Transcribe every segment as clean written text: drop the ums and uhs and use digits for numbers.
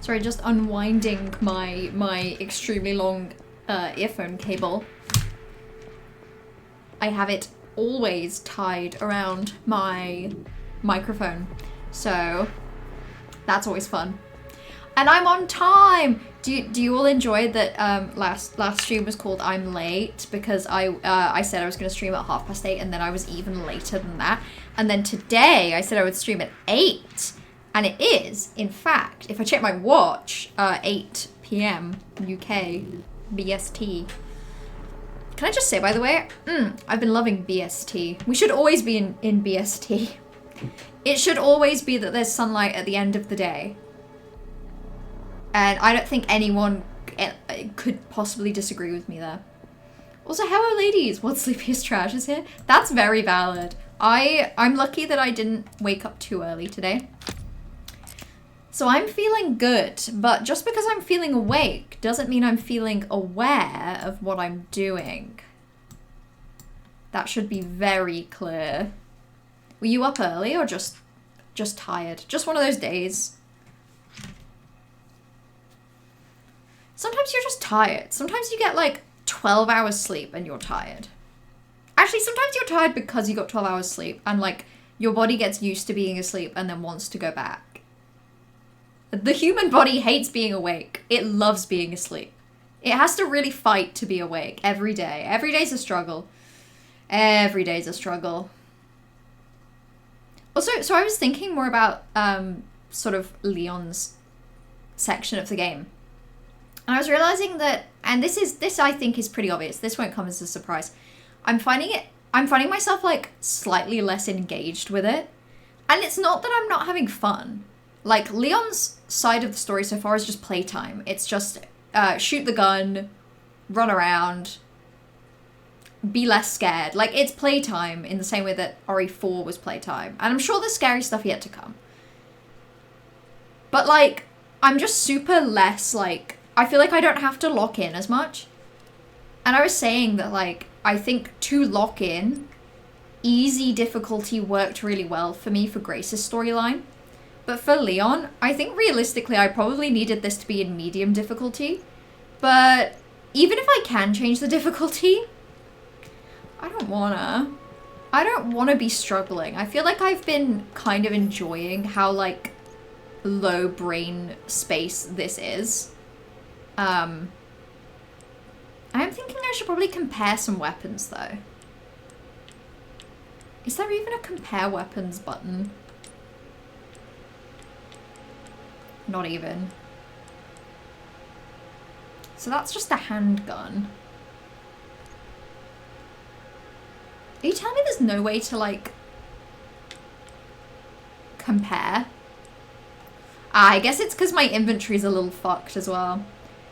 Sorry, just unwinding my extremely long earphone cable. I have it always tied around my microphone, so that's always fun. And I'm on time! Do you all enjoy that last stream was called I'm Late? Because I said I was going to stream at 8:30 and then I was even later than that. And then today I said I would stream at 8. And it is, in fact, if I check my watch, 8 p.m. UK BST. Can I just say, by the way, I've been loving BST. We should always be in BST. It should always be that there's sunlight at the end of the day. And I don't think anyone could possibly disagree with me there. Also, hello ladies, what sleepiest trash is here? That's very valid. I'm lucky that I didn't wake up too early today. So I'm feeling good, but just because I'm feeling awake doesn't mean I'm feeling aware of what I'm doing. That should be very clear. Were you up early or just tired? Just one of those days. Sometimes you're just tired. Sometimes you get like 12 hours sleep and you're tired. Actually, sometimes you're tired because you got 12 hours sleep and like your body gets used to being asleep and then wants to go back. The human body hates being awake. It loves being asleep. It has to really fight to be awake every day. Every day's a struggle. Every day's a struggle. Also, so I was thinking more about sort of Leon's section of the game. And I was realizing that, and this I think is pretty obvious. This won't come as a surprise. I'm finding myself like slightly less engaged with it. And it's not that I'm not having fun. Like Leon's side of the story so far is just playtime. It's just shoot the gun, run around, be less scared. Like it's playtime in the same way that RE4 was playtime. And I'm sure there's scary stuff yet to come. But like, I'm just super less like, I feel like I don't have to lock in as much. And I was saying that like, I think to lock in, easy difficulty worked really well for me for Grace's storyline. But for Leon, I think realistically I probably needed this to be in medium difficulty. But even if I can change the difficulty, I don't wanna be struggling. I feel like I've been kind of enjoying how like low brain space this is. I'm thinking I should probably compare some weapons though. Is there even a compare weapons button? Not even. So that's just a handgun. Are you telling me there's no way to like compare? I guess it's because my inventory's a little fucked as well.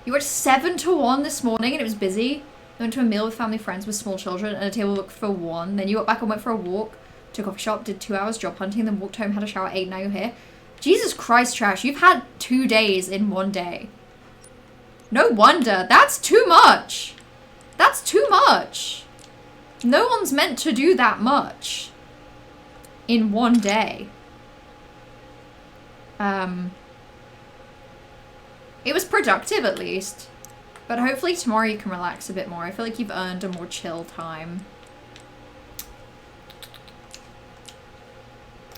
You watched 7 to 1 this morning and it was busy. You went to a meal with family friends with small children and a table booked for 1. Then you got back and went for a walk to a coffee shop, did 2 hours job hunting, then walked home, had a shower at 8, now you're here. Jesus Christ, Trash, you've had 2 days in 1 day. No wonder, that's too much. That's too much. No one's meant to do that much in 1 day. It was productive at least, but hopefully tomorrow you can relax a bit more. I feel like you've earned a more chill time.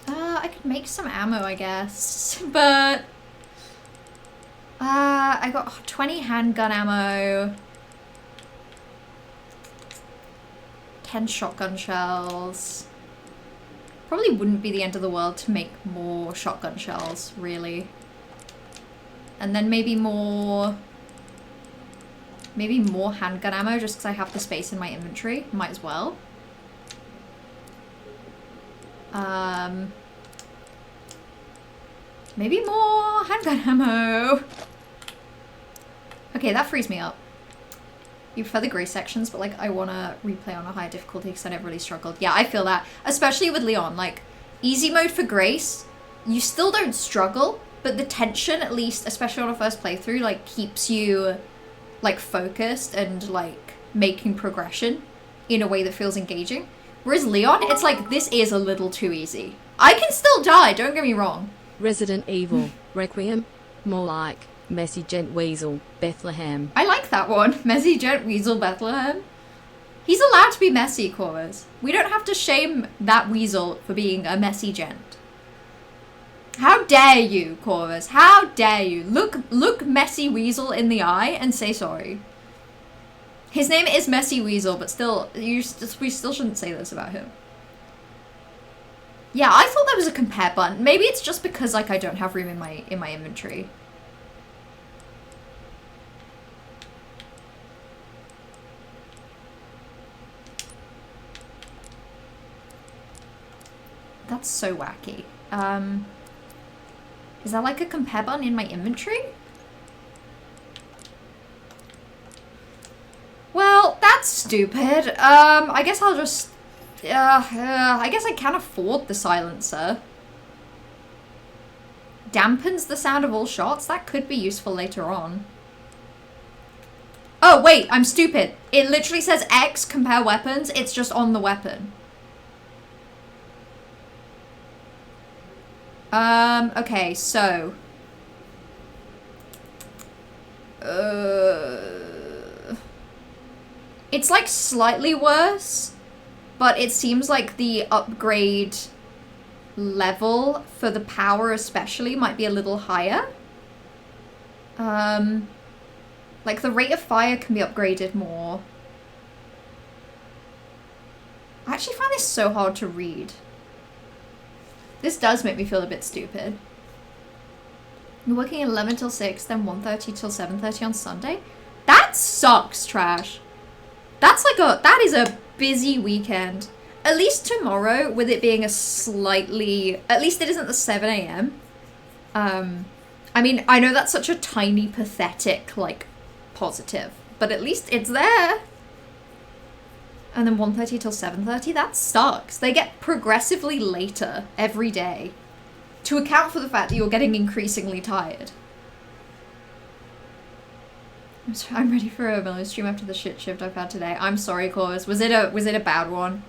I could make some ammo, I guess, but I got 20 handgun ammo, 10 shotgun shells. Probably wouldn't be the end of the world to make more shotgun shells, really. And then maybe more handgun ammo just because I have the space in my inventory. Might as well. Maybe more handgun ammo. Okay, that frees me up. You prefer the Grace sections, but like I want to replay on a higher difficulty because I never really struggled. Yeah, I feel that. Especially with Leon. Like, easy mode for Grace, you still don't struggle, but the tension, at least, especially on a first playthrough, like keeps you like focused and like making progression in a way that feels engaging. Whereas Leon, it's like, this is a little too easy. I can still die, don't get me wrong. Resident Evil Requiem. More like Messy Gent Weasel, Bethlehem. I like that one. Messy Gent Weasel Bethlehem. He's allowed to be messy, Corvus. We don't have to shame that weasel for being a messy gent. How dare you, Corvus? How dare you? Look Messy Weasel in the eye and say sorry. His name is Messy Weasel, but still, we still shouldn't say this about him. Yeah, I thought there was a compare button. Maybe it's just because like I don't have room in my inventory. That's so wacky. Is that like a compare button in my inventory? Well, that's stupid. I guess I'll just... I guess I can afford the silencer. Dampens the sound of all shots? That could be useful later on. Oh, wait, I'm stupid. It literally says X, compare weapons. It's just on the weapon. Okay, so... It's like slightly worse, but it seems like the upgrade level for the power especially might be a little higher. Like the rate of fire can be upgraded more. I actually find this so hard to read. This does make me feel a bit stupid. You're working 11 till 6, then 1:30 till 7:30 on Sunday? That sucks, Trash. That's like that is a busy weekend. At least tomorrow, with it being a slightly, at least it isn't the 7 a.m. I mean, I know that's such a tiny, pathetic, like, positive, but at least it's there. And then 1:30 till 7:30, that sucks. They get progressively later every day to account for the fact that you're getting increasingly tired. I'm ready for a Miller stream after the shit shift I've had today. I'm sorry, Corvus. Was it a bad one?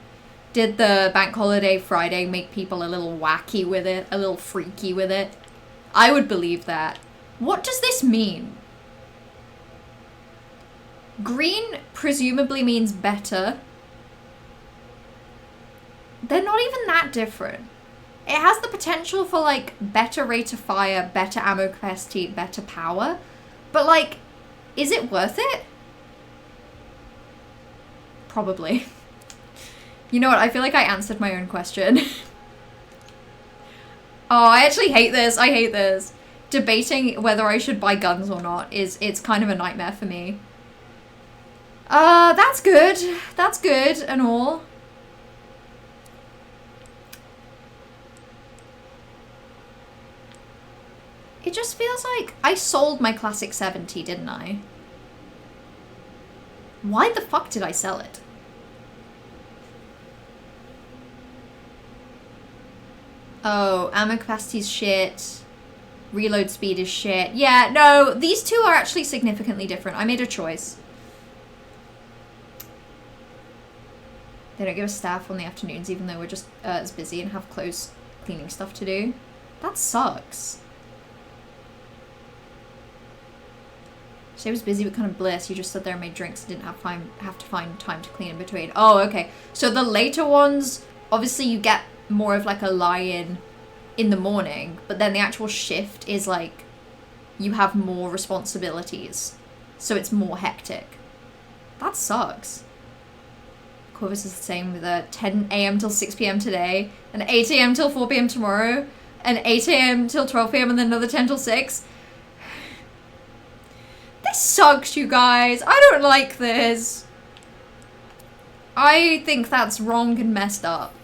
Did the bank holiday Friday make people a little wacky with it? A little freaky with it? I would believe that. What does this mean? Green presumably means better. They're not even that different. It has the potential for, like, better rate of fire, better ammo capacity, better power. But, like, is it worth it? Probably. You know what? I feel like I answered my own question. Oh, I actually hate this. I hate this. Debating whether I should buy guns or not it's kind of a nightmare for me. That's good. That's good and all. It just feels like I sold my classic 70, didn't I? Why the fuck did I sell it? Oh, ammo capacity's shit. Reload speed is shit. Yeah, no, these two are actually significantly different. I made a choice. They don't give us staff on the afternoons, even though we're just as busy and have clothes cleaning stuff to do. That sucks. She was busy with kind of bliss. You just stood there and made drinks and didn't have to find time to clean in between. Oh, okay. So the later ones, obviously you get more of like a lie-in in the morning, but then the actual shift is like you have more responsibilities. So it's more hectic. That sucks. Corvus is the same with a 10 a.m. till 6 p.m. today, and 8 a.m. till 4 p.m. tomorrow, and 8 a.m. till 12 p.m. and then another 10 till 6. This sucks, you guys. I don't like this. I think that's wrong and messed up.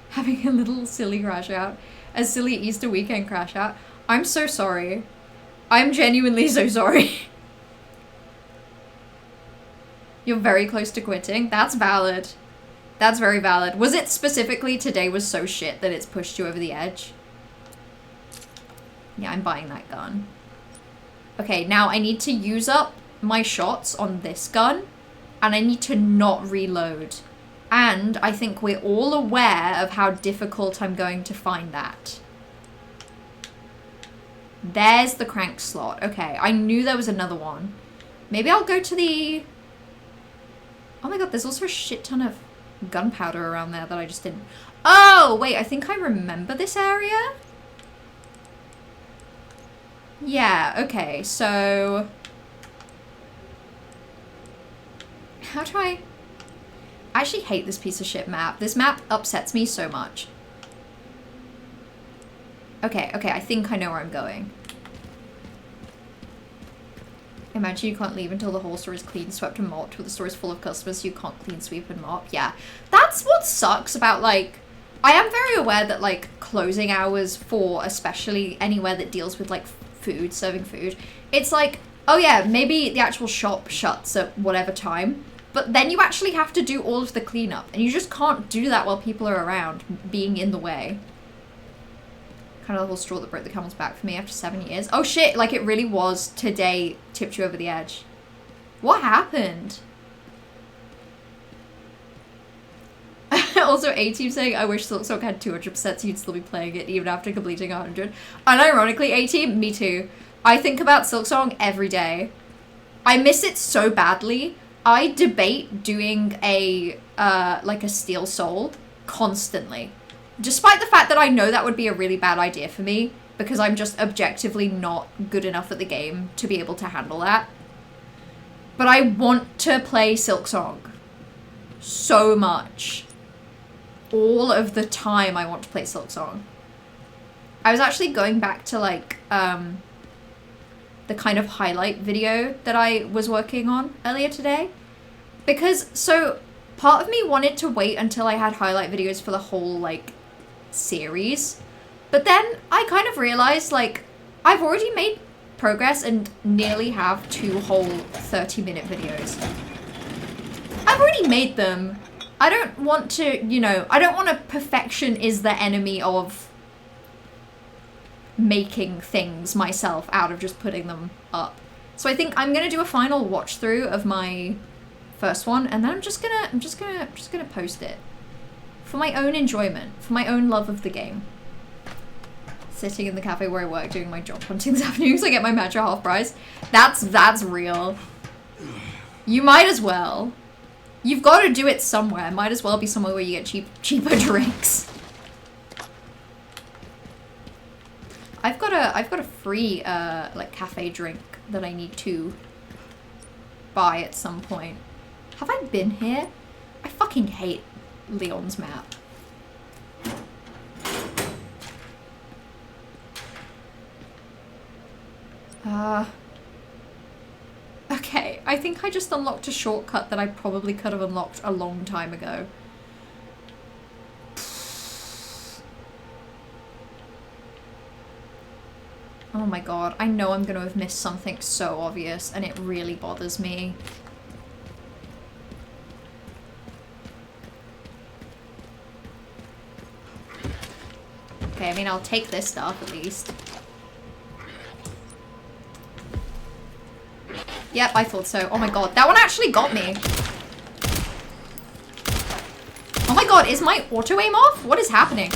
Having a little silly crash out. A silly Easter weekend crash out. I'm so sorry. I'm genuinely so sorry. You're very close to quitting. That's valid. That's very valid. Was it specifically today was so shit that it's pushed you over the edge? Yeah, I'm buying that gun. Okay, now I need to use up my shots on this gun, and I need to not reload. And I think we're all aware of how difficult I'm going to find that. There's the crank slot. Okay, I knew there was another one. Maybe I'll go to the... Oh my god, there's also a shit ton of gunpowder around there that I just didn't... Oh, wait, I think I remember this area. Yeah, okay, so... How do I actually hate this piece of shit map. This map upsets me so much. Okay, I think I know where I'm going. Imagine you can't leave until the whole store is clean, swept and mopped, but the store is full of customers, so you can't clean, sweep and mop. Yeah, that's what sucks about, like, I am very aware that, like, closing hours for especially anywhere that deals with, like, food, serving food, it's like, oh yeah, maybe the actual shop shuts at whatever time, but then you actually have to do all of the cleanup, and you just can't do that while people are around, being in the way. Kind of the whole straw that broke the camel's back for me after 7 years. Oh shit, like it really was today tipped you over the edge. What happened? Also, A-Team saying, I wish Silksong had 200% so you'd still be playing it even after completing 100. Unironically, A-Team, me too. I think about Silksong every day. I miss it so badly. I debate doing a, like a Steel Soul constantly. Despite the fact that I know that would be a really bad idea for me, because I'm just objectively not good enough at the game to be able to handle that. But I want to play Silksong so much. All of the time I want to play Silksong. I was actually going back to like, the kind of highlight video that I was working on earlier today. Because, so, part of me wanted to wait until I had highlight videos for the whole, like, series. But then I kind of realized, like, I've already made progress and nearly have 2 whole 30-minute videos. I've already made them. I don't want to, you know, I don't want to perfection is the enemy of making things myself out of just putting them up. So I think I'm gonna do a final watch through of my first one, and then I'm just gonna post it for my own enjoyment, for my own love of the game. Sitting in the cafe where I work doing my job hunting this afternoon so I get my matcha half price. That's real. You might as well. You've got to do it somewhere. Might as well be somewhere where you get cheaper drinks. I've got a free like cafe drink that I need to buy at some point. Have I been here? I fucking hate Leon's map. Okay, I think I just unlocked a shortcut that I probably could have unlocked a long time ago. Oh my god, I know I'm gonna have missed something so obvious, and it really bothers me. Okay, I mean, I'll take this stuff at least. Yep, I thought so. Oh my god, that one actually got me. Oh my god, is my auto aim off? What is happening?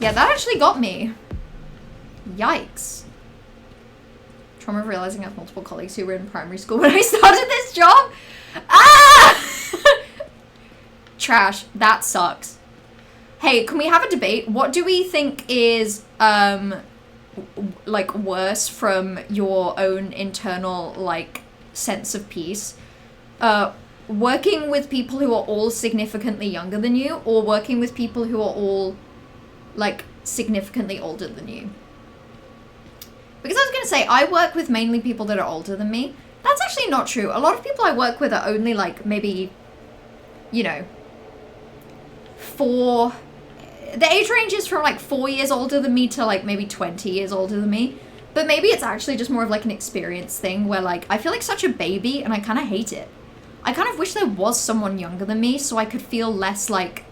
Yeah, that actually got me. Yikes. Trauma of realizing I have multiple colleagues who were in primary school when I started this job. Ah! Trash. That sucks. Hey, can we have a debate? What do we think is, like, worse from your own internal, like, sense of peace? Working with people who are all significantly younger than you, or working with people who are all, like, significantly older than you? Because I was gonna say, I work with mainly people that are older than me. That's actually not true. A lot of people I work with are only, like, maybe, you know, the age range is from like 4 years older than me to like maybe 20 years older than me. But maybe it's actually just more of like an experience thing where like I feel like such a baby and I kind of hate it. I kind of wish there was someone younger than me so I could feel less like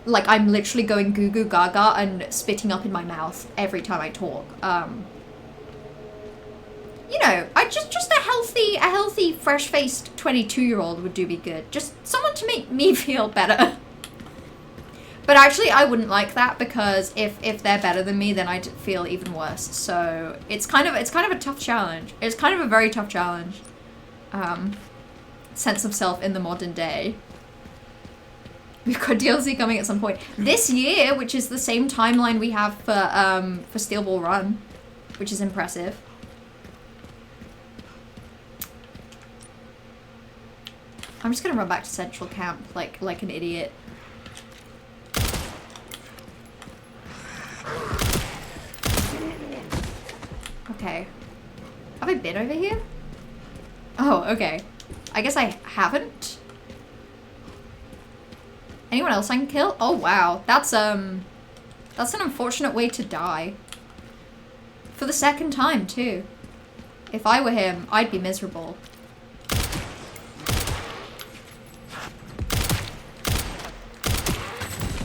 I'm literally going goo goo gaga and spitting up in my mouth every time I talk. You know, I just a healthy fresh-faced 22-year-old would do me good. Just someone to make me feel better. But actually, I wouldn't like that because if they're better than me, then I'd feel even worse. So it's kind of a tough challenge. It's kind of a very tough challenge. Sense of self in the modern day. We've got DLC coming at some point this year, which is the same timeline we have for Steel Ball Run, which is impressive. I'm just gonna run back to Central Camp like an idiot. Okay. Have I been over here? Oh, okay. I guess I haven't. Anyone else I can kill? Oh wow, that's an unfortunate way to die. For the second time too. If I were him, I'd be miserable.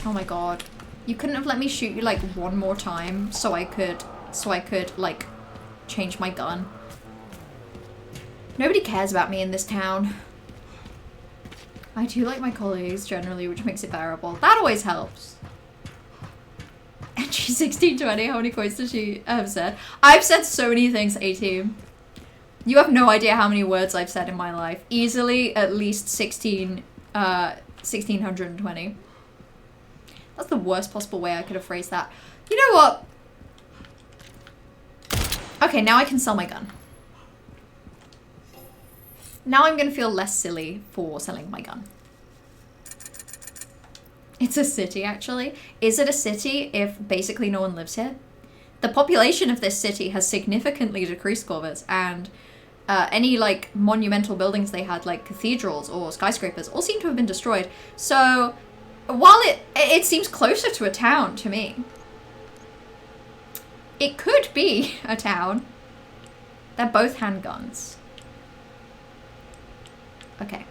Oh my god. You couldn't have let me shoot you like one more time so I could like change my gun. Nobody cares about me in this town. I do like my colleagues generally, which makes it bearable. That always helps. And she's 1620. How many coins does she have said? I've said so many things, A-Team. You have no idea how many words I've said in my life. Easily at least 1620. That's the worst possible way I could have phrased that. You know what? Okay, now I can sell my gun. Now I'm gonna feel less silly for selling my gun. It's a city, actually. Is it a city if basically no one lives here? The population of this city has significantly decreased, Corvus, and any like monumental buildings they had, like cathedrals or skyscrapers, all seem to have been destroyed. So while it seems closer to a town to me, it could be a town. They're both handguns. Okay.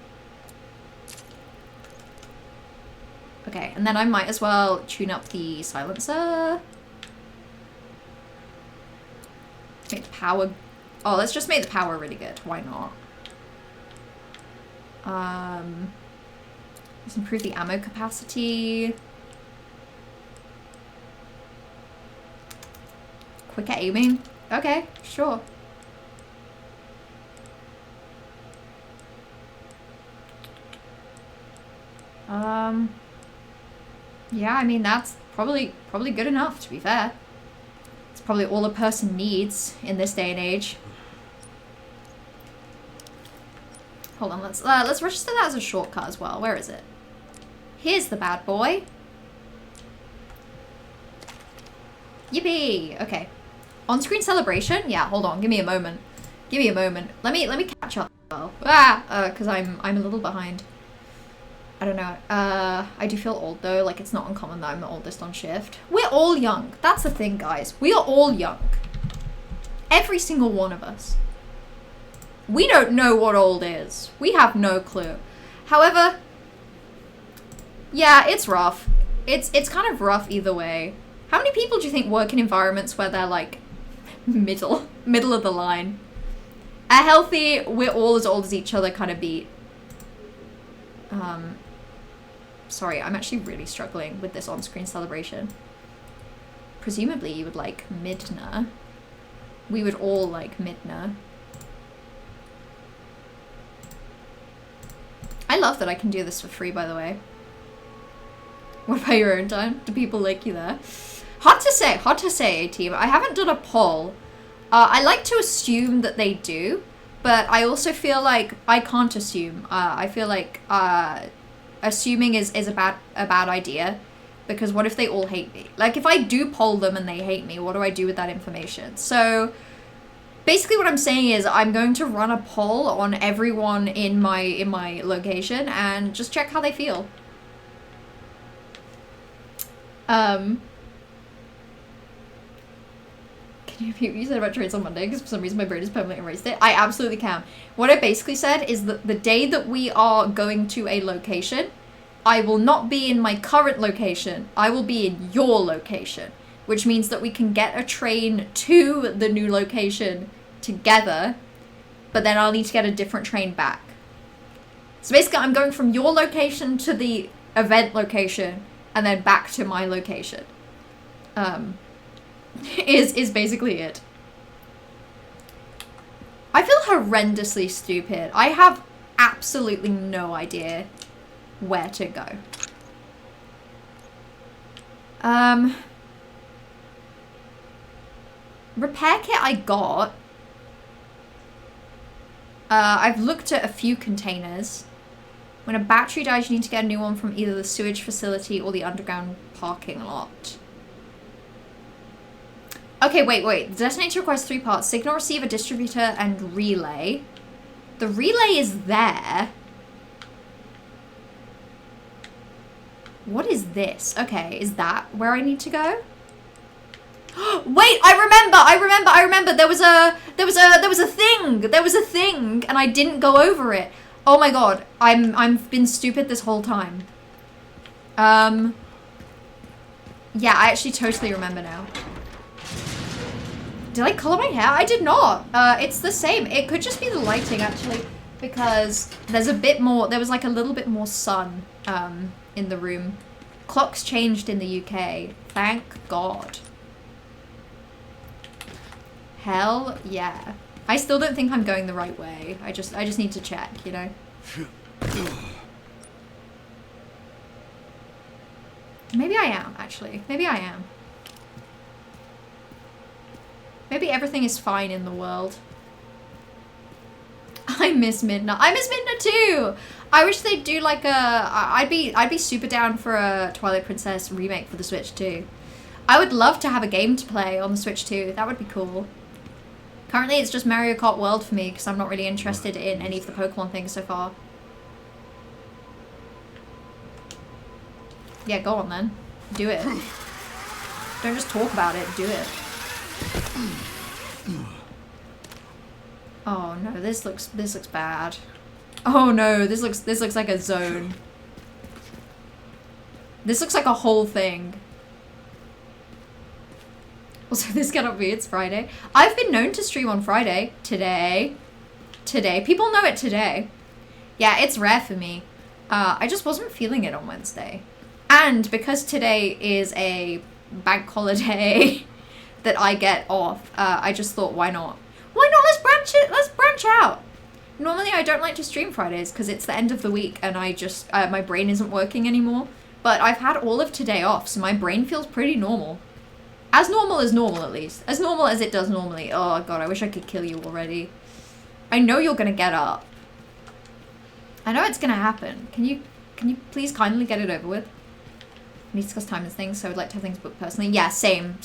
Okay, and then I might as well tune up the silencer. Make the power... Oh, let's just make the power really good. Why not? Let's improve the ammo capacity. Quicker aiming. Okay, sure. Yeah, I mean, that's probably good enough, to be fair. It's probably all a person needs in this day and age. Hold on, let's register that as a shortcut as well. Where is it? Here's the bad boy. Yippee! Okay. On-screen celebration? Yeah, hold on, give me a moment. Give me a moment. Let me catch up. Because I'm a little behind. I don't know. I do feel old though. Like, it's not uncommon that I'm the oldest on shift. We're all young. That's the thing, guys. We are all young. Every single one of us. We don't know what old is. We have no clue. However, yeah, it's rough. It's kind of rough either way. How many people do you think work in environments where they're like middle of the line? A healthy, we're all as old as each other kind of beat. Sorry, I'm actually really struggling with this on-screen celebration. Presumably you would like Midna. We would all like Midna. I love that I can do this for free, by the way. What about your own time? Do people like you there? Hard to say, team. I haven't done a poll. I like to assume that they do, but I also feel like I can't assume. I feel like assuming is a bad idea, because what if they all hate me? Like, if I do poll them and they hate me, what do I do with that information? So basically what I'm saying is I'm going to run a poll on everyone in my location and just check how they feel. Can you repeat what you said about trades on Monday? Because for some reason my brain has permanently erased it. I absolutely can. What I basically said is that the day that we are going to a location, I will not be in my current location. I will be in your location, which means that we can get a train to the new location together, but then I'll need to get a different train back. So basically I'm going from your location to the event location, and then back to my location. Is basically it. I feel horrendously stupid. I have absolutely no idea where to go. Repair kit I got. I've looked at a few containers. When a battery dies, you need to get a new one from either the sewage facility or the underground parking lot. Okay, wait. The detonator requires 3 parts. Signal, receiver, distributor, and relay. The relay is there. What is this? Okay, is that where I need to go? Wait, I remember. There was a thing, and I didn't go over it. Oh my god, I've been stupid this whole time. Yeah, I actually totally remember now. Did I color my hair? I did not. It's the same. It could just be the lighting, actually, because there's a bit more, there was like a little bit more sun in the room. Clocks changed in the UK. Thank God. Hell yeah. I still don't think I'm going the right way. I just need to check, you know? Maybe I am, actually. Maybe I am. Maybe everything is fine in the world. I miss Midna. I miss Midna too! I wish they'd do like a... I'd be super down for a Twilight Princess remake for the Switch too. I would love to have a game to play on the Switch too. That would be cool. Currently it's just Mario Kart World for me because I'm not really interested in any of the Pokemon things so far. Yeah, go on then. Do it. Don't just talk about it, do it. Oh no, this looks bad. Oh no, this looks like a zone. This looks like a whole thing. Also, this cannot be, it's Friday. I've been known to stream on Friday. Today. People know it today. Yeah, it's rare for me. I just wasn't feeling it on Wednesday. And because today is a bank holiday that I get off, I just thought, why not? Why not? Let's branch out. Normally I don't like to stream Fridays because it's the end of the week and I just, my brain isn't working anymore. But I've had all of today off, so my brain feels pretty normal. As normal as normal, at least. As normal as it does normally. Oh god, I wish I could kill you already. I know you're gonna get up. I know it's gonna happen. Can you please kindly get it over with? I need to discuss time and things, so I would like to have things booked personally. Yeah, same.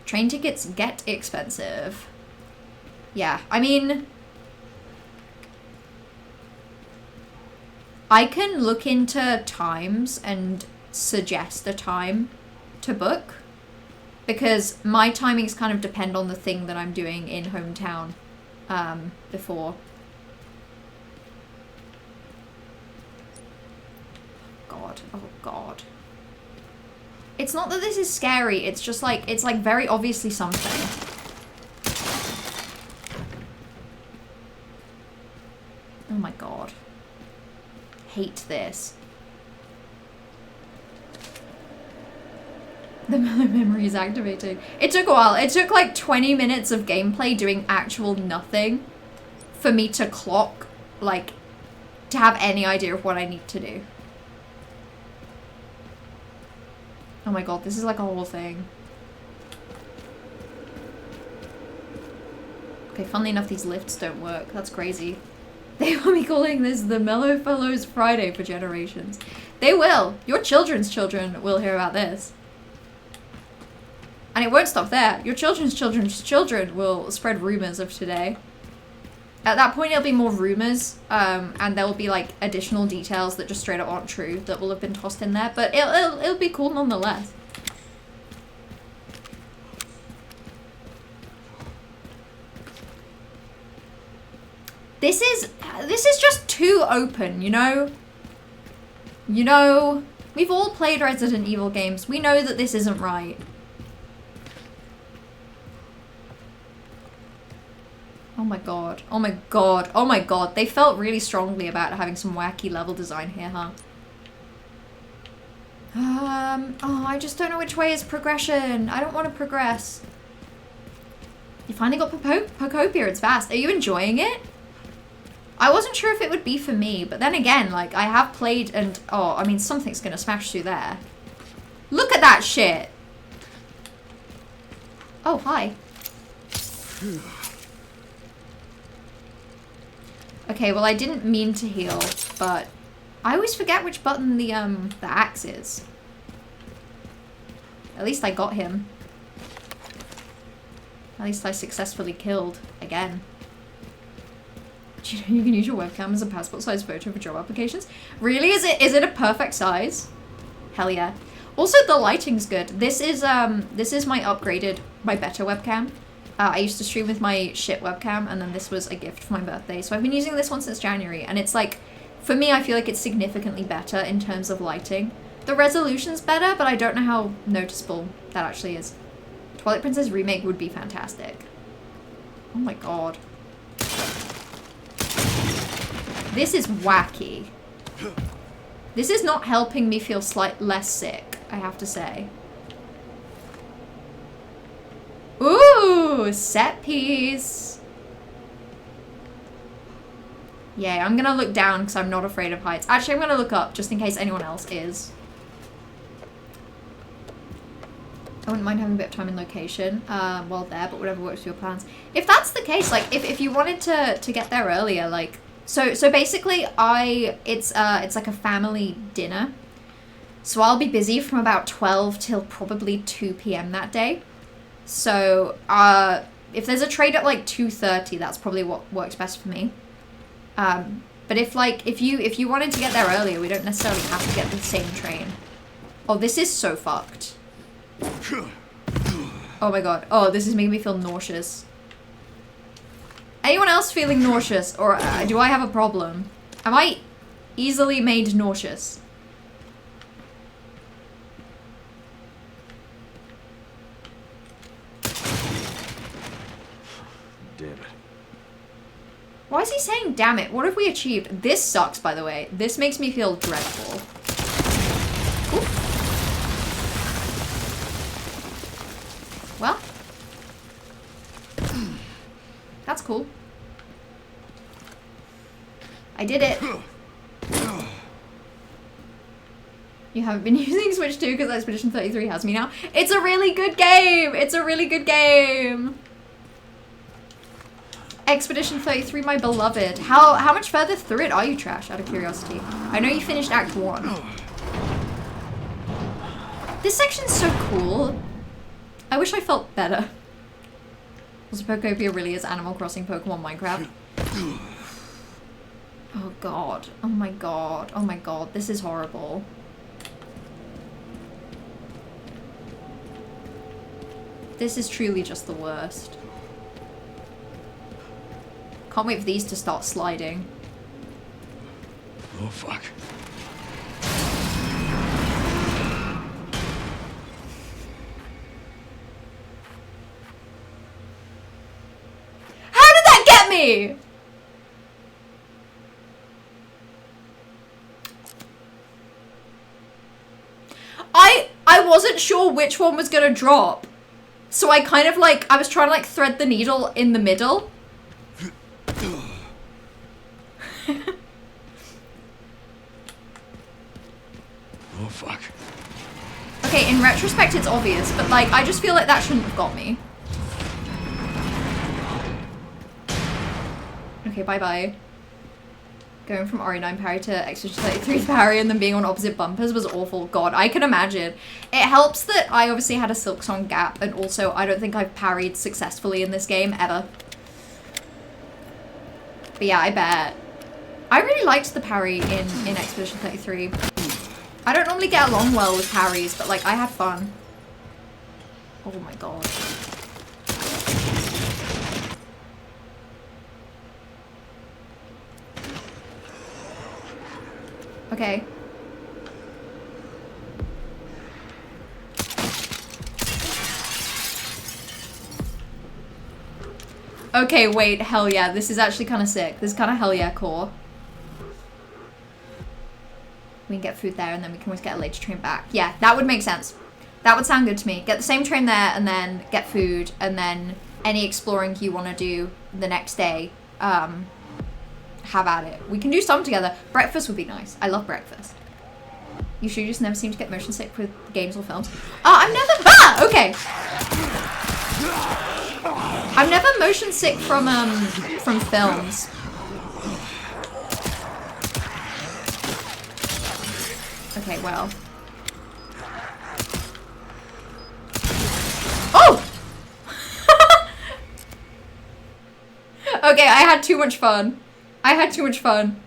Train tickets get expensive. Yeah, I mean... I can look into times and suggest a time to book, because my timings kind of depend on the thing that I'm doing in hometown before. Oh god. It's not that this is scary, it's just like, it's like very obviously something. Oh my god. Hate this. The memory is activating. It took a while. It took like 20 minutes of gameplay doing actual nothing for me to clock, like, to have any idea of what I need to do. Oh my god, this is like a whole thing. Okay, funnily enough, these lifts don't work. That's crazy. They will be calling this the Mellow Fellows Friday for generations. They will. Your children's children will hear about this. And it won't stop there. Your children's children's children will spread rumors of today. At that point, it'll be more rumors, and there will be like additional details that just straight up aren't true that will have been tossed in there. But it'll be cool nonetheless. This is just too open, you know? You know, we've all played Resident Evil games. We know that this isn't right. Oh my god. Oh my god. Oh my god. They felt really strongly about having some wacky level design here, huh? Oh, I just don't know which way is progression. I don't want to progress. You finally got Pocopia, it's fast. Are you enjoying it? I wasn't sure if it would be for me, but then again, like, I have played and, oh, I mean, something's gonna smash through there. Look at that shit! Oh, hi. Okay, well, I didn't mean to heal, but I always forget which button the axe is. At least I got him. At least I successfully killed again. Do you know you can use your webcam as a passport-sized photo for job applications? Really? Is it a perfect size? Hell yeah. Also, the lighting's good. This is my better webcam. I used to stream with my shit webcam, and then this was a gift for my birthday. So I've been using this one since January, and it's like, for me, I feel like it's significantly better in terms of lighting. The resolution's better, but I don't know how noticeable that actually is. Twilight Princess remake would be fantastic. Oh my god. This is wacky. This is not helping me feel less sick, I have to say. Ooh, set piece. Yeah, I'm gonna look down because I'm not afraid of heights. Actually, I'm gonna look up just in case anyone else is. I wouldn't mind having a bit of time in location while there, but whatever works for your plans. If that's the case, like, if you wanted to get there earlier, like, so basically it's like a family dinner. So I'll be busy from about 12 till probably 2 p.m. that day. So if there's a trade at like 2:30, that's probably what works best for me. But if you wanted to get there earlier, we don't necessarily have to get the same train. Oh, this is so fucked. Oh my god. Oh, this is making me feel nauseous. Anyone else feeling nauseous? Or do I have a problem? Am I easily made nauseous? Damn it. Why is he saying damn it? What have we achieved? This sucks, by the way. This makes me feel dreadful. Ooh. Well. That's cool. I did it. You haven't been using Switch 2 because Expedition 33 has me now. It's a really good game! It's a really good game! Expedition 33, my beloved. How much further through it are you, Trash, out of curiosity? I know you finished Act 1. This section's so cool. I wish I felt better. Also, Pokopia really is Animal Crossing, Pokemon, Minecraft. Oh god. Oh my god. Oh my god. This is horrible. This is truly just the worst. Can't wait for these to start sliding. Oh, fuck. How did that get me? I wasn't sure which one was gonna drop. So I kind of like, I was trying to like thread the needle in the middle. Oh, fuck. Okay, in retrospect it's obvious, but like, I just feel like that shouldn't have got me. Okay, bye-bye. Going from RE9 parry to Expedition 33 parry and then being on opposite bumpers was awful. God, I can imagine. It helps that I obviously had a Silk Song gap, and also I don't think I've parried successfully in this game, ever. But yeah, I bet. I really liked the parry in Expedition 33. I don't normally get along well with parries, but like, I had fun. Oh my god. Okay. Okay, wait, hell yeah, this is actually kind of sick. This is kind of hell yeah core. We can get food there, and then we can always get a later train back. Yeah, that would make sense. That would sound good to me. Get the same train there, and then get food, and then any exploring you want to do the next day, have at it. We can do some together. Breakfast would be nice. I love breakfast. You should just never seem to get motion sick with games or films. I've never... Ah! Okay. I've never motion sick from films. Okay, well. Oh! Okay, I had too much fun. I had too much fun.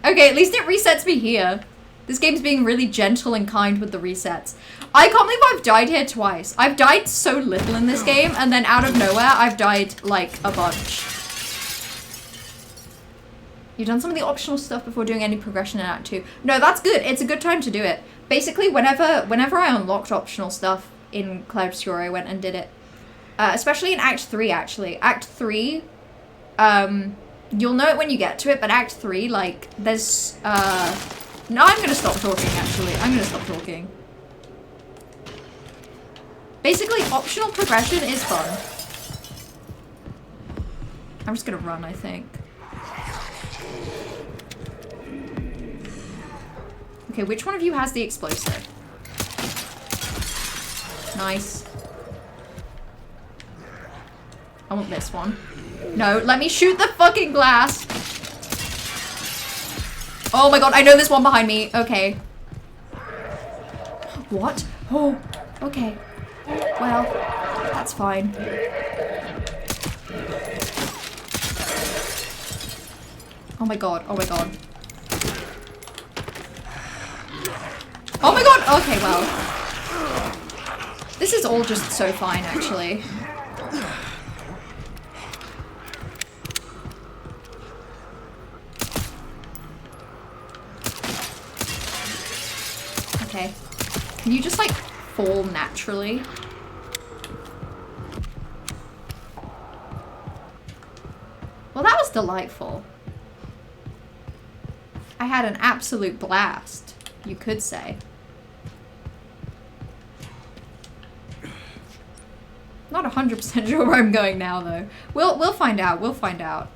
Okay, at least it resets me here. This game's being really gentle and kind with the resets. I can't believe I've died here twice. I've died so little in this game, and then out of nowhere, I've died, like, a bunch. You've done some of the optional stuff before doing any progression in Act 2. No, that's good. It's a good time to do it. Basically, whenever I unlocked optional stuff in Cloud Obscure, I went and did it. Especially in Act 3, actually. Act 3, you'll know it when you get to it, but Act 3, like, there's, no, I'm gonna stop talking, actually. I'm gonna stop talking. Basically, optional progression is fun. I'm just gonna run, I think. Okay, which one of you has the explosive? Nice. I want this one. No, let me shoot the fucking glass. Oh my god, I know there's one behind me. Okay. What? Oh, okay. Well, that's fine. Oh my god, oh my god. Oh my god! Okay, well. This is all just so fine, actually. Okay. Can you just, like, fall naturally? Well, that was delightful. I had an absolute blast, you could say. Not 100% sure where I'm going now, though. We'll find out. We'll find out.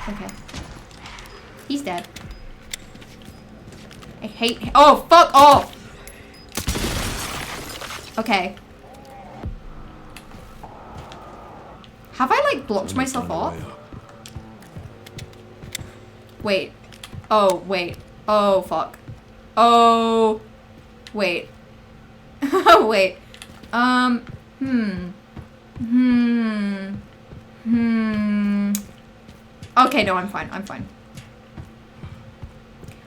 Okay. He's dead. I hate... Oh, fuck off! Okay. Have I, like, blocked myself off? Wait. Oh, wait. Oh, fuck. Oh. Wait. Wait. Okay, no, I'm fine. I'm fine.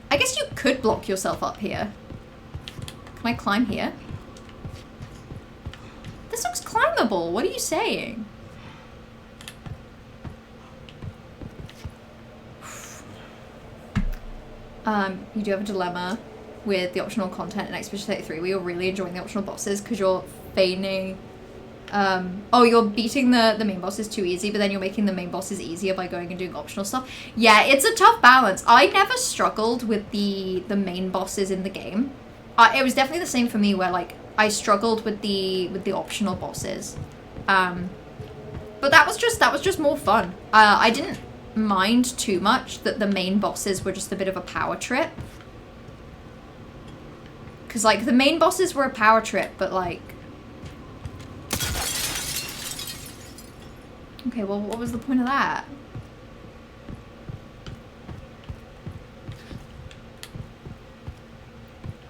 I guess you could block yourself up here. Can I climb here? This looks climbable. What are you saying? You do have a dilemma with the optional content in Expedition 33 where you're really enjoying the optional bosses because you're feigning... oh, you're beating the main bosses too easy, but then you're making the main bosses easier by going and doing optional stuff. Yeah, it's a tough balance. I never struggled with the main bosses in the game. It was definitely the same for me where, like, I struggled with the optional bosses. But that was just more fun. I didn't mind too much that the main bosses were just a bit of a power trip. Because, like, the main bosses were a power trip, but, like... Okay, well, what was the point of that?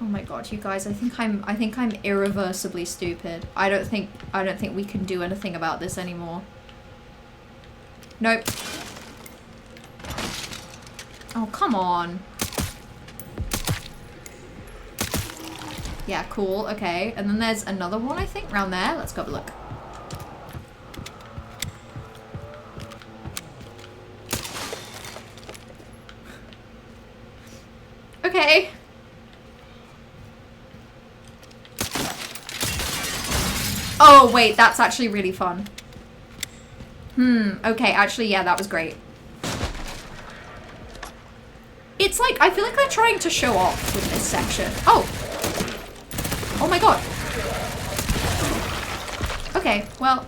Oh my god, you guys, I think I'm irreversibly stupid. I don't think we can do anything about this anymore. Nope. Oh, come on. Yeah, cool, okay. And then there's another one, I think, around there. Let's go have a look. Okay. Oh, wait, that's actually really fun. Okay, actually, yeah, that was great. It's like, I feel like they're trying to show off with this section. Oh! Oh my god. Okay, well.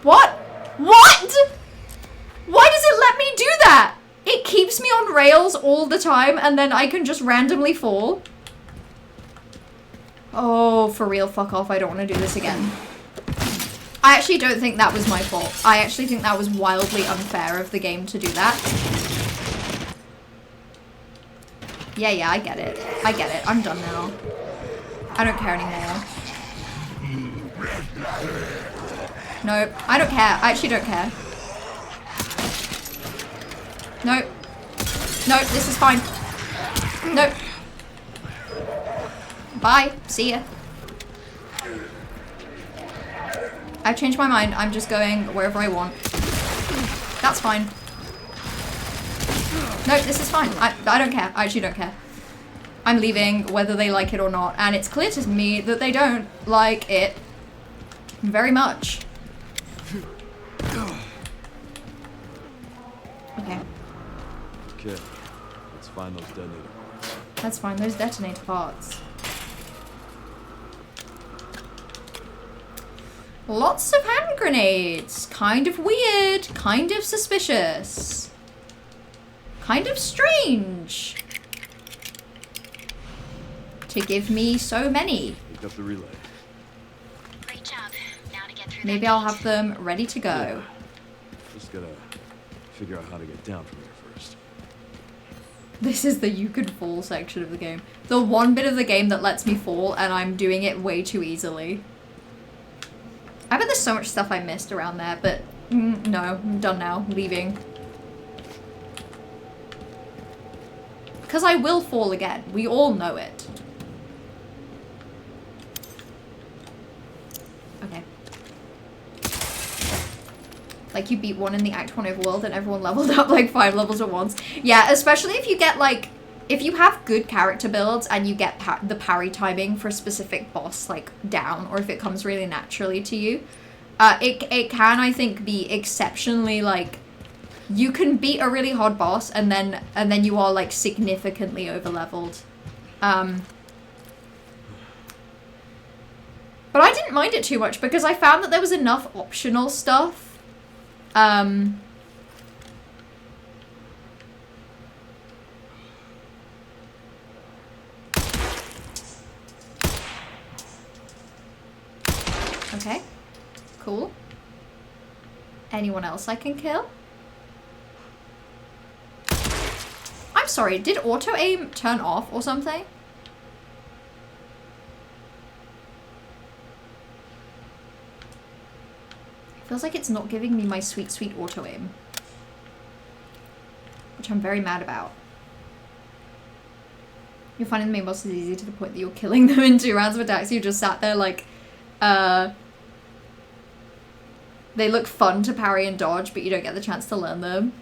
What? What? Why does it let me do that? It keeps me on rails all the time and then I can just randomly fall. Oh, for real, fuck off. I don't want to do this again. I actually don't think that was my fault. I actually think that was wildly unfair of the game to do that. Yeah, I get it. I get it. I'm done now. I don't care anymore. Nope. I don't care. I actually don't care. Nope. Nope, this is fine. Nope. Bye. See ya. I've changed my mind. I'm just going wherever I want. That's fine. Nope, this is fine. I don't care. I actually don't care. I'm leaving whether they like it or not. And it's clear to me that they don't like it very much. Okay. Okay. Let's find those detonator parts. Let's find those detonator parts. Lots of hand grenades. Kind of weird. Kind of suspicious. Kind of strange. To give me so many. Pick up the relay. Great job. Now to get through Maybe that I'll gate. have them ready to go. Yeah. Just gotta figure out how to get down from here first. This is the you could fall section of the game. The one bit of the game that lets me fall and I'm doing it way too easily. I bet there's so much stuff I missed around there, but no, I'm done now. Leaving. Because I will fall again. We all know it. Okay. Like, you beat one in the Act 1 overworld and everyone leveled up like 5 levels at once. Yeah, especially if you get, like, if you have good character builds and you get the parry timing for a specific boss, like, down, or if it comes really naturally to you, it can, I think, be exceptionally, like, you can beat a really hard boss and then you are, like, significantly overleveled. But I didn't mind it too much because I found that there was enough optional stuff. Okay. Cool. Anyone else I can kill? I'm sorry, did auto aim turn off or something? Feels like it's not giving me my sweet, sweet auto aim. Which I'm very mad about. You're finding the main bosses easy to the point that you're killing them in 2 rounds of attacks. You just sat there like, they look fun to parry and dodge, but you don't get the chance to learn them.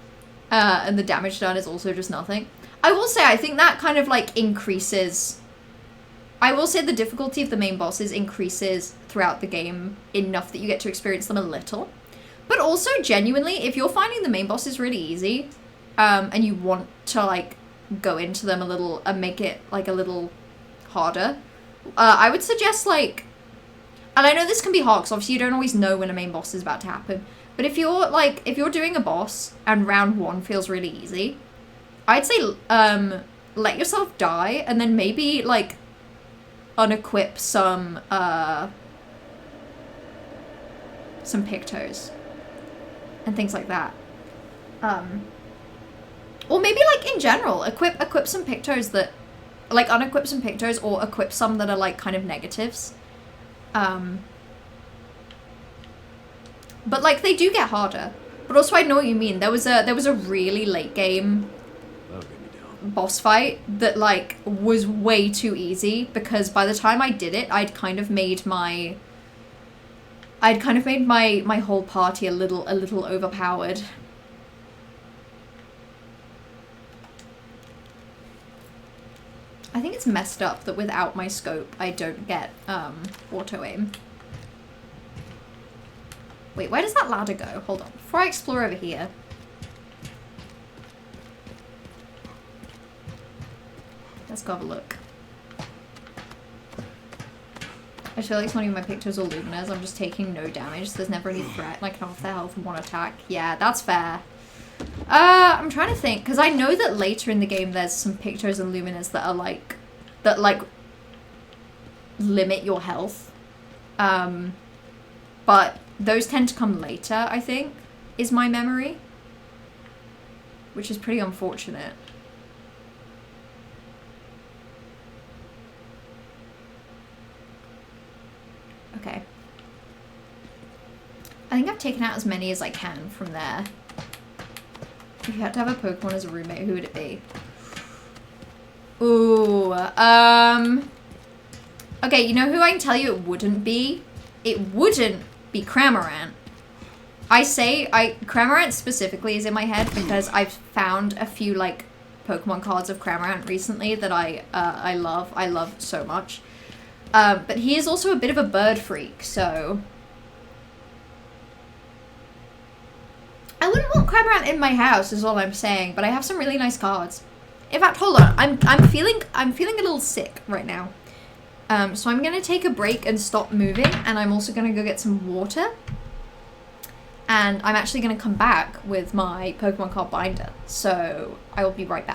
And the damage done is also just nothing. I will say, I think that kind of like increases... I will say the difficulty of the main bosses increases throughout the game enough that you get to experience them a little. But also, genuinely, if you're finding the main bosses really easy, and you want to, like, go into them a little and make it, like, a little harder, I would suggest, like... And I know this can be hard, because obviously you don't always know when a main boss is about to happen. But if you're, like, if you're doing a boss and round 1 feels really easy, I'd say, let yourself die, and then maybe, like... unequip some pictos and things like that. Or maybe like in general, equip some pictos that, like unequip some pictos or equip some that are like kind of negatives. But like they do get harder. But also I know what you mean. There was a really late game boss fight that like was way too easy because by the time I did it, I'd kind of made my whole party a little overpowered. I think it's messed up that without my scope I don't get auto aim. Wait, where does that ladder go? Hold on. Before I explore over here. Let's go have a look. I feel like so many of my pictures are luminous. I'm just taking no damage. So there's never any threat. Like half their health and one attack. Yeah, that's fair. I'm trying to think. Because I know that later in the game there's some pictures and luminous that are like... That like... limit your health. But those tend to come later, I think. Is my memory. Which is pretty unfortunate. Okay. I think I've taken out as many as I can from there. If you had to have a Pokemon as a roommate, who would it be? Ooh, okay, you know who I can tell you it wouldn't be? It wouldn't be Cramorant. Cramorant specifically is in my head because I've found a few, like, Pokemon cards of Cramorant recently that I love so much. But he is also a bit of a bird freak, so... I wouldn't want Cramorant in my house, is all I'm saying, but I have some really nice cards. In fact, hold on, I'm feeling a little sick right now. So I'm gonna take a break and stop moving, and I'm also gonna go get some water. And I'm actually gonna come back with my Pokemon card binder, so I will be right back.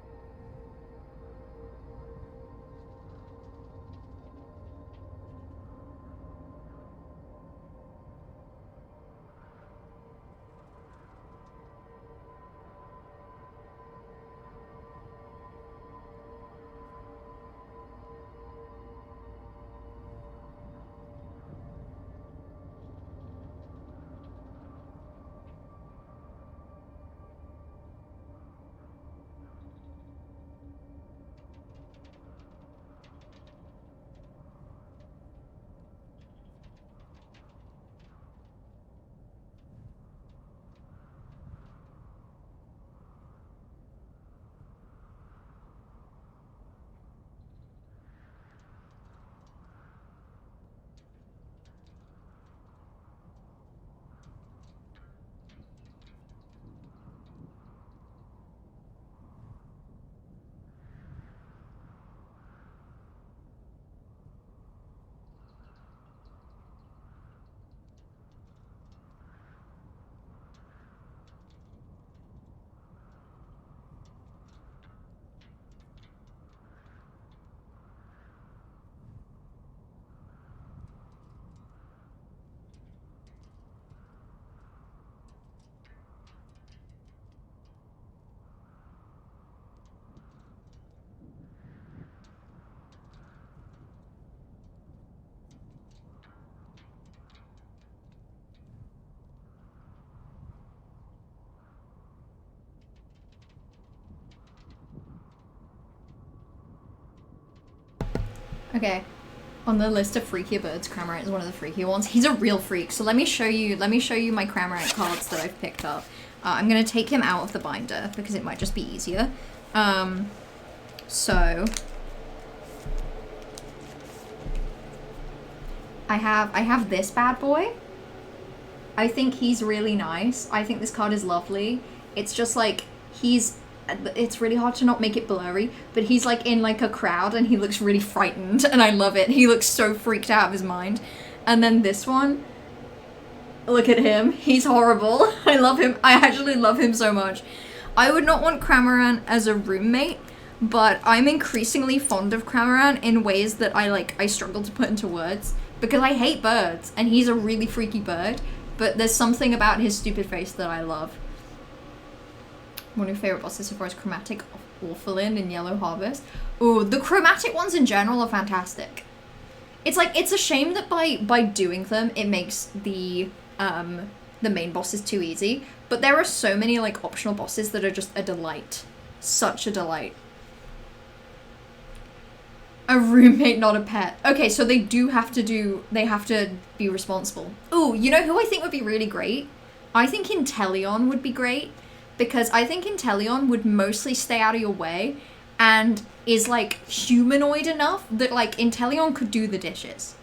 Okay, on the list of freakier birds, Cramorant is one of the freakier ones. He's a real freak, so let me show you my Cramorant cards that I've picked up. I'm gonna take him out of the binder because it might just be easier. So I have this bad boy. I think he's really nice. I think this card is lovely. It's just like it's really hard to not make it blurry, but he's like in like a crowd and he looks really frightened and I love it. He looks so freaked out of his mind. And then this one, look at him. He's horrible. I love him. I actually love him so much. I would not want Cramorant as a roommate, but I'm increasingly fond of Cramorant in ways that I struggle to put into words because I hate birds and he's a really freaky bird, but there's something about his stupid face that I love. One of your favorite bosses so far is Chromatic Orphalin in Yellow Harvest. Ooh, the chromatic ones in general are fantastic. It's like, it's a shame that by doing them, it makes the main bosses too easy. But there are so many like optional bosses that are just a delight. Such a delight. A roommate, not a pet. Okay, so they have to be responsible. Ooh, you know who I think would be really great? I think Inteleon would be great. Because I think Inteleon would mostly stay out of your way and is like humanoid enough that like Inteleon could do the dishes.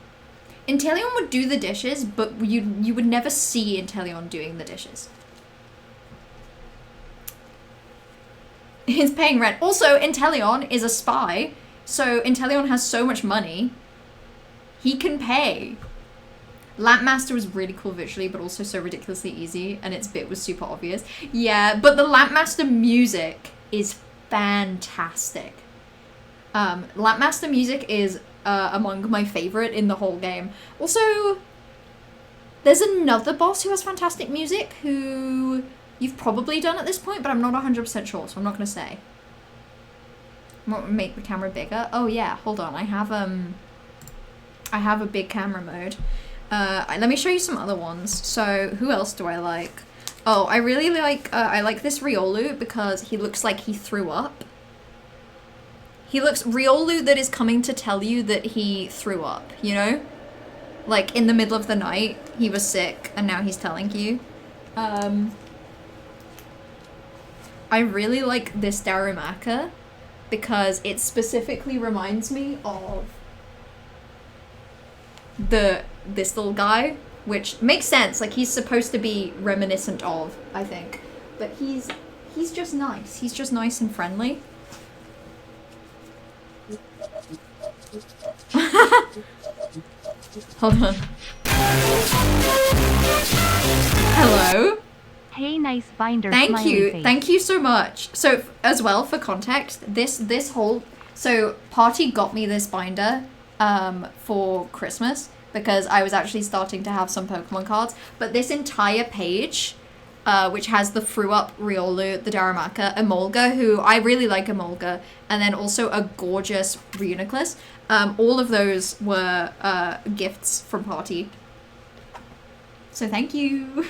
Inteleon would do the dishes, but you would never see Inteleon doing the dishes. He's paying rent. Also, Inteleon is a spy, so Inteleon has so much money, he can pay. Lampmaster was really cool visually, but also so ridiculously easy, and its bit was super obvious. Yeah, but the Lampmaster music is fantastic. Lampmaster music is among my favorite in the whole game. Also, there's another boss who has fantastic music who you've probably done at this point, but I'm not 100% sure, so I'm not going to say. I'm not going to make the camera bigger. Oh yeah, hold on. I have a big camera mode. Let me show you some other ones. So, who else do I like? Oh, I really like, I like this Riolu because he looks like he threw up. He looks Riolu that is coming to tell you that he threw up, you know? Like, in the middle of the night, he was sick, and now he's telling you. I really like this Darumaka because it specifically reminds me of this little guy, which makes sense. Like, he's supposed to be reminiscent of, I think. But he's just nice. He's just nice and friendly. Hold on. Hello? Hey, nice binder. Thank you. Face. Thank you so much. So, as well, for context, this whole... So, Party got me this binder for Christmas because I was actually starting to have some Pokemon cards. But this entire page, which has the Threw Up Riolu, the Darumaka, Emolga, who I really like Emolga, and then also a gorgeous Reuniclus. All of those were gifts from Party. So thank you.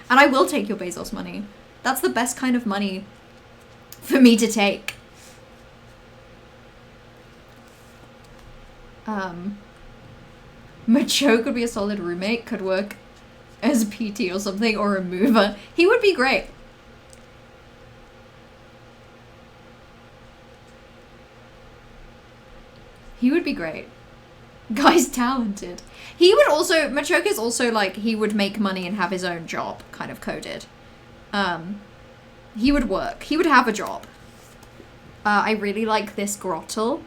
And I will take your Bezos money. That's the best kind of money for me to take. Macho could be a solid roommate, could work as a PT or something, or a mover. He would be great. He would be great. Guy's talented. He would also, Machoka's also like, he would make money and have his own job, kind of coded. He would work. He would have a job. I really like this Grottle.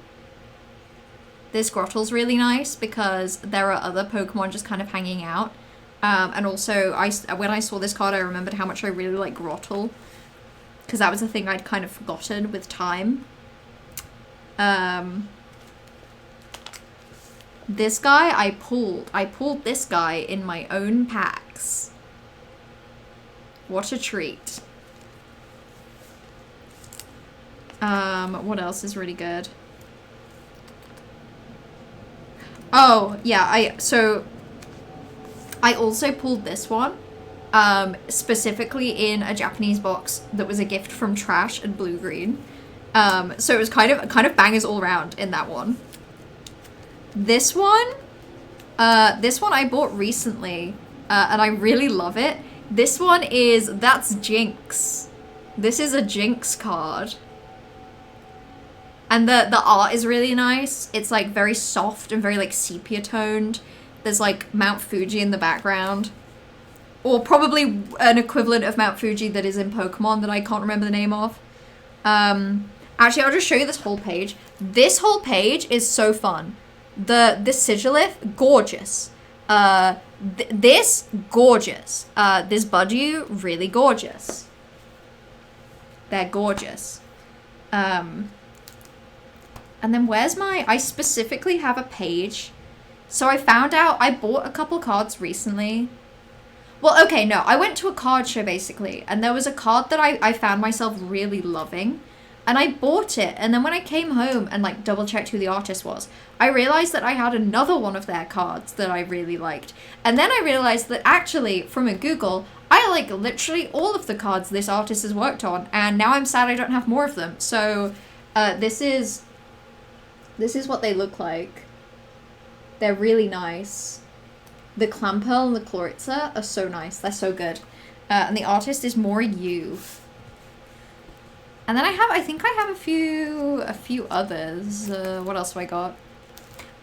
This Grottle's really nice because there are other Pokemon just kind of hanging out. And also, when I saw this card, I remembered how much I really like Grottle. Because that was a thing I'd kind of forgotten with time. This guy, I pulled this guy in my own packs. What a treat. What else is really good? Oh, yeah, I also pulled this one, specifically in a Japanese box that was a gift from Trash and Blue Green. So it was kind of bangers all around in that one. This one I bought recently, and I really love it. This one that's Jinx. This is a Jinx card. And the art is really nice. It's like very soft and very like sepia toned. There's like Mount Fuji in the background. Or probably an equivalent of Mount Fuji that is in Pokemon that I can't remember the name of. Actually, I'll just show you this whole page. This whole page is so fun. This Sigilith, gorgeous. This, gorgeous. This Budew, really gorgeous. They're gorgeous. And then where's I specifically have a page. So I found out, I bought a couple cards recently. Well, okay, no, I went to a card show basically, and there was a card that I found myself really loving. And I bought it, and then when I came home and like double checked who the artist was, I realized that I had another one of their cards that I really liked. And then I realized that actually, from a Google, I like literally all of the cards this artist has worked on, and now I'm sad I don't have more of them. So, this is what they look like. They're really nice. The Clamperl and the Chloritza are so nice. They're so good. And the artist is Moriyu. And then I think I have a few others. What else have I got?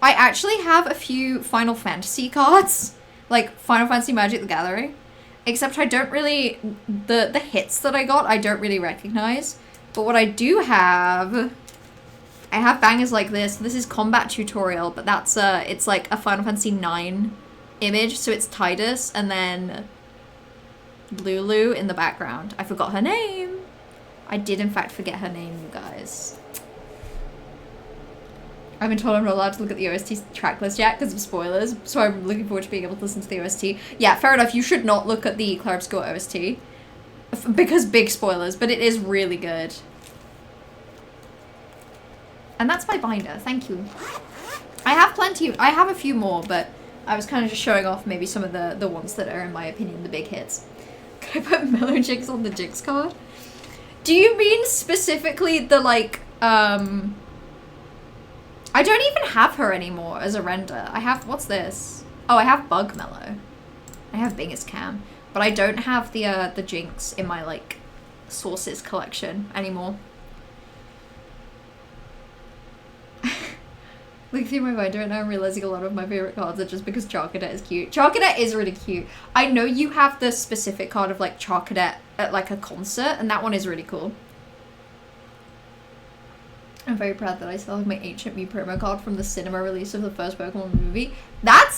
I actually have a few Final Fantasy cards, like Final Fantasy Magic the Gathering, except I don't really, the hits that I got, I don't really recognize. But what I do have, I have bangers like this. This is Combat Tutorial, but that's it's like a Final Fantasy 9 image, so it's Tidus and then Lulu in the background. I forgot her name. I did in fact forget her name, you guys. I've been told I'm not allowed to look at the OST track list yet because of spoilers, so I'm looking forward to being able to listen to the OST. Yeah, fair enough, you should not look at the Clarabscore OST because big spoilers, but it is really good. And that's my binder, thank you. I have plenty, I have a few more, but I was kind of just showing off maybe some of the ones that are, in my opinion, the big hits. Can I put Mellow Jigs on the Jigs card? Do you mean specifically the, like, I don't even have her anymore as a render. I have, what's this? Oh, I have Bug Mellow. I have Bingus Cam. But I don't have the Jinx in my, like, sources collection anymore. Looking through my binder and now I'm realizing a lot of my favorite cards are just because Charcadet is cute. Charcadet is really cute. I know you have the specific card of, like, Charcadet at, like, a concert, and that one is really cool. I'm very proud that I still have my Ancient Me promo card from the cinema release of the first Pokemon movie. That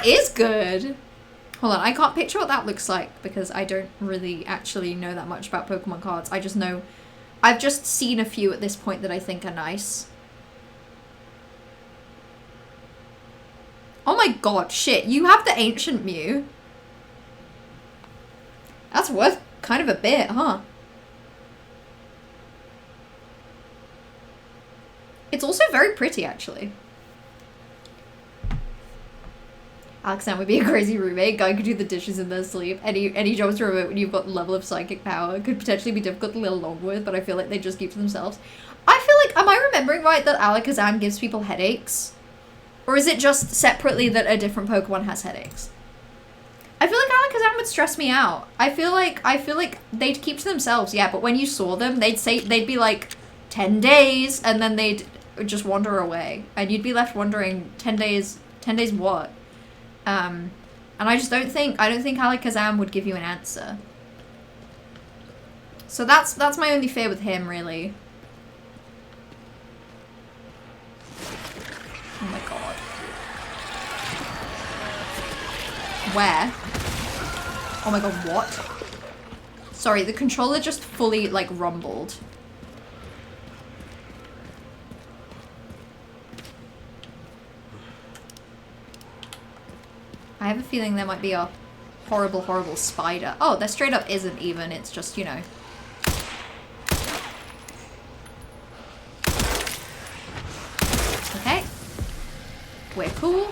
is good. Hold on, I can't picture what that looks like because I don't really actually know that much about Pokemon cards. I just know, I've just seen a few at this point that I think are nice. Oh my god, shit, you have the Ancient Mew. That's worth kind of a bit, huh? It's also very pretty, actually. Alexander would be a crazy roommate. Guy could do the dishes in their sleep. Any jobs remote when you've got the level of psychic power could potentially be difficult to live along with, but I feel like they just keep to themselves. I feel like, am I remembering right that Alakazam gives people headaches? Or is it just separately that a different Pokemon has headaches? I feel like Alakazam would stress me out. I feel like they'd keep to themselves, yeah, but when you saw them, they'd be like 10 days, and then they'd just wander away. And you'd be left wondering, 10 days what? And I don't think Alakazam would give you an answer. So that's my only fear with him, really. Oh my god. Where? Oh my god, what? Sorry, the controller just fully, like, rumbled. I have a feeling there might be a horrible, horrible spider. Oh, there straight up isn't even. It's just, you know. Okay. We're cool.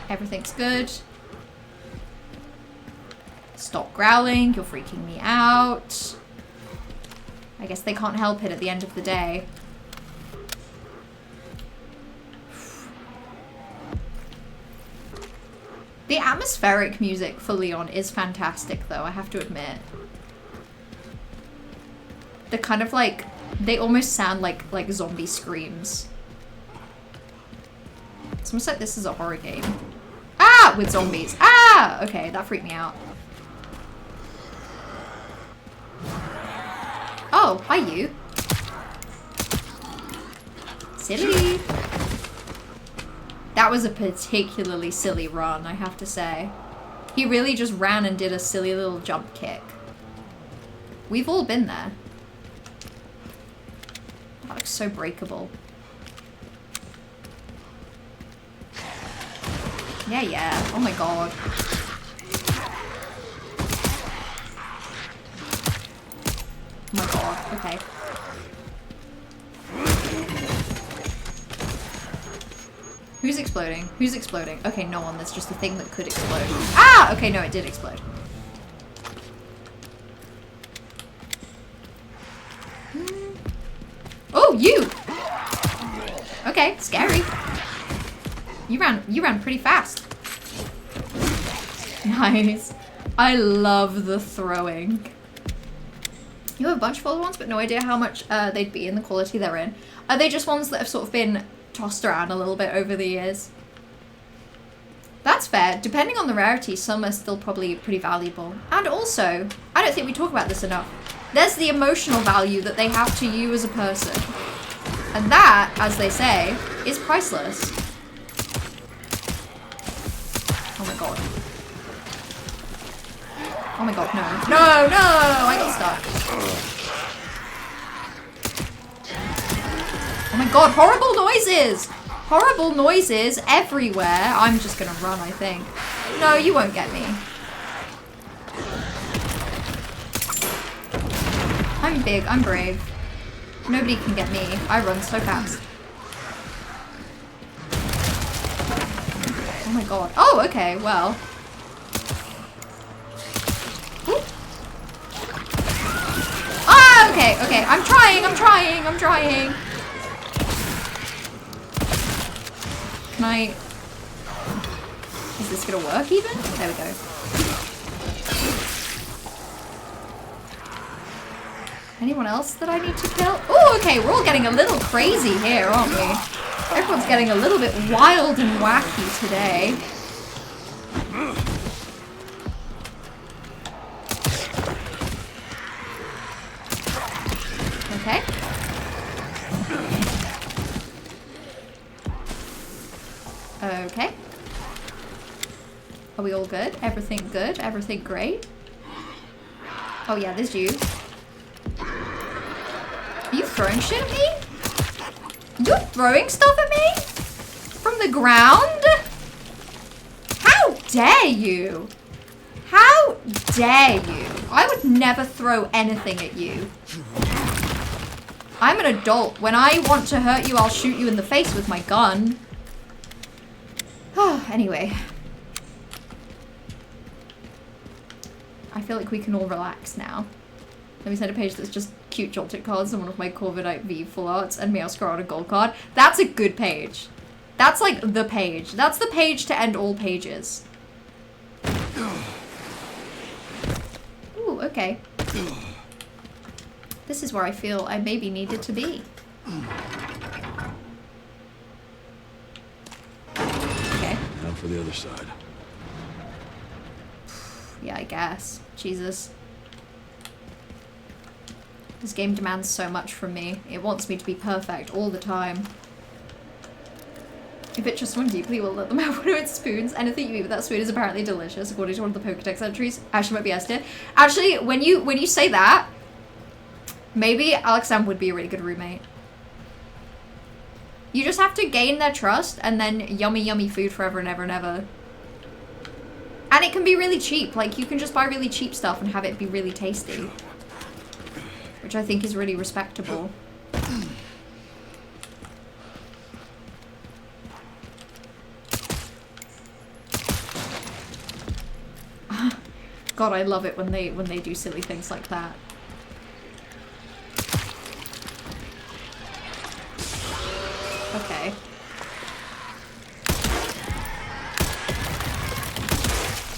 Everything's good. Stop growling. You're freaking me out. I guess they can't help it at the end of the day. The atmospheric music for Leon is fantastic, though, I have to admit. They're kind of like, they almost sound like zombie screams. It's almost like this is a horror game. Ah! With zombies. Ah! Okay, that freaked me out. Oh, hi you. Silly. That was a particularly silly run, I have to say. He really just ran and did a silly little jump kick. We've all been there. That looks so breakable. Yeah, yeah. Oh my god. Oh my god. Okay. Who's exploding? Who's exploding? Okay, no one. That's just a thing that could explode. Ah! Okay, no, it did explode. Oh, you! Okay, scary. You ran pretty fast. Nice. I love the throwing. You have a bunch of older ones, but no idea how much they'd be in the quality they're in. Are they just ones that have sort of been tossed around a little bit over the years? That's fair. Depending on the rarity, some are still probably pretty valuable. And also, I don't think we talk about this enough. There's the emotional value that they have to you as a person. And that, as they say, is priceless. Oh my god. Oh my god, no. No, no! I got stuck. Oh my god, horrible noises! Horrible noises everywhere. I'm just gonna run, I think. No, you won't get me. I'm big, I'm brave. Nobody can get me. I run so fast. Oh my god. Oh, okay, well. Ooh. Ah, okay, okay. I'm trying. Can I... Is this gonna work even? There we go. Anyone else that I need to kill? Oh, okay, we're all getting a little crazy here, aren't we? Everyone's getting a little bit wild and wacky today. Okay. Okay. Are we all good? Everything good? Everything great? Oh yeah, there's you. Are you throwing shit at me? You're throwing stuff at me? From the ground? How dare you? How dare you? I would never throw anything at you. I'm an adult. When I want to hurt you, I'll shoot you in the face with my gun. Anyway. I feel like we can all relax now. Let me send a page that's just cute Joltic cards and one of my Corviknight V full arts and Meowscar on a gold card. That's a good page. That's like the page. That's the page to end all pages. Ooh, okay. This is where I feel I maybe needed to be. Okay. Now for the other side. Yeah, I guess. Jesus. This game demands so much from me. It wants me to be perfect all the time. If it just went deeply, we'll let them have one of its spoons. Anything you eat with that spoon is apparently delicious, according to one of the Pokedex entries. Actually, might be S tier. Actually, when you say that, maybe Alexam would be a really good roommate. You just have to gain their trust, and then yummy, yummy food forever and ever and ever. And it can be really cheap. Like, you can just buy really cheap stuff and have it be really tasty. Which I think is really respectable. God, I love it when they do silly things like that. Okay.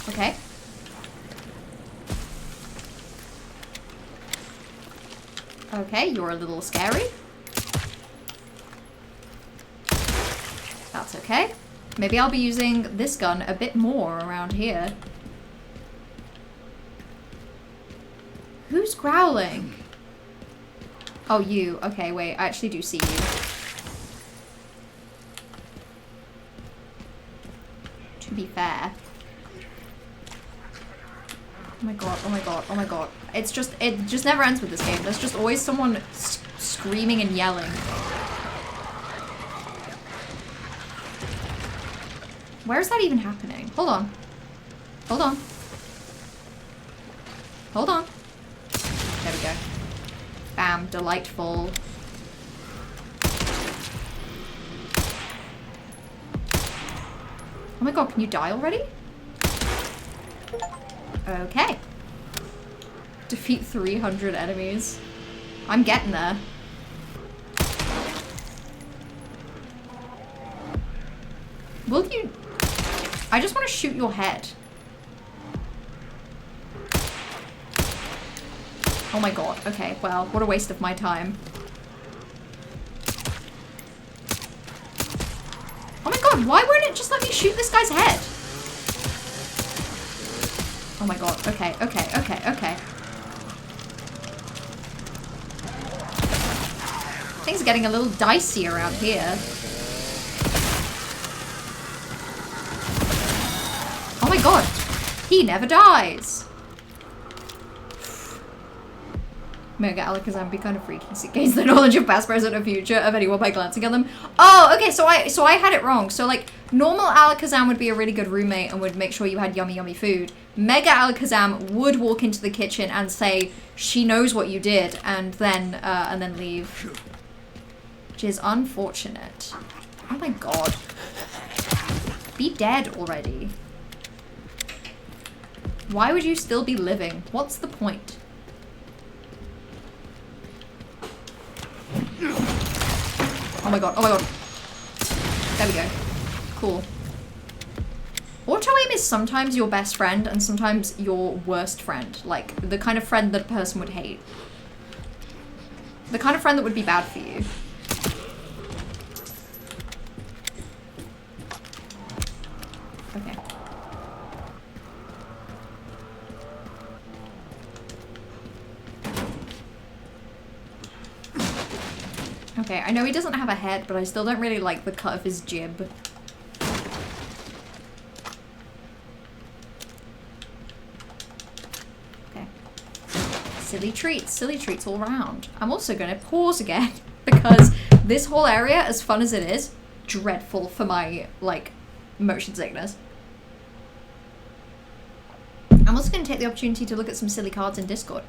Okay. Okay, you're a little scary. That's okay. Maybe I'll be using this gun a bit more around here. Who's growling? Oh, you. Okay, wait. I actually do see you. To be fair. Oh my god, oh my god, oh my god. It just never ends with this game. There's just always someone screaming and yelling. Where's that even happening? Hold on. Hold on. Hold on. There we go. Bam, delightful. Oh my god, can you die already? Okay. Defeat 300 enemies. I'm getting there. Will you... I just want to shoot your head. Oh my god. Okay, well, what a waste of my time. Oh my god, why won't it just let me shoot this guy's head? Oh my god. Okay, okay, okay, okay. Things are getting a little dicey around here. Oh my god. He never dies. Mega Alakazam be kind of freaky. Gains the knowledge of past, present, and future of anyone by glancing at them. Oh, okay, so I had it wrong. So like normal Alakazam would be a really good roommate and would make sure you had yummy yummy food. Mega Alakazam would walk into the kitchen and say she knows what you did and then leave. Which is unfortunate. Oh my god. Be dead already. Why would you still be living? What's the point? Oh my god, oh my god. There we go. Cool. Auto-aim is sometimes your best friend and sometimes your worst friend. Like, the kind of friend that a person would hate. The kind of friend that would be bad for you. Okay. Okay, I know he doesn't have a head, but I still don't really like the cut of his jib. Okay. Silly treats all around. I'm also gonna pause again because this whole area, as fun as it is, dreadful for my, like, motion sickness. I'm also gonna take the opportunity to look at some silly cards in Discord.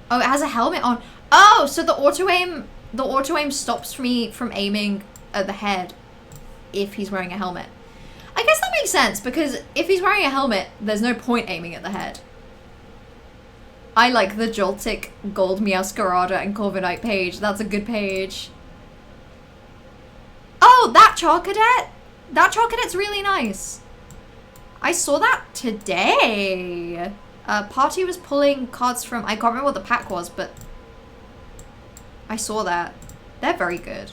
Oh, it has a helmet on. Oh, so the auto-aim stops me from aiming at the head if he's wearing a helmet. I guess that makes sense, because if he's wearing a helmet, there's no point aiming at the head. I like the Joltik Gold Meowscarada and Corviknight page. That's a good page. Oh, that Charcadet! That Charcadet's really nice. I saw that today. Party was pulling cards from, I can't remember what the pack was, but I saw that. They're very good.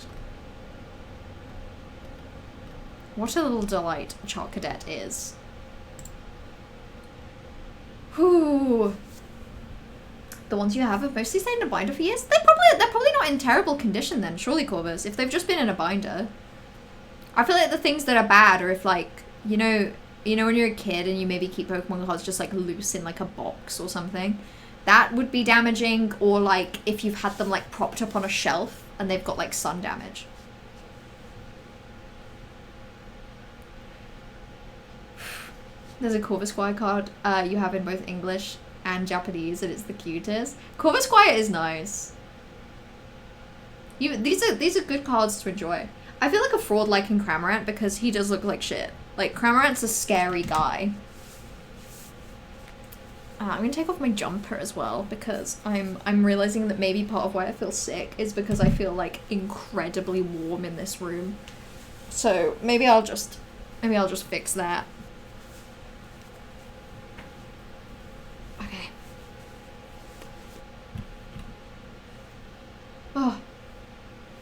What a little delight Charcadet is. Whew. The ones you have mostly stayed in a binder for years? They're probably not in terrible condition then, surely, Corvus, if they've just been in a binder. I feel like the things that are bad are if, like, you know when you're a kid and you maybe keep Pokemon cards just like loose in like a box or something, that would be damaging. Or like if you've had them like propped up on a shelf and they've got like sun damage. There's a Corvisquire card you have in both English and Japanese and it's the cutest. Corvisquire is nice. These are good cards to enjoy. I feel like a fraud liking Cramorant because he does look like shit. Like, Cramorant's a scary guy. I'm gonna take off my jumper as well because I'm realizing that maybe part of why I feel sick is because I feel like incredibly warm in this room. So maybe I'll just fix that. Okay. Oh.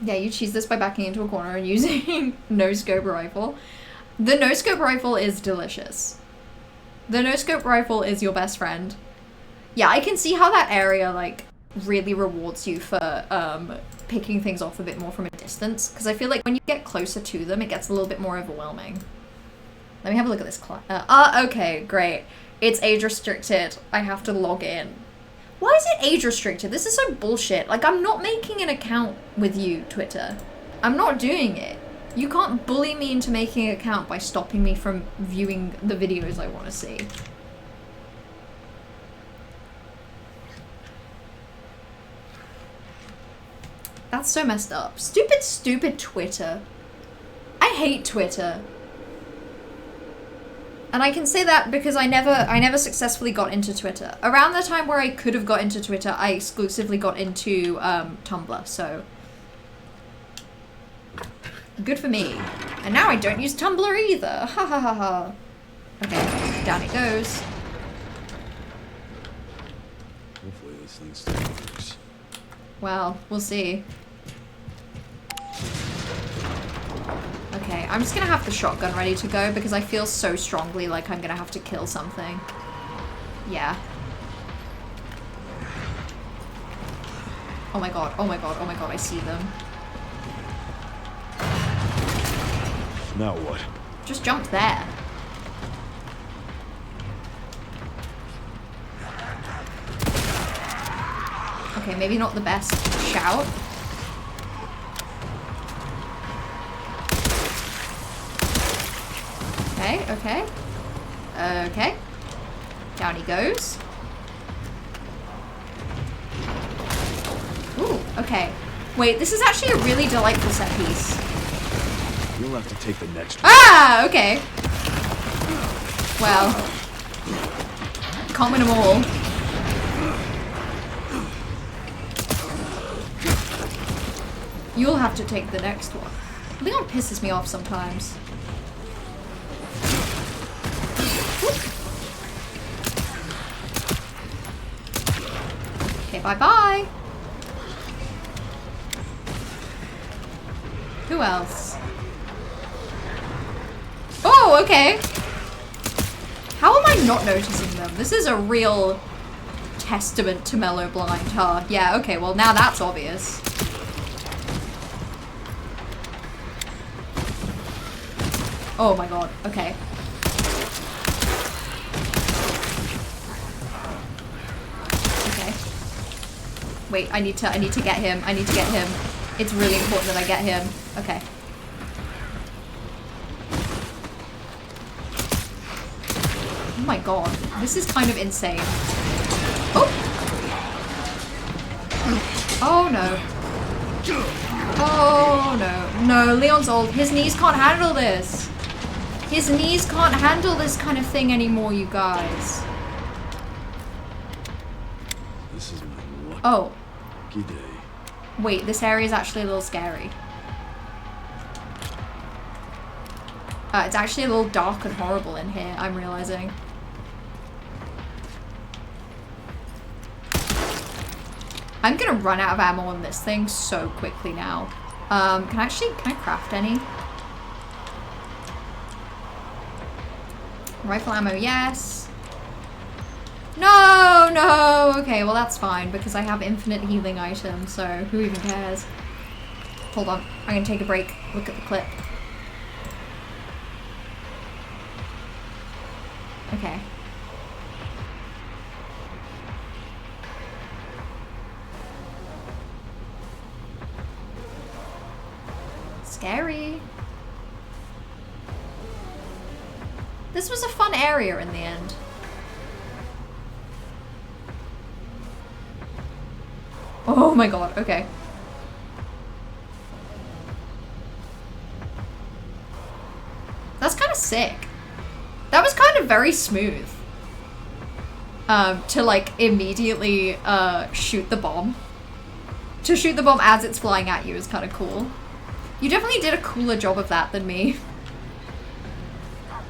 Yeah, you cheese this by backing into a corner and using no-scope rifle. The no-scope rifle is delicious. The no-scope rifle is your best friend. Yeah, I can see how that area, like, really rewards you for picking things off a bit more from a distance. Because I feel like when you get closer to them, it gets a little bit more overwhelming. Let me have a look at this class. Okay, great. It's age restricted. I have to log in. Why is it age restricted? This is so bullshit. Like, I'm not making an account with you, Twitter. I'm not doing it. You can't bully me into making an account by stopping me from viewing the videos I want to see. That's so messed up. Stupid, stupid Twitter. I hate Twitter. And I can say that because I never successfully got into Twitter. Around the time where I could have got into Twitter, I exclusively got into Tumblr, so good for me. And now I don't use Tumblr either. Ha ha ha ha. Okay, down it goes. thing still works. Well, we'll see. Okay, I'm just gonna have the shotgun ready to go because I feel so strongly like I'm gonna have to kill something. Yeah. Oh my god, oh my god, oh my god, I see them. Now what? Just jumped there. Okay, maybe not the best shout. Okay, okay. Okay. Down he goes. Ooh, okay. Wait, this is actually a really delightful set piece. You'll have to take the next one. Ah, okay. Well. Can't win them all. You'll have to take the next one. Leon pisses me off sometimes. Okay, bye-bye. Who else? Oh, okay. How am I not noticing them? This is a real testament to Mellow Blind, huh? Yeah, okay, well now that's obvious. Oh my god, okay. Okay. Wait, I need to get him. I need to get him. It's really important that I get him. Okay. Oh my god, this is kind of insane. Oh! Oh no. Oh no. No, Leon's old. His knees can't handle this. His knees can't handle this kind of thing anymore, you guys. This is my Oh. lucky day. Wait, this area is actually a little scary. It's actually a little dark and horrible in here, I'm realizing. I'm gonna run out of ammo on this thing so quickly now. Can I craft any? Rifle ammo, yes. No, no. Okay, well that's fine because I have infinite healing items, so who even cares? Hold on, I'm gonna take a break. Look at the clip. Okay. Scary. This was a fun area in the end. Oh my god, okay. That's kind of sick. That was kind of very smooth. To like immediately shoot the bomb. To shoot the bomb as it's flying at you is kind of cool. You definitely did a cooler job of that than me.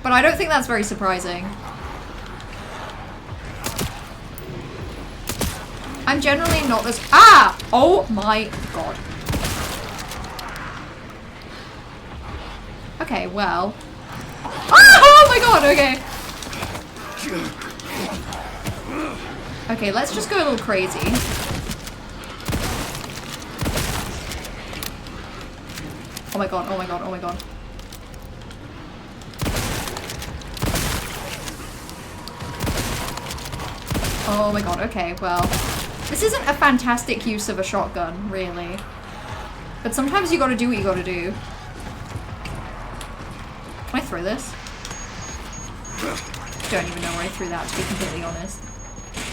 But I don't think that's very surprising. I'm generally not as— Ah! Oh my god. Okay, well. Ah! Oh my god, okay. Okay, let's just go a little crazy. Oh my god, oh my god, oh my god. Oh my god, okay, well. This isn't a fantastic use of a shotgun, really. But sometimes you gotta do what you gotta do. Can I throw this? Don't even know where I threw that, to be completely honest.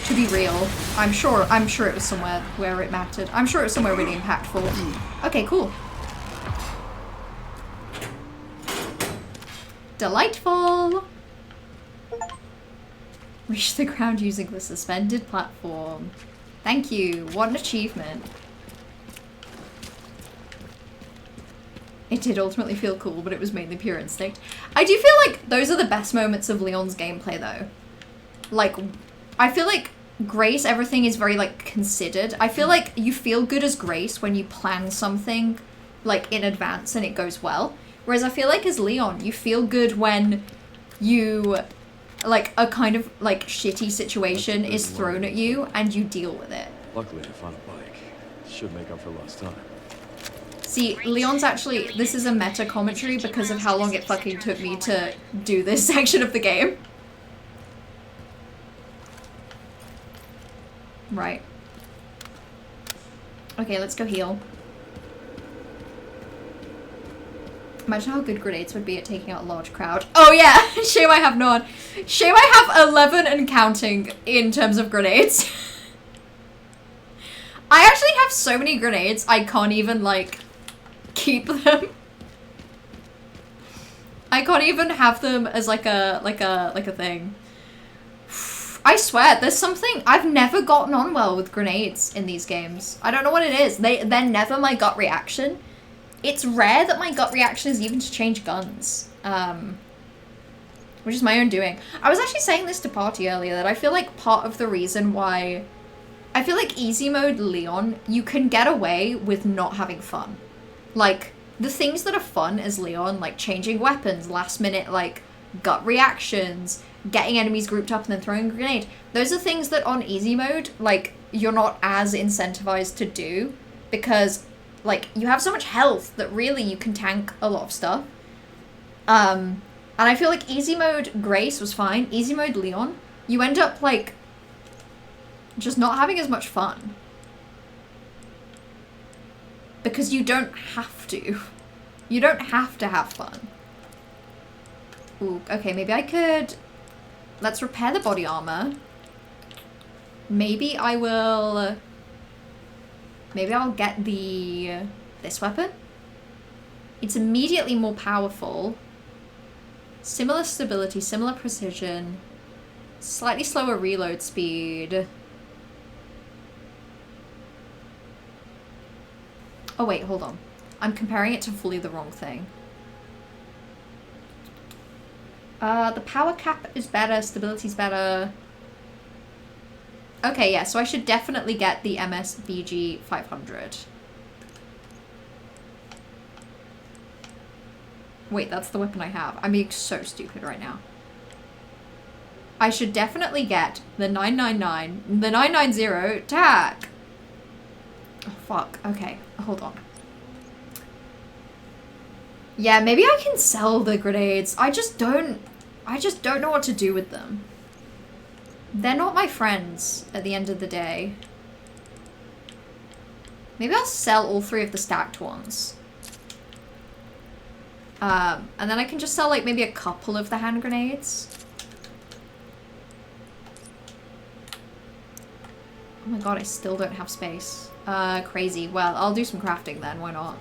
To be real, I'm sure it was somewhere where it mattered. I'm sure it was somewhere really impactful. Okay, cool. Delightful! Reach the ground using the suspended platform. Thank you. What an achievement. It did ultimately feel cool, but it was mainly pure instinct. I do feel like those are the best moments of Leon's gameplay, though. Like, I feel like Grace, everything is very, like, considered. I feel like you feel good as Grace when you plan something, like, in advance and it goes well. Whereas I feel like as Leon, you feel good when you, like, a kind of, like, shitty situation is thrown at you and you deal with it. Luckily, I found a bike. Should make up for lost time. See, Leon's actually, this is a meta commentary because of how long it fucking took me to do this section of the game. Right. Okay, let's go heal. Imagine how good grenades would be at taking out a large crowd. Oh yeah, shame I have none. Shame I have 11 and counting in terms of grenades. I actually have so many grenades, I can't even, like, keep them. I can't even have them as, like a thing. I swear, there's something, I've never gotten on well with grenades in these games. I don't know what it is. They're never my gut reaction. It's rare that my gut reaction is even to change guns. Which is my own doing. I was actually saying this to Party earlier, that I feel like part of the reason why... I feel like easy mode Leon, you can get away with not having fun. Like, the things that are fun as Leon, like changing weapons, last minute, like, gut reactions, getting enemies grouped up and then throwing a grenade. Those are things that on easy mode, like, you're not as incentivized to do because, like, you have so much health that really you can tank a lot of stuff. And I feel like easy mode Grace was fine. Easy mode Leon, you end up, like, just not having as much fun. Because you don't have to. You don't have to have fun. Ooh, okay, maybe I could... Let's repair the body armor. Maybe I will... Maybe I'll get this weapon. It's immediately more powerful. Similar stability, similar precision. Slightly slower reload speed. Oh wait, hold on. I'm comparing it to fully the wrong thing. The power cap is better, stability's better. Okay, yeah, so I should definitely get the MSBG 500. Wait, that's the weapon I have. I'm being so stupid right now. I should definitely get the 999, the 990 tac. Oh, fuck. Okay, hold on. Yeah, maybe I can sell the grenades. I just don't know what to do with them. They're not my friends at the end of the day. Maybe I'll sell all 3 of the stacked ones. And then I can just sell, like, maybe a couple of the hand grenades. Oh my god, I still don't have space. Crazy. Well, I'll do some crafting then, why not?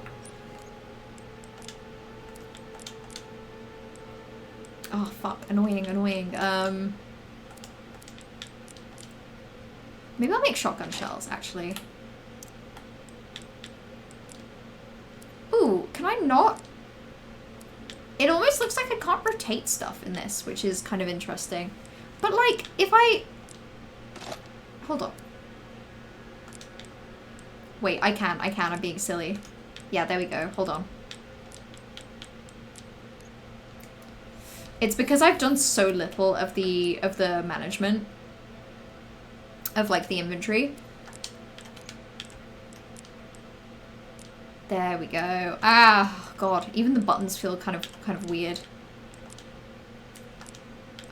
Oh, fuck. Annoying, annoying. Maybe I'll make shotgun shells, actually. Ooh, can I not? It almost looks like I can't rotate stuff in this, which is kind of interesting. But, like, if I... Hold on. Wait, I can. I'm being silly. Yeah, there we go. Hold on. It's because I've done so little of the management of, like, the inventory. There we go. Ah, god, even the buttons feel kind of weird.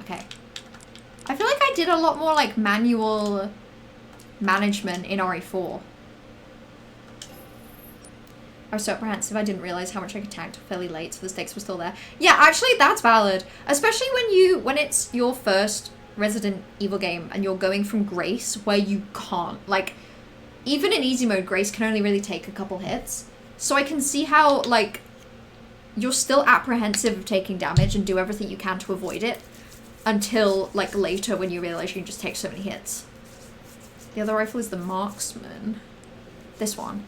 Okay. I feel like I did a lot more, like, manual management in RE4. I was so apprehensive I didn't realize how much I could tank fairly late, so the stakes were still there. Yeah, actually, that's valid. Especially when it's your first Resident Evil game and you're going from Grace where you can't. Like, even in easy mode, Grace can only really take a couple hits. So I can see how, like, you're still apprehensive of taking damage and do everything you can to avoid it until, like, later when you realize you can just take so many hits. The other rifle is the Marksman. This one.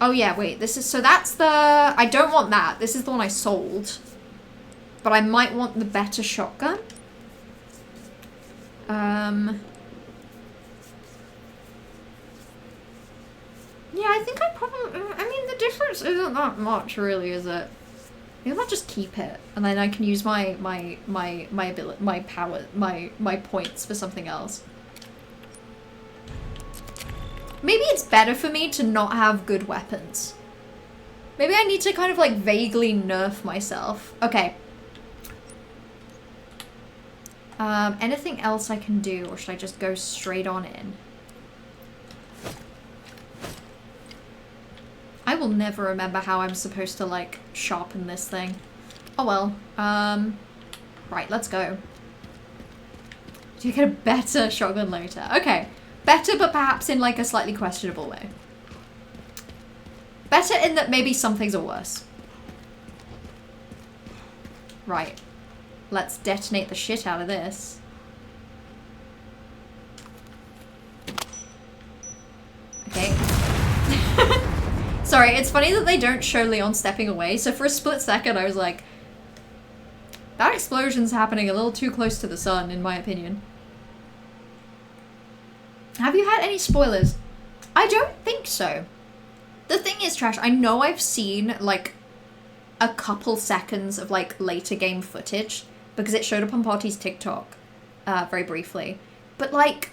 Oh yeah, wait, this is, so that's the, I don't want that. This is the one I sold. But I might want the better shotgun. Yeah, I think I probably... I mean, the difference isn't that much, really, is it? Maybe I'll just keep it, and then I can use my ability, my power, my points for something else. Maybe it's better for me to not have good weapons. Maybe I need to kind of like vaguely nerf myself. Okay. Anything else I can do, or should I just go straight on in? I will never remember how I'm supposed to, like, sharpen this thing. Oh well. Right, let's go. Do you get a better shotgun later? Okay. Better, but perhaps in, like, a slightly questionable way. Better in that maybe some things are worse. Right. Let's detonate the shit out of this. Okay. Sorry, it's funny that they don't show Leon stepping away, so for a split second I was like, that explosion's happening a little too close to the sun, in my opinion. Have you had any spoilers? I don't think so. The thing is, Trash, I know I've seen, like, a couple seconds of, like, later game footage, because it showed up on Potty's TikTok, very briefly. But, like,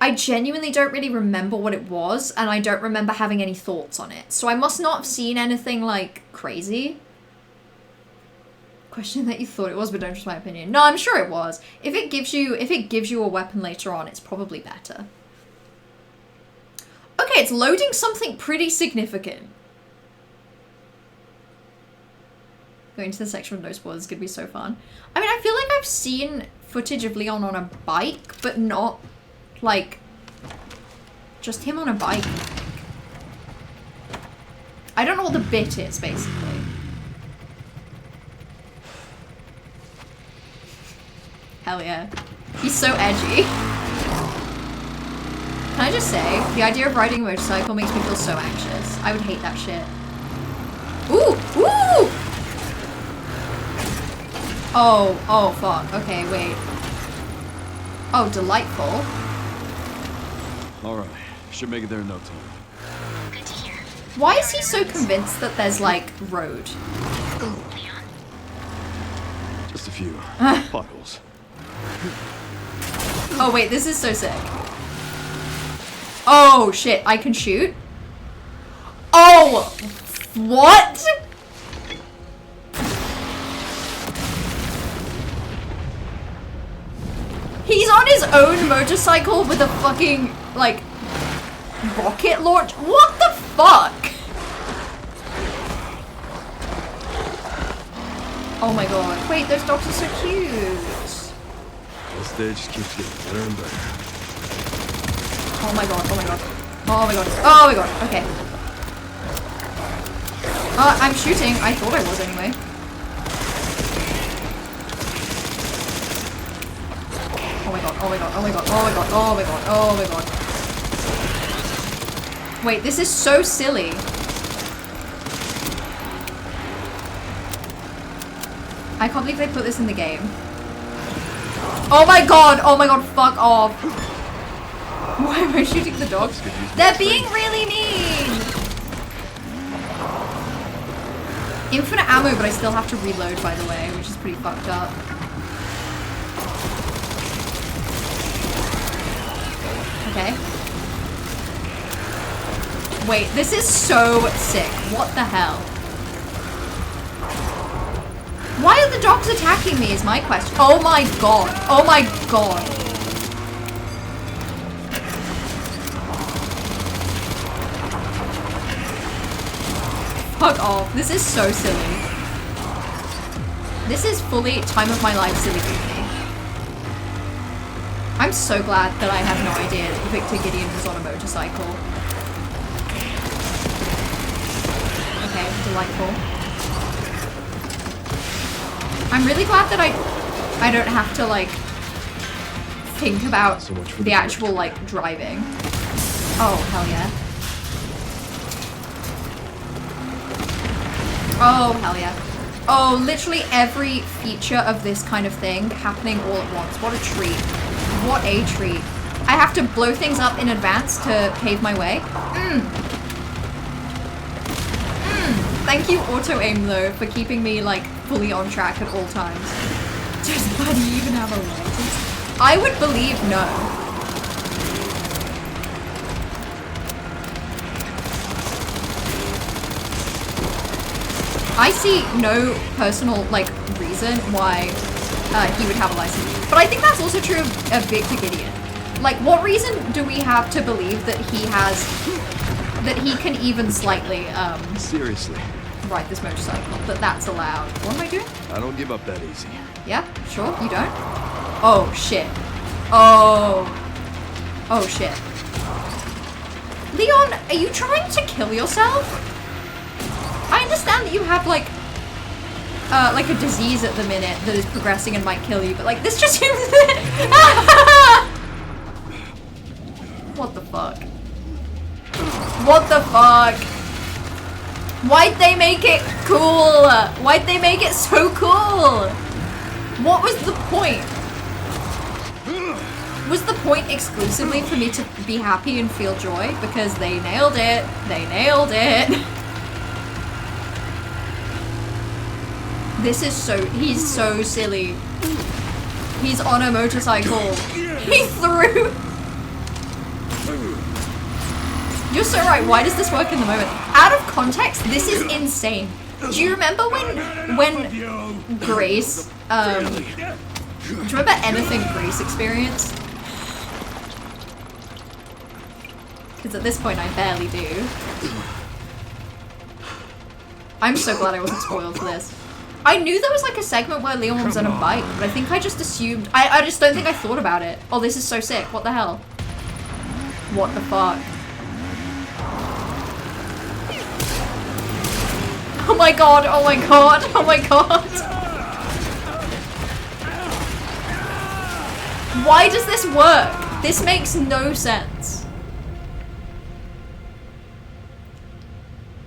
I genuinely don't really remember what it was, and I don't remember having any thoughts on it. So I must not have seen anything, like, crazy. Question that you thought it was, but don't trust my opinion. No, I'm sure it was. If it gives you a weapon later on, it's probably better. Okay, it's loading something pretty significant. Going to the section with no spoilers is gonna be so fun. I mean, I feel like I've seen footage of Leon on a bike, but not, like, just him on a bike. I don't know what the bit is, basically. Hell yeah. He's so edgy. Can I just say, the idea of riding a motorcycle makes me feel so anxious. I would hate that shit. Ooh! Ooh! Oh, fuck. Okay, wait. Oh, delightful. All right, should make it there in no time. Good to hear. Why is he so convinced that there's, like, road? Leon? Just a few potholes. Oh, wait, this is so sick. Oh, shit, I can shoot? Oh! What? He's on his own motorcycle with a fucking, like, rocket launch? What the fuck? Oh my god. Wait, those dogs are so cute. This day just keeps getting better and better. Oh my god, oh my god. Oh my god. Oh my god, okay. I'm shooting. I thought I was anyway. Oh my god, oh my god, oh my god, oh my god, oh my god, oh my god. Wait, this is so silly. I can't believe they put this in the game. Oh my god, fuck off. Why am I shooting the dogs? They're being really mean! Infinite ammo, but I still have to reload, by the way, which is pretty fucked up. Okay. Wait, this is so sick. What the hell? Why are the dogs attacking me is my question. Oh my god. Oh my god. Fuck off. This is so silly. This is fully time of my life silly goofy. I'm so glad that I have no idea that Victor Gideon was on a motorcycle. Okay, delightful. I'm really glad that I don't have to, like, think about So much for the the actual, like, driving. Oh, hell yeah. Oh, hell yeah. Oh, literally every feature of this kind of thing happening all at once. What a treat. What a treat. I have to blow things up in advance to pave my way. Thank you, auto-aim, though, for keeping me, like, fully on track at all times. Does Buddy even have a license? I would believe no. I see no personal, like, reason why he would have a license. But I think that's also true of Victor Gideon. Like, what reason do we have to believe that he has... that he can even slightly, Seriously. ride this motorcycle? That's allowed. What am I doing? I don't give up that easy. Yeah, sure, you don't? Oh, shit. Oh. Oh, shit. Leon, are you trying to kill yourself? I understand that you have, like a disease at the minute that is progressing and might kill you, but, like, this just seems... What the fuck? What the fuck? Why'd they make it cool? Why'd they make it so cool? What was the point? Was the point exclusively for me to be happy and feel joy? Because they nailed it. They nailed it. This is so... He's so silly. He's on a motorcycle. He threw... You're so right. Why does this work in the moment? Out of context, this is insane. Do you remember when Grace, do you remember anything Grace experienced? Because at this point, I barely do. I'm so glad I wasn't spoiled for this. I knew there was like a segment where Leon was on a bike, but I think I just assumed... I just don't think I thought about it. Oh, this is so sick. What the hell? What the fuck? Oh my god, oh my god, oh my god. Why does this work? This makes no sense.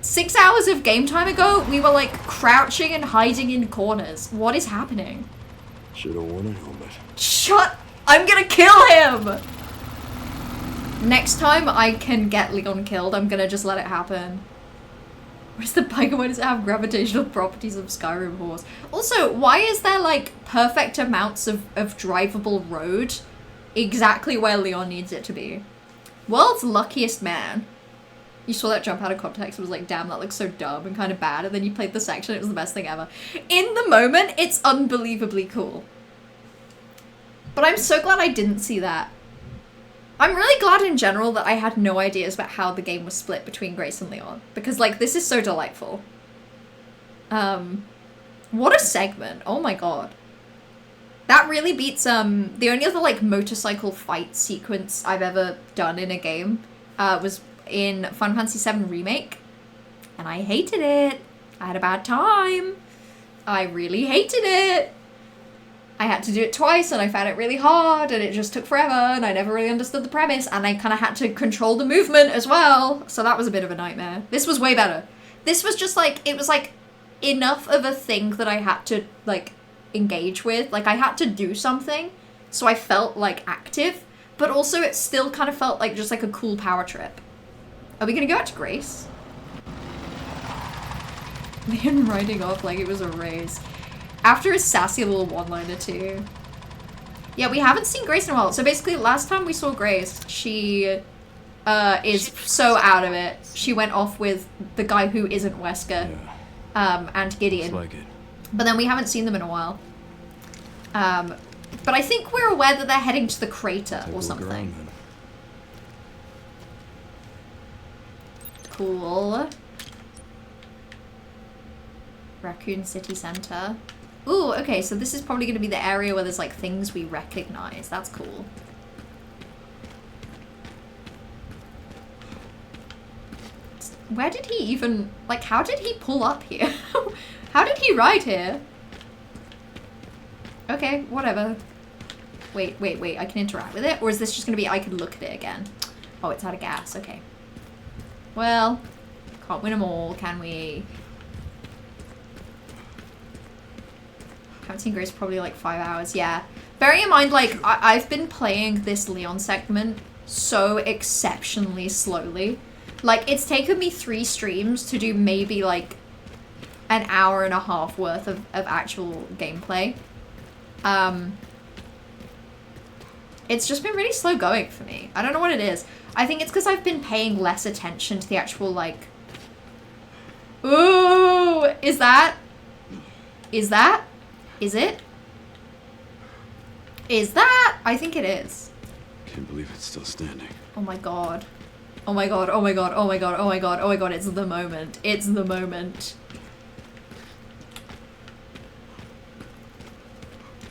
6 hours of game time ago, we were like crouching and hiding in corners. What is happening? Should've worn a helmet. Shut! I'm gonna kill him! Next time I can get Leon killed, I'm gonna just let it happen. Where's the bike? Why does it have gravitational properties of Skyrim horse? Also, why is there like perfect amounts of drivable road exactly where Leon needs it to be? World's luckiest man. You saw that jump out of context and was like, damn, that looks so dumb and kind of bad. And then you played the section, it was the best thing ever. In the moment, it's unbelievably cool. But I'm so glad I didn't see that. I'm really glad in general that I had no ideas about how the game was split between Grace and Leon. Because, like, this is so delightful. What a segment. Oh my god. That really beats, the only other, like, motorcycle fight sequence I've ever done in a game, was in Final Fantasy VII Remake. And I hated it. I had a bad time. I really hated it. I had to do it twice and I found it really hard and it just took forever and I never really understood the premise and I kind of had to control the movement as well. So that was a bit of a nightmare. This was way better. This was just like, it was like enough of a thing that I had to like engage with. Like I had to do something so I felt like active, but also it still kind of felt like just like a cool power trip. Are we gonna go out to Grace? Man riding off like it was a race. After a sassy little one-liner too. Yeah, we haven't seen Grace in a while. So basically, last time we saw Grace, she is so out of it. She went off with the guy who isn't Wesker, and Gideon. Looks like it. But then we haven't seen them in a while. But I think we're aware that they're heading to the crater or something. Cool. Raccoon City Center. Ooh, okay, so this is probably going to be the area where there's like things we recognize. That's cool. Where did he even, like, how did he pull up here? How did he ride here? Okay, whatever. Wait, I can interact with it? Or is this just going to be I can look at it again? Oh, it's out of gas, okay. Well, can't win them all, can we? Haven't seen Grace probably like 5 hours. Yeah. Bearing in mind, like, I've been playing this Leon segment so exceptionally slowly. Like, it's taken me 3 streams to do maybe like an hour and a half worth of actual gameplay. It's just been really slow going for me. I don't know what it is. I think it's because I've been paying less attention to the actual, like... Ooh! Is that? Is that? Is it? Is that? I think it is. Can't believe it's still standing. Oh my god. Oh my god, oh my god, oh my god, oh my god, oh my god, it's the moment. It's the moment.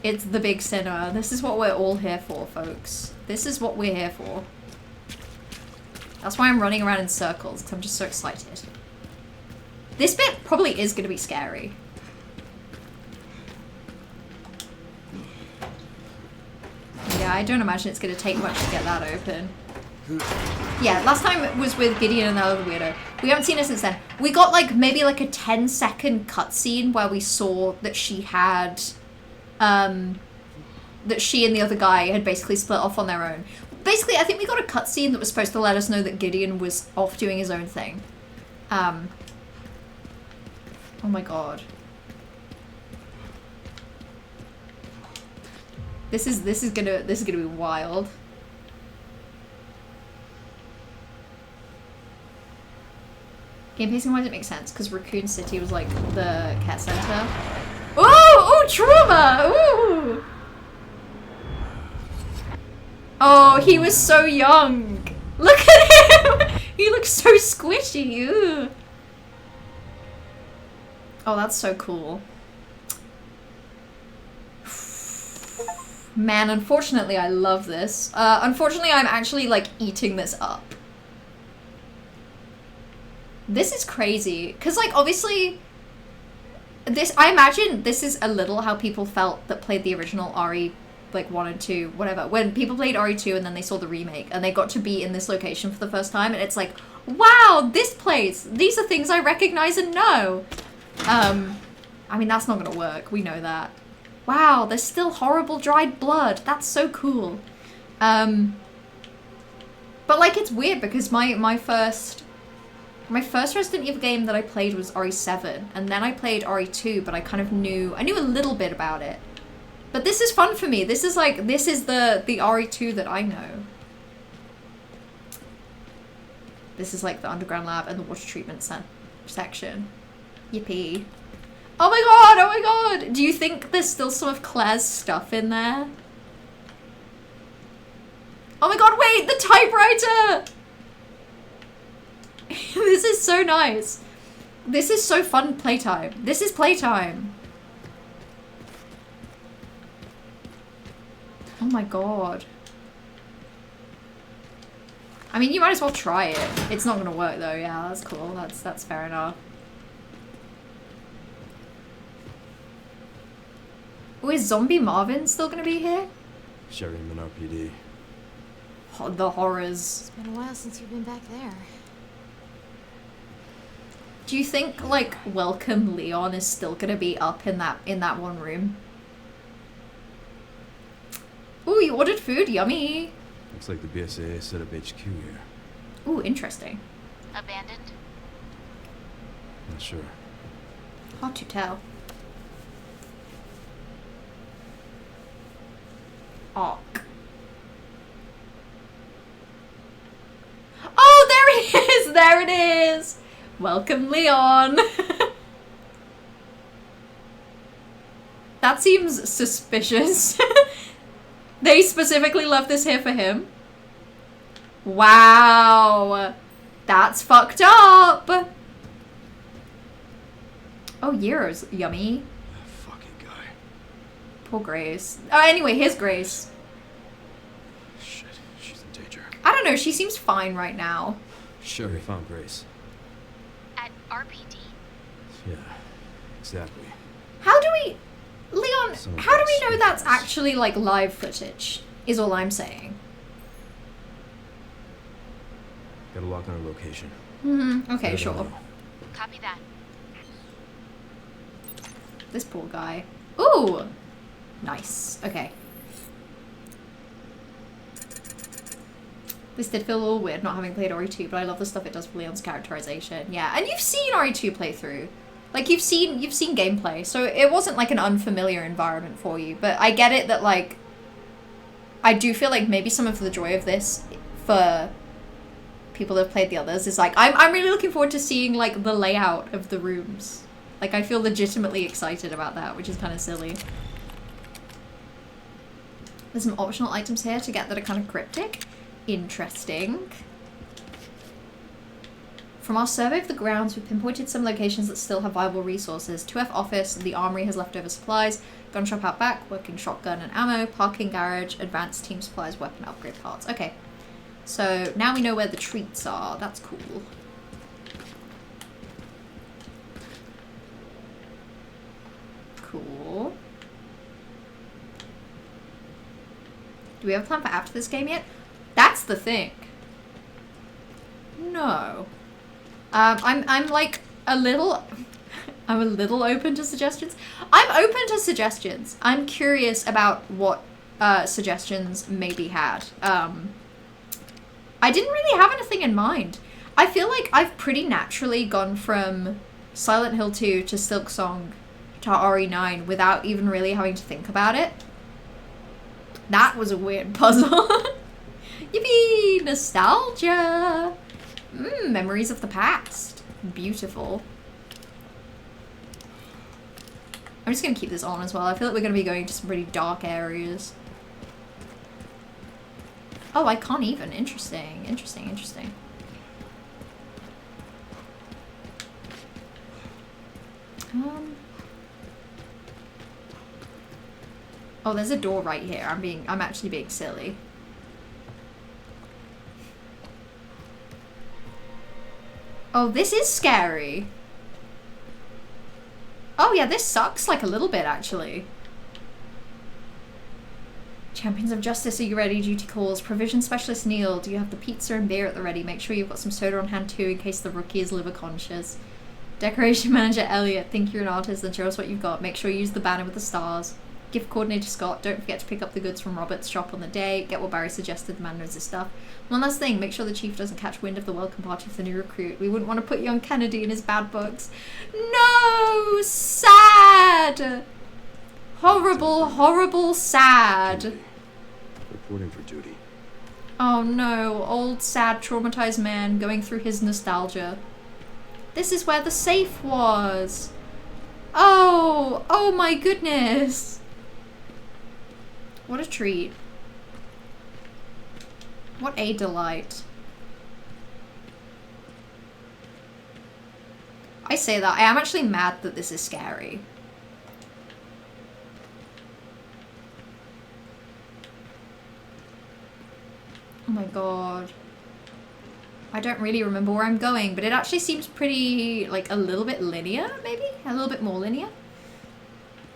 It's the big sinner. This is what we're all here for, folks. This is what we're here for. That's why I'm running around in circles, because I'm just so excited. This bit probably is going to be scary. Yeah, I don't imagine it's going to take much to get that open. Yeah, last time it was with Gideon and that other weirdo. We haven't seen her since then. We got like maybe like a 10-second cutscene where we saw that she had... that she and the other guy had basically split off on their own. Basically, I think we got a cutscene that was supposed to let us know that Gideon was off doing his own thing. Oh my god. This is gonna be wild. Game pacing wise it makes sense, because Raccoon City was like the cat center. Oh, trauma! Ooh! Oh, he was so young. Look at him! He looks so squishy. Ooh. Oh, that's so cool. Man, unfortunately, I love this. Unfortunately, I'm actually, like, eating this up. This is crazy. Because, like, obviously... I imagine this is a little how people felt that played the original RE, like 1 and 2, whatever. When people played RE2 and then they saw the remake and they got to be in this location for the first time and it's like, wow, this place! These are things I recognize and know! I mean, that's not gonna work. We know that. Wow, there's still horrible dried blood. That's so cool. But like, it's weird because my first Resident Evil game that I played was RE7, and then I played RE2, but I kind of knew a little bit about it. But this is fun for me. This is like, this is the RE2 that I know. This is like the underground lab and the water treatment section. Yippee. Oh my god, oh my god! Do you think there's still some of Claire's stuff in there? Oh my god, wait, the typewriter! This is so nice. This is so fun playtime. This is playtime. Oh my god. I mean, you might as well try it. It's not gonna work though. Yeah, that's cool. That's fair enough. Oh, is Zombie Marvin still gonna be here? Sheridan RPD. The horrors. It's been a while since you've been back there. Do you think, like, Welcome Leon is still gonna be up in that one room? Ooh, you ordered food, yummy! Looks like the BSAA set up HQ here. Ooh, interesting. Abandoned? Not sure. Hard to tell. Ark. Oh, there it is! There it is! Welcome, Leon! That seems suspicious. They specifically left this here for him. Wow! That's fucked up! Oh, Euro's yummy. That fucking guy. Poor Grace. Oh, anyway, here's Grace. Shit, she's in danger. I don't know, she seems fine right now. Sherry found Grace. At RPD? Yeah, exactly. How do we... Leon, Some how do we Grace know that's Grace. actually, like, live footage? Is all I'm saying. Gotta lock on her location. Okay, Let her sure. know. Copy that. This poor guy. Ooh! Nice. Okay. This did feel a little weird not having played RE2, but I love the stuff it does for Leon's characterization. Yeah, and you've seen RE2 playthrough. Like, you've seen gameplay, so it wasn't like an unfamiliar environment for you, but I get it that, like, I do feel like maybe some of the joy of this for people that have played the others is like, I'm really looking forward to seeing, like, the layout of the rooms. Like, I feel legitimately excited about that, which is kind of silly. There's some optional items here to get that are kind of cryptic. Interesting. From our survey of the grounds, we've pinpointed some locations that still have viable resources. 2F office, the armory has leftover supplies, gun shop out back, working shotgun and ammo, parking garage, advanced team supplies, weapon upgrade parts. Okay. So now we know where the treats are. That's cool. Cool. Do we have a plan for after this game yet? That's the thing. No. I'm like a little, I'm a little open to suggestions. I'm open to suggestions. I'm curious about what suggestions may be had. I didn't really have anything in mind. I feel like I've pretty naturally gone from Silent Hill 2 to Silksong to RE9 without even really having to think about it. That was a weird puzzle. Yippee! Nostalgia! Memories of the past. Beautiful. I'm just gonna keep this on as well. I feel like we're gonna be going to some pretty dark areas. Oh, I can't even. Interesting. Interesting, interesting. Oh, there's a door right here. I'm actually being silly. Oh, this is scary. Oh yeah, this sucks like a little bit actually. Champions of Justice, are you ready? Duty calls. Provision Specialist Neil, do you have the pizza and beer at the ready? Make sure you've got some soda on hand too in case the rookie is liver conscious. Decoration Manager Elliot, think you're an artist and show us what you've got. Make sure you use the banner with the stars. Gift Coordinator Scott, don't forget to pick up the goods from Robert's shop on the day. Get what Barry suggested, the man knows his stuff. One last thing, make sure the chief doesn't catch wind of the welcome party for the new recruit. We wouldn't want to put young Kennedy in his bad books. No! Sad! Horrible, horrible, sad. Reporting for duty. Oh no, old, sad, traumatized man going through his nostalgia. This is where the safe was. Oh, oh my goodness. What a treat. What a delight. I say that, I am actually mad that this is scary. Oh my god. I don't really remember where I'm going, but it actually seems pretty, like, a little bit linear, maybe? A little bit more linear?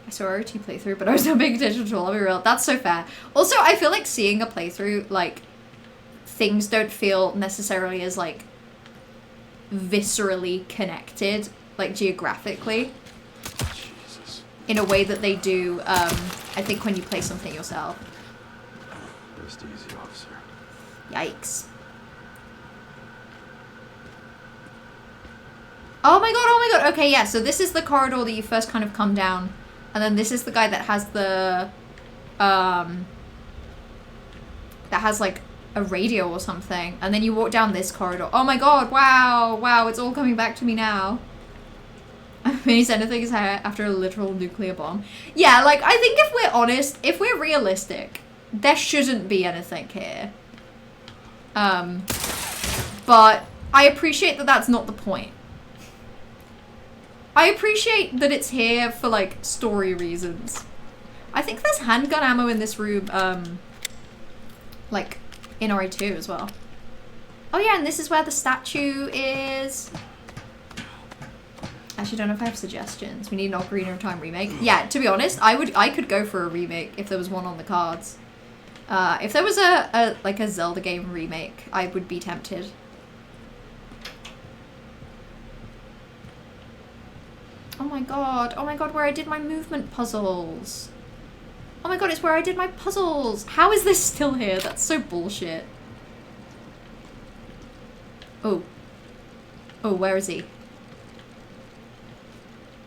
I saw a RT playthrough, but I was not paying attention to all, I'll be real. That's so fair. Also, I feel like seeing a playthrough, like, things don't feel necessarily as, like, viscerally connected, like, geographically. Jesus. In a way that they do, I think, when you play something yourself. Rest easy, officer. Yikes. Oh my god, oh my god. Okay, yeah, so this is the corridor that you first kind of come down. And then this is the guy that has the, that has like a radio or something. And then you walk down this corridor. Oh my god, wow, wow, it's all coming back to me now. Maybe anything is after a literal nuclear bomb. Yeah, like, I think if we're honest, if we're realistic, there shouldn't be anything here. But I appreciate that that's not the point. I appreciate that it's here for, like, story reasons. I think there's handgun ammo in this room, like, in RE2 as well. Oh yeah, and this is where the statue is. Actually, don't know if I have suggestions. We need an Ocarina of Time remake. Yeah, to be honest, I could go for a remake if there was one on the cards. If there was like a Zelda game remake, I would be tempted. Oh my god. Oh my god, where I did my movement puzzles. Oh my god, it's where I did my puzzles. How is this still here? That's so bullshit. Oh. Oh, where is he?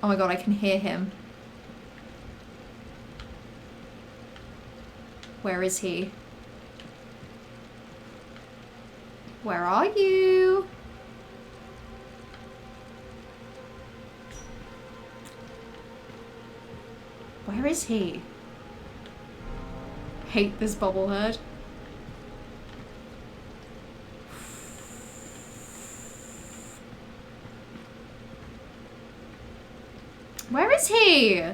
Oh my god, I can hear him. Where is he? Where are you? Where is he? Hate this bobblehead. Where is he?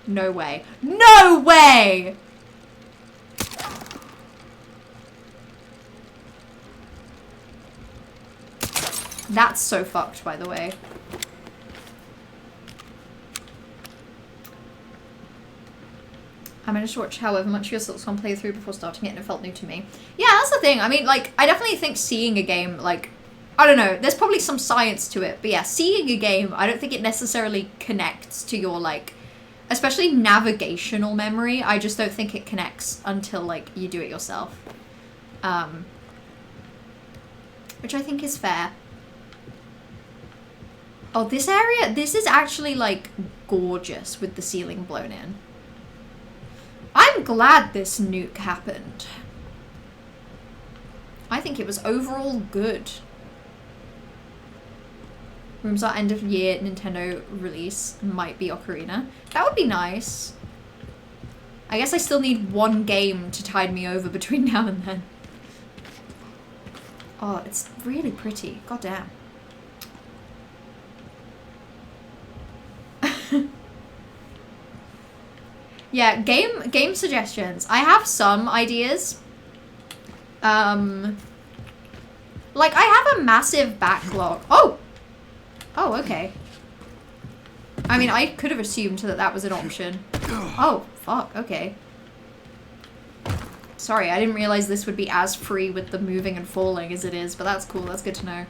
No way. No way! That's so fucked, by the way. I managed to watch however much of your Silksong playthrough before starting it and it felt new to me. Yeah, that's the thing. I mean, like, I definitely think seeing a game, like, I don't know, there's probably some science to it, but yeah, seeing a game, I don't think it necessarily connects to your, like, especially navigational memory. I just don't think it connects until, like, you do it yourself. Which I think is fair. Oh, this area, this is actually, like, gorgeous with the ceiling blown in. I'm glad this nuke happened. I think it was overall good. Rooms are end of year Nintendo release. Might be Ocarina. That would be nice. I guess I still need one game to tide me over between now and then. Oh, it's really pretty. God damn. Yeah, game suggestions. I have some ideas. Like, I have a massive backlog. Oh! Oh, okay. I mean, I could have assumed that that was an option. Oh, fuck, okay. Sorry, I didn't realize this would be as free with the moving and falling as it is, but that's cool, that's good to know.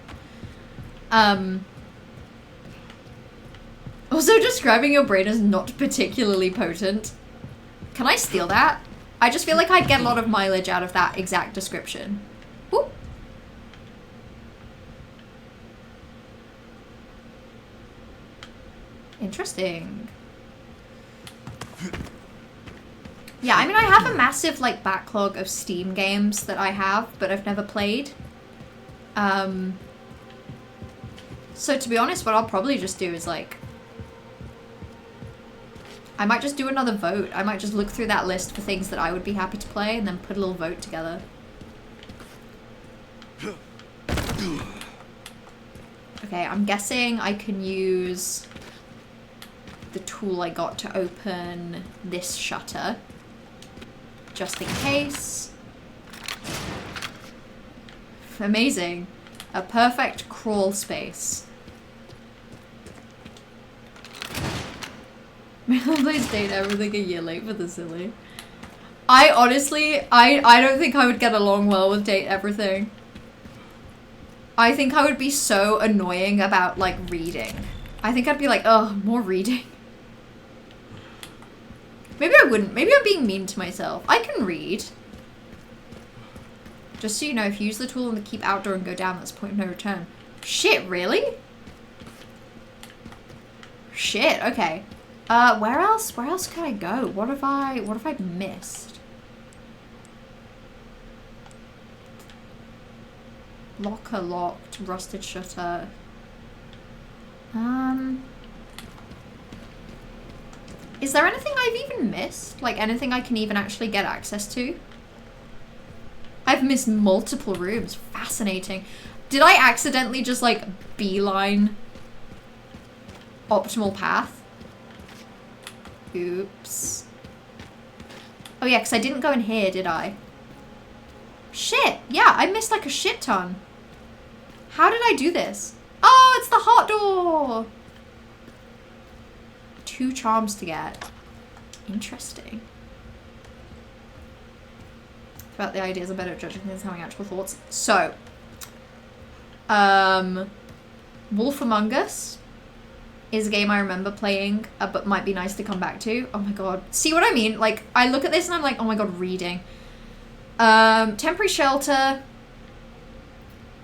Also, describing your brain as not particularly potent. Can I steal that? I just feel like I'd get a lot of mileage out of that exact description. Ooh. Interesting. Yeah, I mean, I have a massive, like, backlog of Steam games that I have, but I've never played. So to be honest, what I'll probably just do is, like, I might just do another vote. I might just look through that list for things that I would be happy to play and then put a little vote together. Okay, I'm guessing I can use the tool I got to open this shutter. Just in case. Amazing. A perfect crawl space. Please date everything a year late for the silly. I honestly, I don't think I would get along well with date everything. I think I would be so annoying about, like, reading. I think I'd be like, oh, more reading. Maybe I wouldn't. Maybe I'm being mean to myself. I can read. Just so you know, if you use the tool on the keep outdoor and go down, that's point of no return. Shit, really? Shit, okay. Where else? Where else can I go? What have I missed? Locker locked, rusted shutter. Is there anything I've even missed? Like anything I can even actually get access to? I've missed multiple rooms. Fascinating. Did I accidentally just like beeline optimal path? Oops. Oh yeah, because I didn't go in here, did I? Shit, yeah, I missed like a shit ton. How did I do this? Oh, it's the hot door! 2 charms to get. Interesting. about the ideas are better at judging things having actual thoughts. So, Wolf Among Us is a game I remember playing, but might be nice to come back to. Oh my god. See what I mean? Like, I look at this and I'm like, oh my god, reading. Temporary shelter.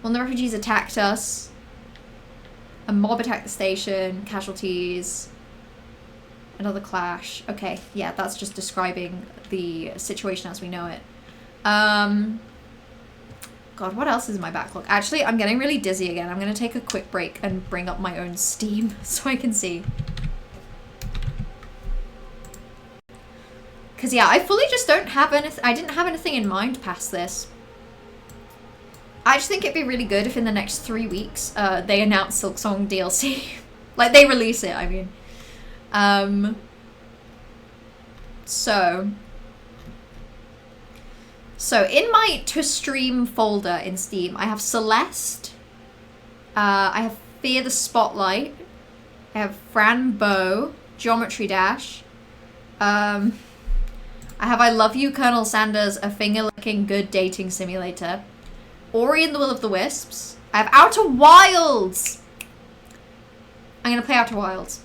When the refugees attacked us. A mob attacked the station. Casualties. Another clash. Okay, yeah, that's just describing the situation as we know it. God, what else is in my backlog? Actually, I'm getting really dizzy again. I'm going to take a quick break and bring up my own Steam so I can see. Because, yeah, I fully just don't have anything. I didn't have anything in mind past this. I just think it'd be really good if in the next 3 weeks they announce Silksong DLC. Like, they release it, I mean. So in my to stream folder in Steam, I have Celeste, I have Fear the Spotlight, I have Fran Bow, Geometry Dash, I have I Love You, Colonel Sanders, a finger-licking good dating simulator, Ori and the Will of the Wisps, I have Outer Wilds! I'm gonna play Outer Wilds.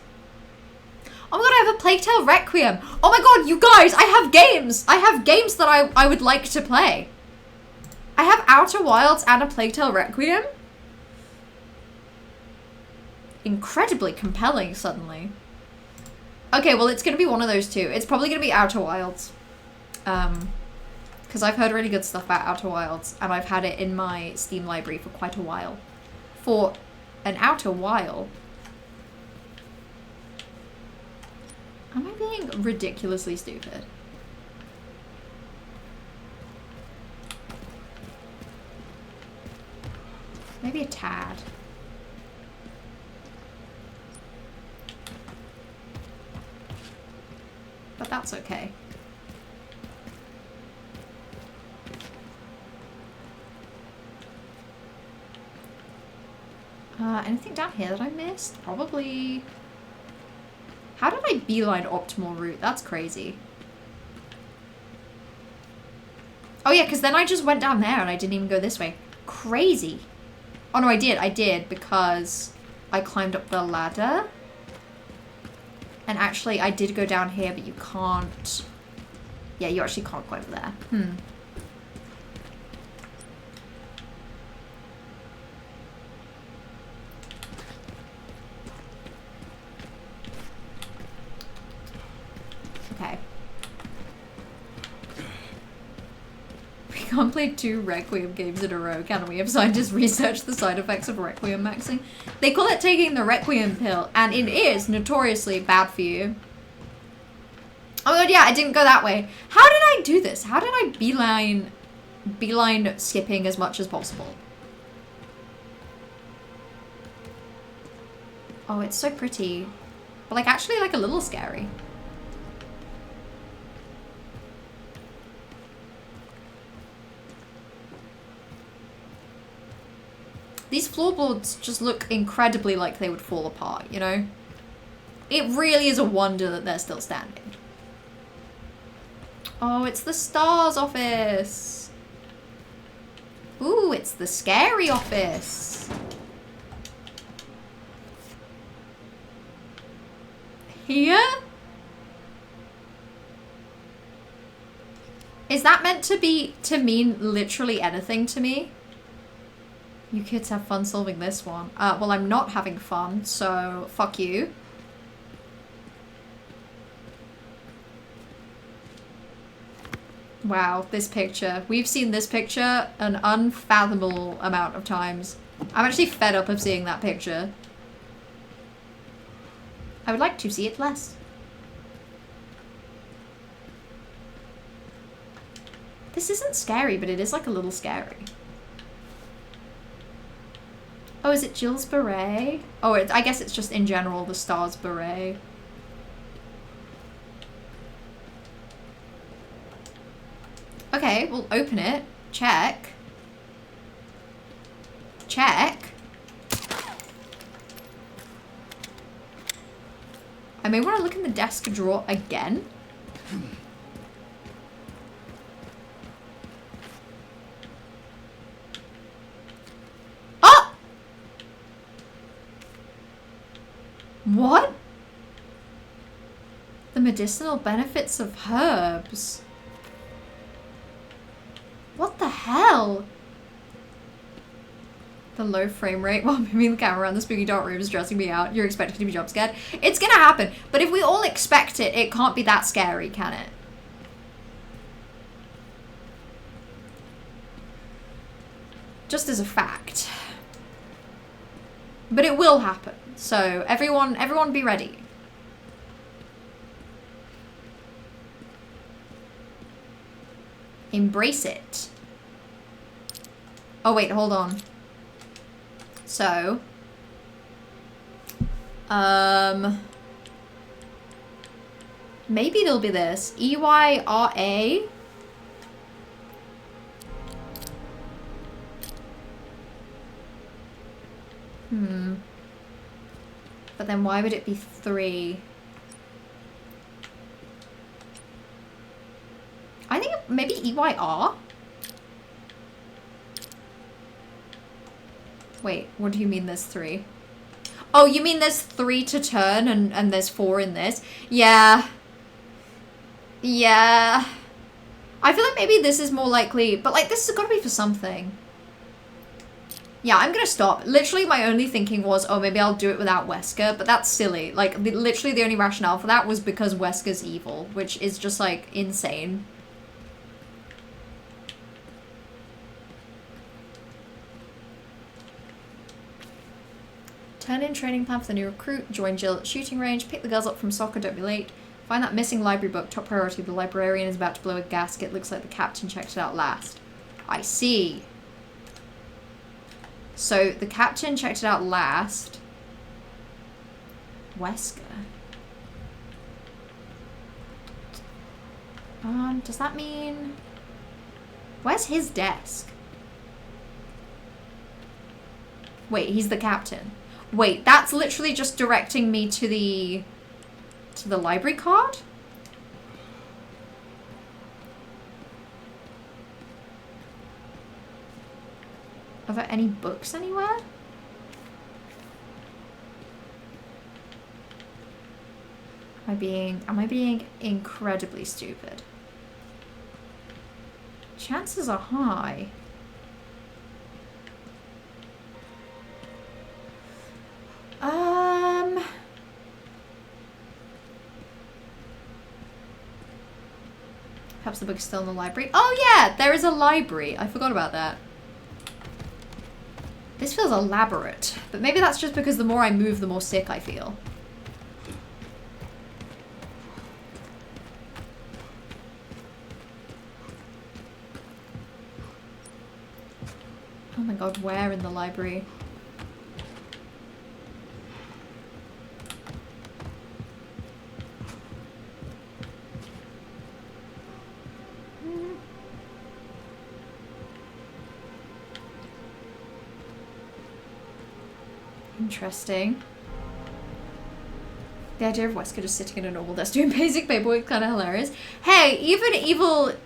Oh my god, I have a Plague Tale Requiem. Oh my god, you guys, I have games. I have games that I would like to play. I have Outer Wilds and a Plague Tale Requiem. Incredibly compelling suddenly. Okay, well, it's going to be one of those two. It's probably going to be Outer Wilds. Because I've heard really good stuff about Outer Wilds, and I've had it in my Steam library for quite a while. For an outer while. Am I being ridiculously stupid? Maybe a tad. But that's okay. Anything down here that I missed? Probably... How did I beeline optimal route? That's crazy. Oh yeah, because then I just went down there and I didn't even go this way. Crazy. Oh no, I did because I climbed up the ladder. And actually I did go down here, but you can't... Yeah, you actually can't go over there. Okay. We can't play 2 Requiem games in a row, can we? If scientists research the side effects of Requiem maxing. They call it taking the Requiem pill, and it is notoriously bad for you. Oh god, yeah, I didn't go that way. How did I do this? How did I beeline skipping as much as possible? Oh, it's so pretty. But like actually like a little scary. These floorboards just look incredibly like they would fall apart, you know? It really is a wonder that they're still standing. Oh, it's the STARS office. Ooh, it's the scary office. Here? Is that meant to mean literally anything to me? You kids have fun solving this one. Well, I'm not having fun, so fuck you. Wow, this picture. We've seen this picture an unfathomable amount of times. I'm actually fed up of seeing that picture. I would like to see it less. This isn't scary, but it is like a little scary. Oh, is it Jill's beret? Oh, I guess it's just in general the STARS beret. Okay, we'll open it. Check. Check. I may want to look in the desk drawer again. What? The medicinal benefits of herbs. What the hell? The low frame rate while moving the camera around the spooky dark room is stressing me out. You're expecting to be jump scared. It's gonna happen, but if we all expect it, it can't be that scary, can it? Just as a fact. But it will happen. So everyone be ready. Embrace it. Oh wait, hold on. So, maybe it'll be this. EYRA. But then why would it be 3? I think maybe EYR? Wait, what do you mean there's 3? Oh, you mean there's 3 to turn and there's 4 in this? Yeah. Yeah. I feel like maybe this is more likely, but like this has got to be for something. Yeah, I'm gonna stop. Literally my only thinking was, oh, maybe I'll do it without Wesker, but that's silly. Like, literally the only rationale for that was because Wesker's evil, which is just like insane. Turn in training plan for the new recruit, join Jill at shooting range, pick the girls up from soccer, don't be late. Find that missing library book, top priority. The librarian is about to blow a gasket. Looks like the captain checked it out last. I see. So the captain checked it out last. Wesker. Does that mean... Where's his desk? Wait, he's the captain. Wait, that's literally just directing me to the library card? Are there any books anywhere? Am I being incredibly stupid? Chances are high. Perhaps the book is still in the library. Oh yeah, there is a library. I forgot about that. This feels elaborate, but maybe that's just because the more I move, the more sick I feel. Oh my god, where in the library? Interesting. The idea of Wesker just sitting at a normal desk doing basic paperwork is kind of hilarious. Hey, even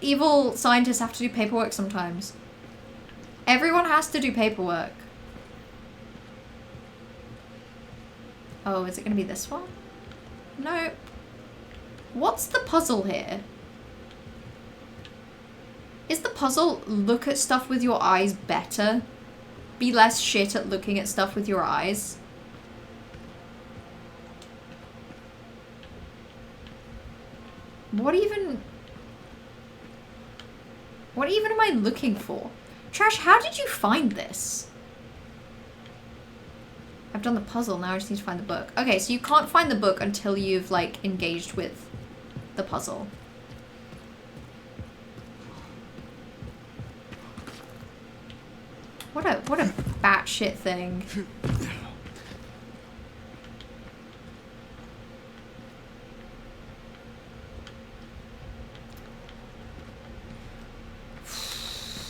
evil scientists have to do paperwork sometimes. Everyone has to do paperwork. Oh, is it going to be this one? No. What's the puzzle here? Is the puzzle look at stuff with your eyes better? Be less shit at looking at stuff with your eyes? What even am I looking for? Trash, how did you find this? I've done the puzzle, now I just need to find the book. Okay, so you can't find the book until you've, like, engaged with the puzzle. What a batshit thing.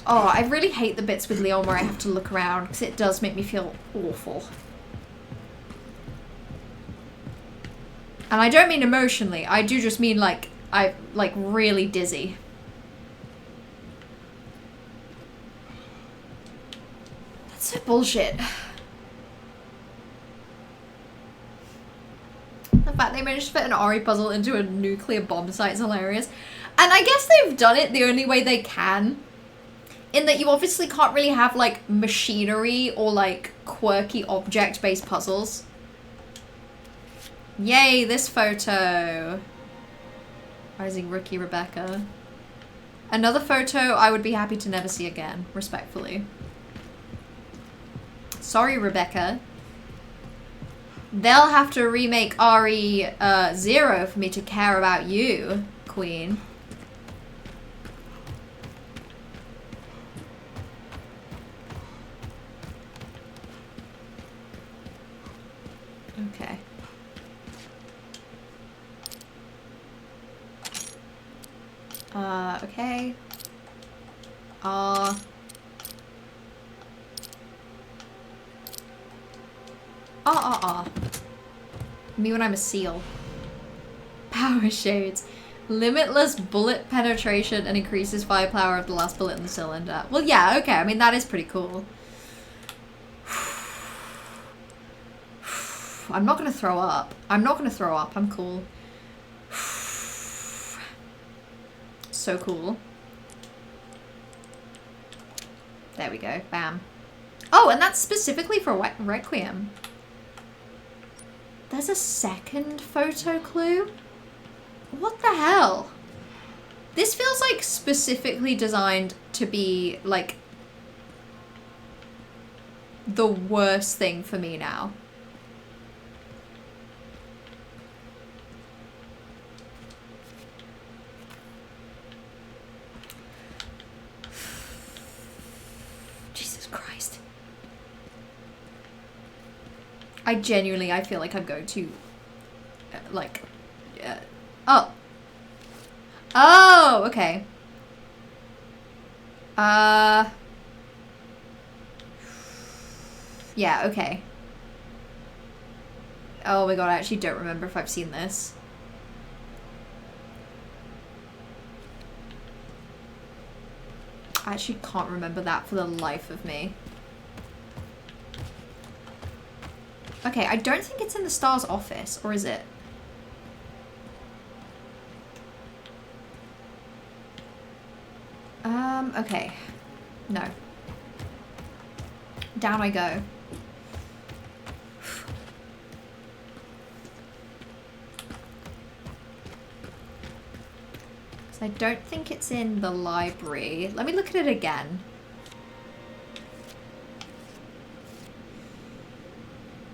Oh, I really hate the bits with Leon where I have to look around because it does make me feel awful. And I don't mean emotionally, I do just mean like, really dizzy. That's so bullshit. managed to fit an RE puzzle into a nuclear bomb site is hilarious. And I guess they've done it the only way they can. In that you obviously can't really have, like, machinery or, like, quirky object-based puzzles. Yay, this photo. Rising Rookie Rebecca. Another photo I would be happy to never see again, respectfully. Sorry, Rebecca. They'll have to remake RE0 for me to care about you, Queen. Okay. Okay. Me when I'm a seal. Power shades. Limitless bullet penetration and increases firepower of the last bullet in the cylinder. Well, yeah, okay. I mean, that is pretty cool. I'm not gonna throw up. I'm not gonna throw up. I'm cool. So cool. There we go. Bam. Oh, and that's specifically for Requiem. There's a second photo clue? What the hell? This feels like specifically designed to be like the worst thing for me now. Jesus Christ. I feel like I'm going to, like, oh. Oh, okay. Yeah, okay. Oh my god, I actually don't remember if I've seen this. I actually can't remember that for the life of me. Okay, I don't think it's in the Star's office, or is it? Okay. No. Down I go. So I don't think it's in the library. Let me look at it again.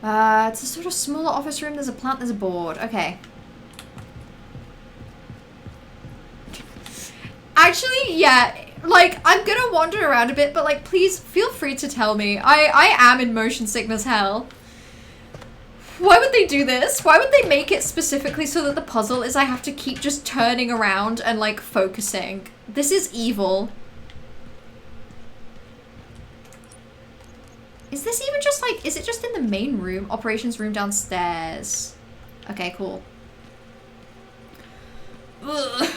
It's a sort of smaller office room. There's a plant, there's a board. Okay. Actually, yeah, like, I'm gonna wander around a bit, but, like, please feel free to tell me. I am in motion sickness hell. Why would they do this? Why would they make it specifically so that the puzzle is I have to keep just turning around and, like, focusing? This is evil. Is this even just, like, is it just in the main room? Operations room downstairs. Okay, cool. Ugh.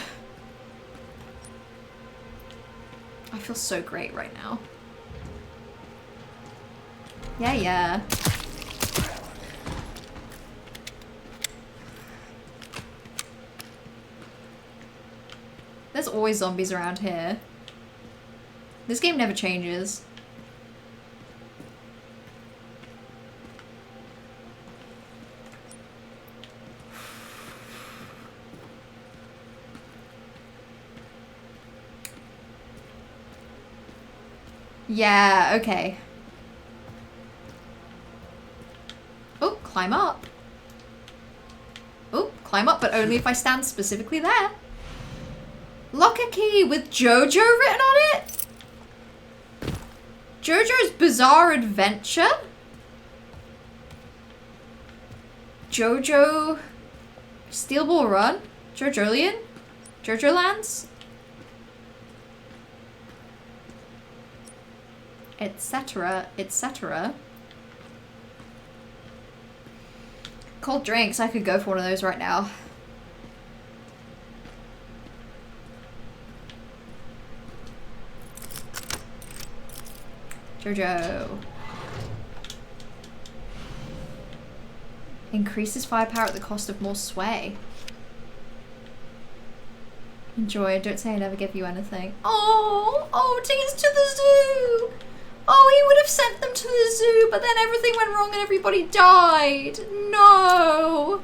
I feel so great right now. Yeah. There's always zombies around here. This game never changes. Yeah, okay. Oh, climb up. Oh, climb up, but only if I stand specifically there. Locker key with JoJo written on it? JoJo's Bizarre Adventure? JoJo Steel Ball Run? JoJolian? JoJo Lands? Etc, etc. Cold drinks, I could go for one of those right now. JoJo. Increases firepower at the cost of more sway. Enjoy. Don't say I never give you anything. Oh, tickets to the zoo. Oh, he would have sent them to the zoo, but then everything went wrong and everybody died. No.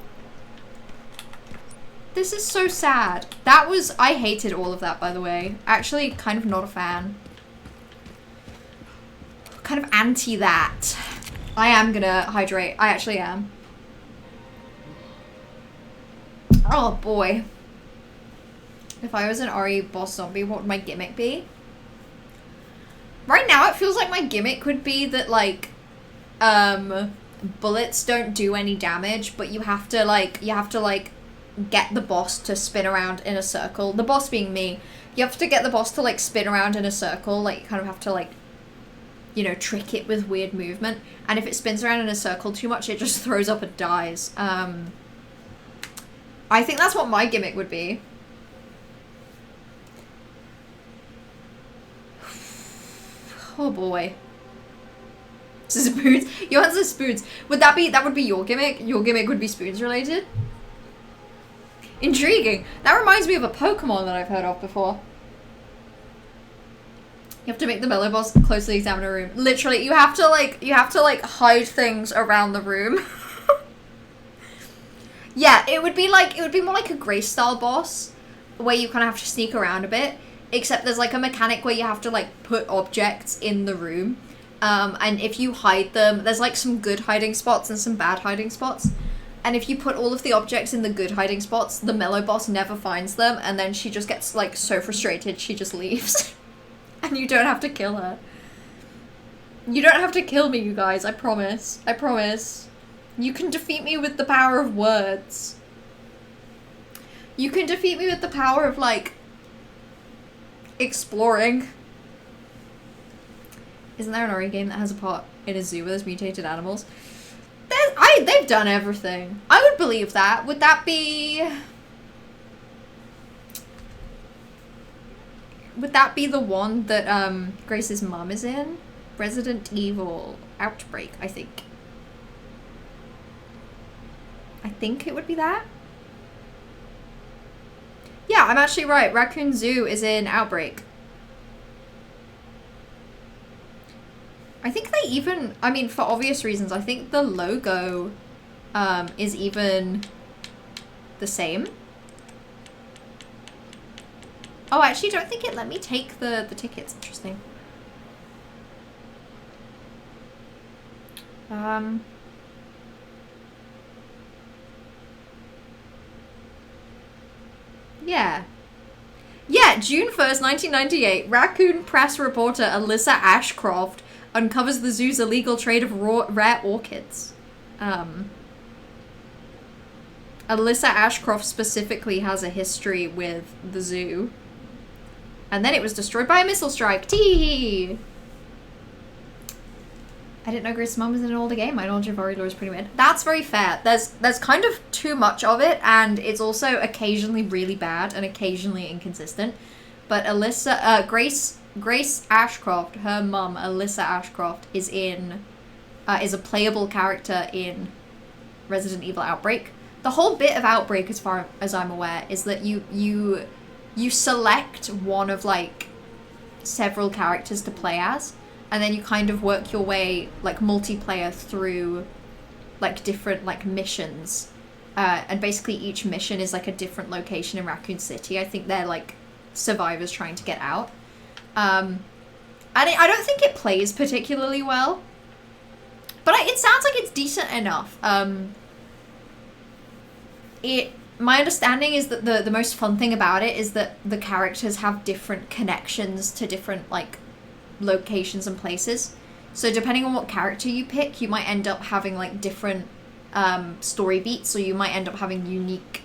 This is so sad. I hated all of that, by the way. Actually, kind of not a fan. Kind of anti that. I am gonna hydrate. I actually am. Oh boy. If I was an RE boss zombie, what would my gimmick be? Right now it feels like my gimmick would be that like bullets don't do any damage, but you have to get the boss to spin around in a circle. The boss being me. You have to get the boss to like spin around in a circle, like you kind of have to like, you know, trick it with weird movement. And if it spins around in a circle too much, it just throws up and dies. I think that's what my gimmick would be. Oh boy. Spoons. Your answer is spoons. That would be your gimmick? Your gimmick would be spoons related? Intriguing. That reminds me of a Pokemon that I've heard of before. You have to make the mellow boss closely examine a room. Literally, you have to hide things around the room. Yeah, it would be more like a Grace style boss, where you kind of have to sneak around a bit, except there's like a mechanic where you have to like put objects in the room, and if you hide them, there's like some good hiding spots and some bad hiding spots, and if you put all of the objects in the good hiding spots, the mellow boss never finds them, and then she just gets like so frustrated she just leaves. And you don't have to kill her. You don't have to kill me, you guys, I promise. I promise. You can defeat me with the power of words. You can defeat me with the power of, like, exploring. Isn't there an RE game that has a part in a zoo where there's mutated animals? They've done everything. I would believe that. Would that be... Would that be the one that Grace's mum is in? Resident Evil Outbreak, I think. I think it would be that. Yeah, I'm actually right. Raccoon Zoo is in Outbreak. I think they even, I mean, for obvious reasons, I think the logo is even the same. Oh, I actually don't think it let me take the tickets. Interesting. Yeah. Yeah, June 1st, 1998, Raccoon press reporter Alyssa Ashcroft uncovers the zoo's illegal trade of rare orchids. Alyssa Ashcroft specifically has a history with the zoo. And then it was destroyed by a missile strike. Tee! I didn't know Grace's mom was in an older game. My knowledge of RE lore is pretty weird. That's very fair. There's kind of too much of it, and it's also occasionally really bad and occasionally inconsistent. But Alyssa, Grace Ashcroft, her mum, Alyssa Ashcroft, is a playable character in Resident Evil Outbreak. The whole bit of Outbreak, as far as I'm aware, is that you select one of like several characters to play as, and then you kind of work your way like multiplayer through like different like missions, and basically each mission is like a different location in Raccoon City. I think they're like survivors trying to get out, and I don't think it plays particularly well, but it sounds like it's decent enough. My understanding is that the most fun thing about it is that the characters have different connections to different like locations and places. So depending on what character you pick, you might end up having like different story beats, or you might end up having unique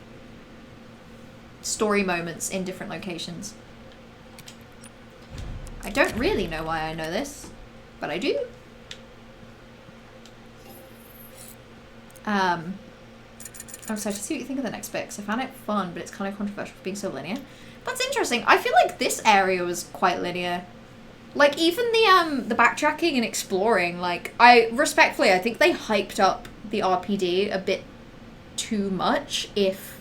story moments in different locations. I don't really know why I know this, but I do. I'm excited to see what you think of the next bit, because I found it fun, but it's kind of controversial for being so linear. That's interesting. I feel like this area was quite linear. Like, even the backtracking and exploring, like, I think they hyped up the RPD a bit too much if...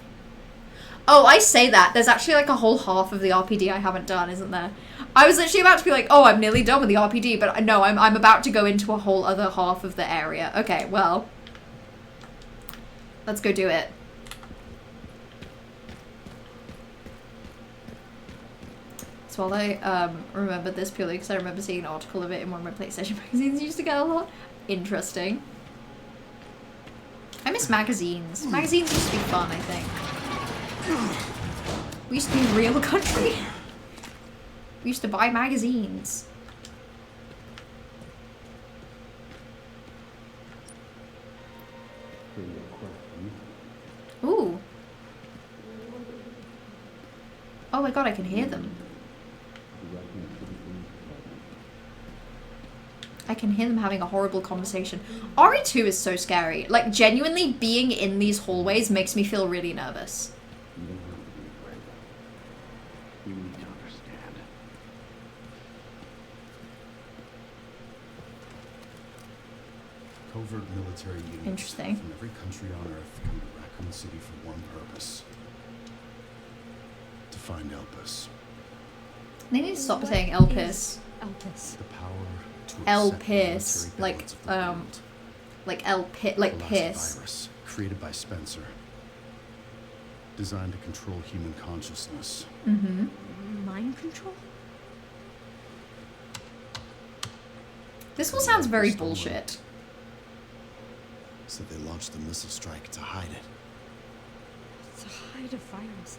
Oh, I say that. There's actually like a whole half of the RPD I haven't done, isn't there? I was literally about to be like, oh, I'm nearly done with the RPD, but no, I'm about to go into a whole other half of the area. Okay, well. Let's go do it. So while I remember this purely because I remember seeing an article of it in one of my PlayStation magazines used to get a lot. Interesting. I miss magazines. Magazines used to be fun, I think. We used to be a real country. We used to buy magazines. Ooh. Oh my god, I can hear them. I can hear them having a horrible conversation. RE2 is so scary. Like, genuinely being in these hallways makes me feel really nervous. You don't have to be afraid. You need to understand. Covert military units Interesting. from every country on Earth come to Raccoon City for one purpose. To find Elpis. They need to stop saying Elpis. Elpis. The power to Elpis. upset the military balance of the world. Like Elpit, like The last piss. virus, created by Spencer. Designed to control human consciousness. Mm-hmm. Mind control? This all sounds very bullshit. So they launched the missile strike to hide it. To hide a virus.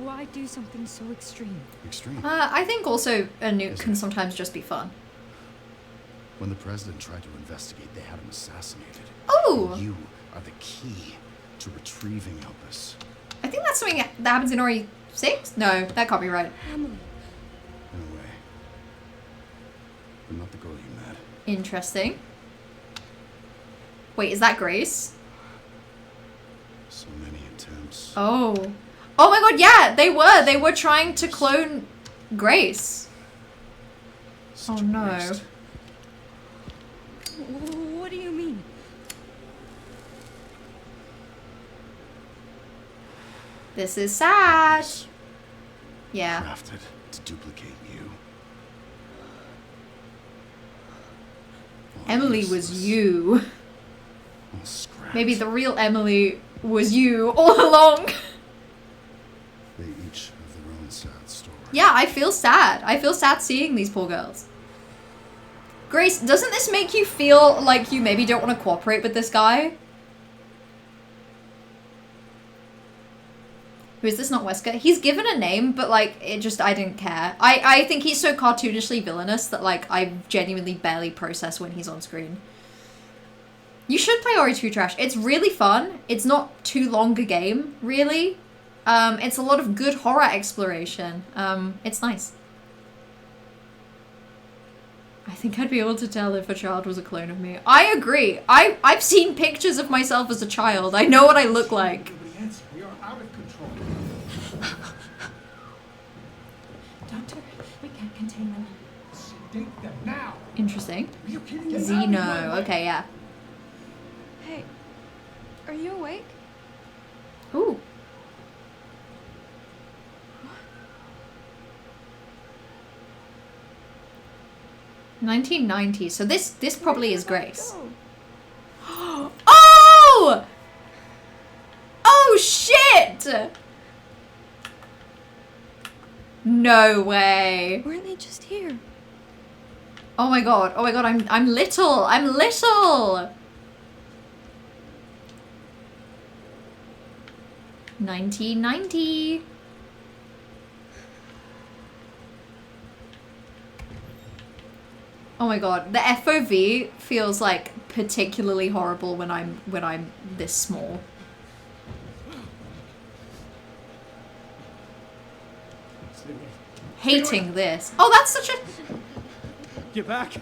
Why do something so extreme? Extreme. I think also a nuke can sometimes just be fun. When the president tried to investigate, they had him assassinated. Oh! And you are the key to retrieving Elpis. I think that's something that happens in RE6? No, that can't be right. Emily. In a way. But not the girl you met. Interesting. Wait, is that Grace? So many attempts. Oh. Oh my god, yeah, they were. They were trying to clone Grace. Such Oh a no. waste. What do you mean? This is sad. Yeah. Crafted to duplicate you. All Emily useless. was you. All scrapped. Maybe the real Emily was you all along. They each have their own sad story. Yeah, I feel sad. I feel sad seeing these poor girls. Grace, doesn't this make you feel like you maybe don't want to cooperate with this guy? Who is this? Not Wesker? He's given a name, but like, it just, I didn't care. I think he's so cartoonishly villainous that like, I genuinely barely process when he's on screen. You should play RE2 Trash. It's really fun. It's not too long a game, really. It's a lot of good horror exploration. It's nice. I think I'd be able to tell if a child was a clone of me. I agree. I've seen pictures of myself as a child. I know what I look like. We are out of control. Doctor, we can't contain them. Sedate them now. Interesting. Are you kidding me? Xeno. Okay, yeah. Hey, are you awake? Ooh. (1990s). So this probably is Grace. Oh! Oh shit! No way. Weren't they just here? Oh my god. Oh my god, I'm little. I'm little. 1990. Oh my god, the FOV feels like particularly horrible when I'm this small. Hating this. Oh, that's such a... Get back.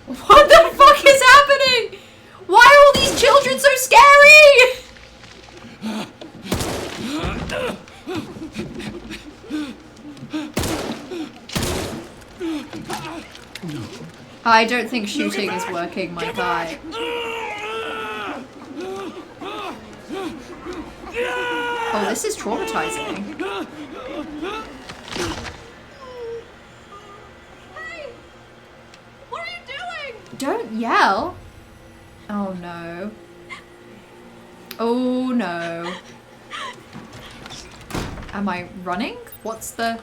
What the fuck is happening? Why are all these children so scary? I don't think shooting is working, my guy. Oh, this is traumatizing. Hey! What are you doing? Don't yell. Oh no. Oh no. Am I running? What's the...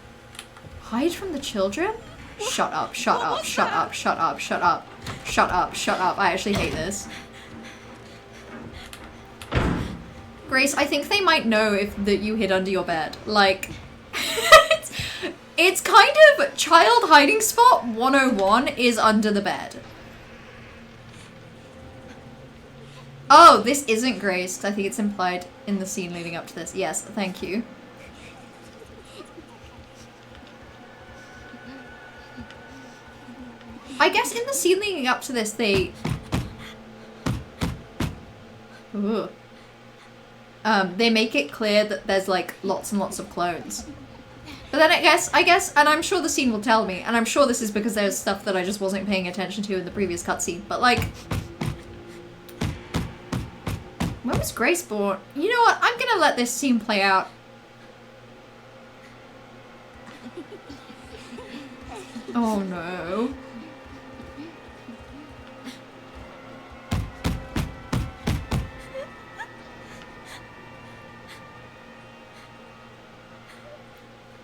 Hide from the children? Shut up, shut up, shut up, shut up, shut up. Shut up, shut up. I actually hate this. Grace, I think they might know if that you hid under your bed. Like, it's kind of child hiding spot 101 is under the bed. Oh, this isn't Grace. I think it's implied in the scene leading up to this. Yes, thank you. I guess in the scene leading up to this, they... Ooh. They make it clear that there's like lots and lots of clones. But then I guess, and I'm sure the scene will tell me, and I'm sure this is because there's stuff that I just wasn't paying attention to in the previous cutscene, but like... When was Grace born? You know what? I'm gonna let this scene play out. Oh no.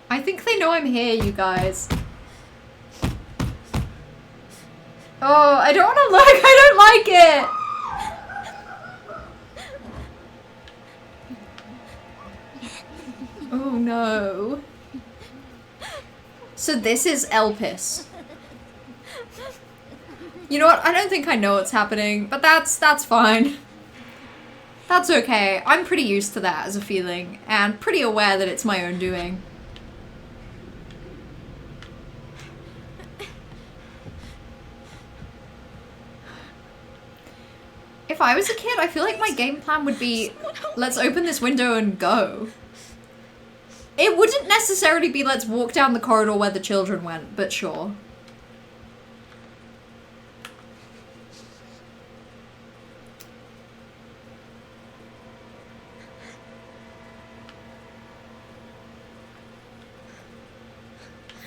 I think they know I'm here, you guys. Oh, I don't want to look. I don't like it. Oh no. So this is Elpis. You know what? I don't think I know what's happening, but that's fine. That's okay. I'm pretty used to that as a feeling, and pretty aware that it's my own doing. If I was a kid, I feel like my game plan would be, let's open this window and go. It wouldn't necessarily be let's walk down the corridor where the children went, but sure.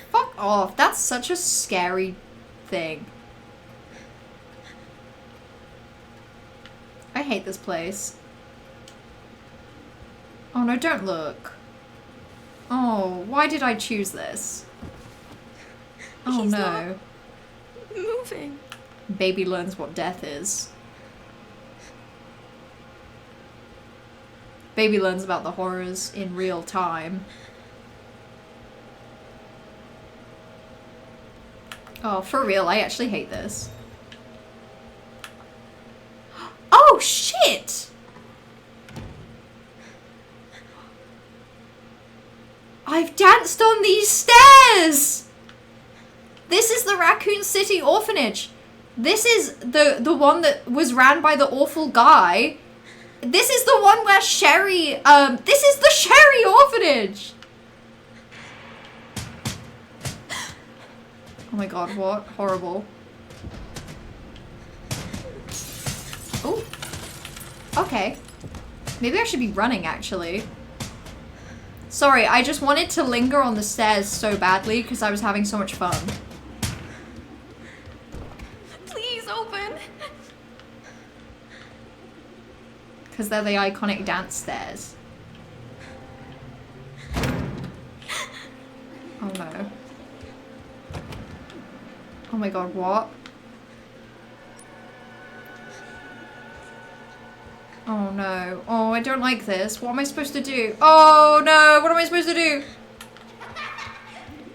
Fuck off, that's such a scary thing. I hate this place. Oh no, don't look. Oh, why did I choose this? Oh He's no. not moving. Baby learns what death is. Baby learns about the horrors in real time. Oh, for real, I actually hate this. Oh, shit! I've danced on these stairs! This is the Raccoon City Orphanage. This is the one that was ran by the awful guy. This is the one where Sherry, this is the Sherry Orphanage! Oh my god, what? Horrible. Oh. Okay. Maybe I should be running, actually. Sorry, I just wanted to linger on the stairs so badly because I was having so much fun. Please open. Because they're the iconic dance stairs. Oh no. Oh my god, what? Oh no. Oh, I don't like this. What am I supposed to do? Oh no, what am I supposed to do?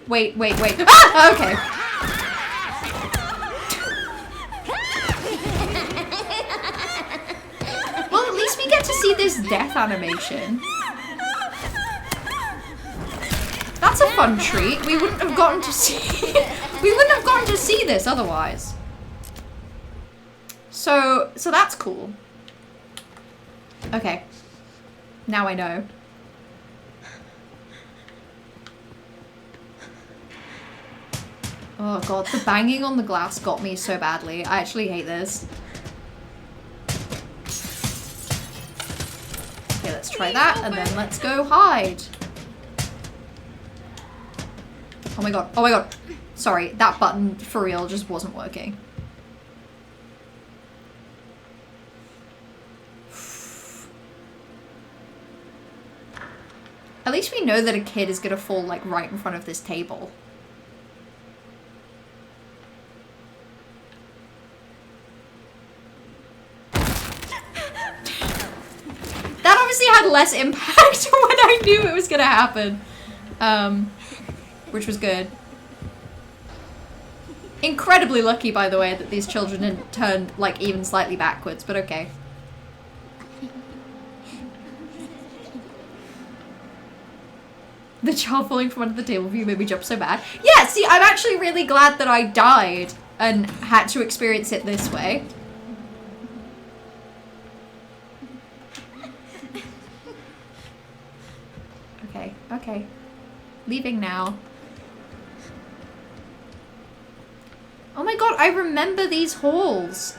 Wait. Ah! Okay. Well, at least we get to see this death animation. That's a fun treat. We wouldn't have gotten to see we wouldn't have gotten to see this otherwise. So that's cool. Okay. Now I know. Oh god, the banging on the glass got me so badly. I actually hate this. Okay, let's let's try that, and then let's go hide. Oh my god, oh my god. Sorry, that button for real just wasn't working. At least we know that a kid is gonna fall like right in front of this table. That obviously had less impact when I knew it was gonna happen. Which was good. Incredibly lucky, by the way, that these children didn't turn like even slightly backwards, but okay. The child falling from under the table view made me jump so bad. Yeah, see, I'm actually really glad that I died and had to experience it this way. Okay, okay. Leaving now. Oh my god, I remember these halls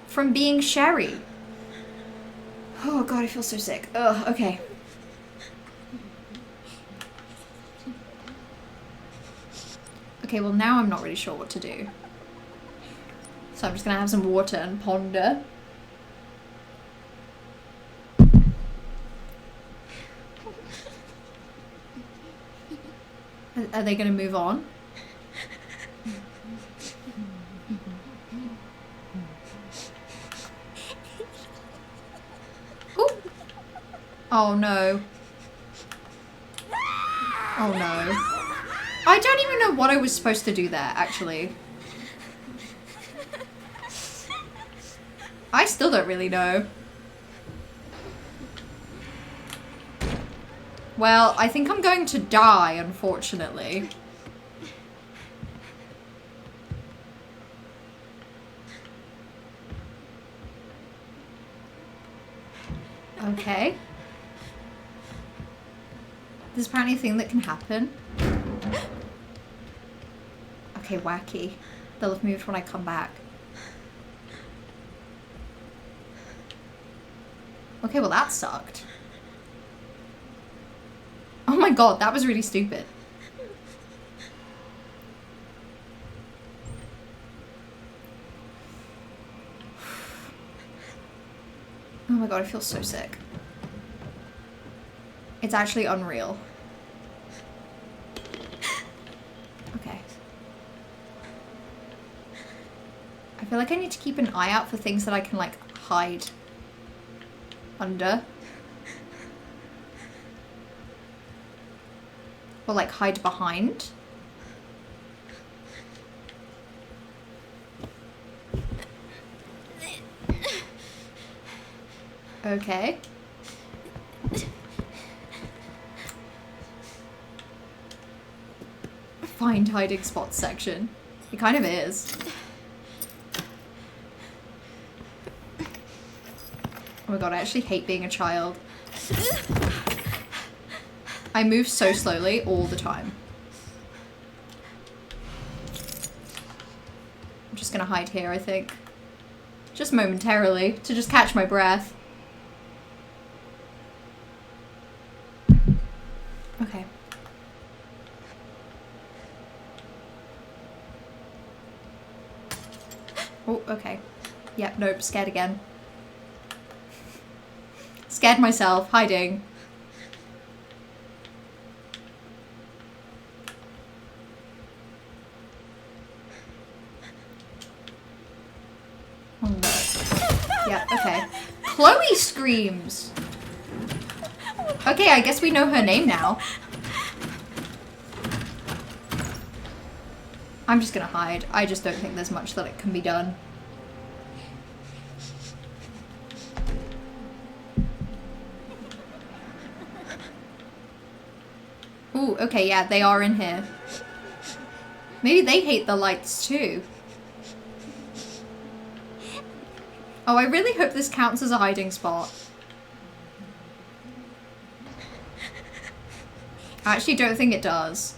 from being Sherry. Oh god, I feel so sick. Ugh, okay. Okay, well now I'm not really sure what to do. So I'm just gonna have some water and ponder. Are they gonna move on? Ooh. Oh no. Oh no. I don't even know what I was supposed to do there, actually. I still don't really know. Well, I think I'm going to die, unfortunately. Okay. There's apparently a thing that can happen. Okay, wacky. They'll have moved when I come back. Okay, well that sucked. Oh my god, that was really stupid. Oh my god, I feel so sick. It's actually unreal. Okay. I feel like I need to keep an eye out for things that I can like hide under. Or like hide behind. Okay. Find hiding spots section. It kind of is. Oh my god, I actually hate being a child. I move so slowly all the time. I'm just gonna hide here, I think. Just momentarily, to just catch my breath. Okay. Oh, okay. Yep, nope, scared again. Scared myself, hiding. Oh no. Yeah, okay. Chloe screams! Okay, I guess we know her name now. I'm just gonna hide. I just don't think there's much that it can be done. Ooh, okay, yeah, they are in here. Maybe they hate the lights too. Oh, I really hope this counts as a hiding spot. I actually don't think it does.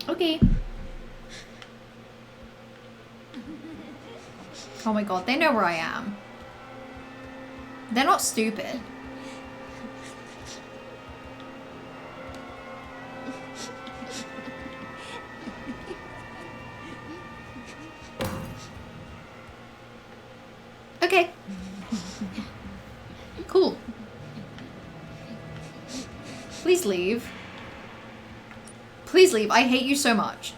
Okay. Oh my god, they know where I am. They're not stupid. Okay. Cool. Please leave. Please leave. I hate you so much.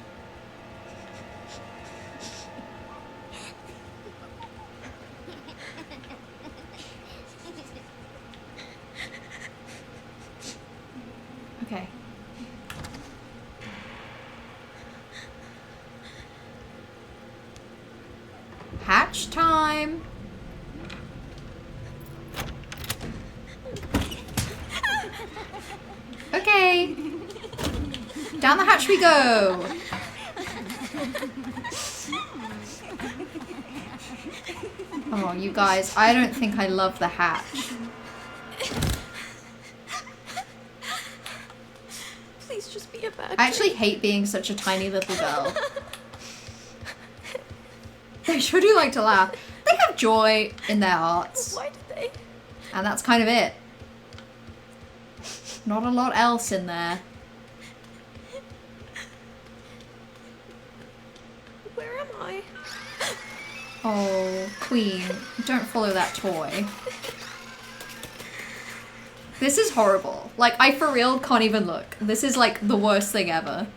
Okay. Hatch time. Okay. Down the hatch we go. Oh, you guys, I don't think I love the hatch. Please just be a bad I actually hate being such a tiny little girl. They sure do like to laugh. They have joy in their hearts. Why did they? And that's kind of it. Not a lot else in there. Where am I? Oh, Queen, don't follow that toy. This is horrible. Like, I for real can't even look. This is like the worst thing ever.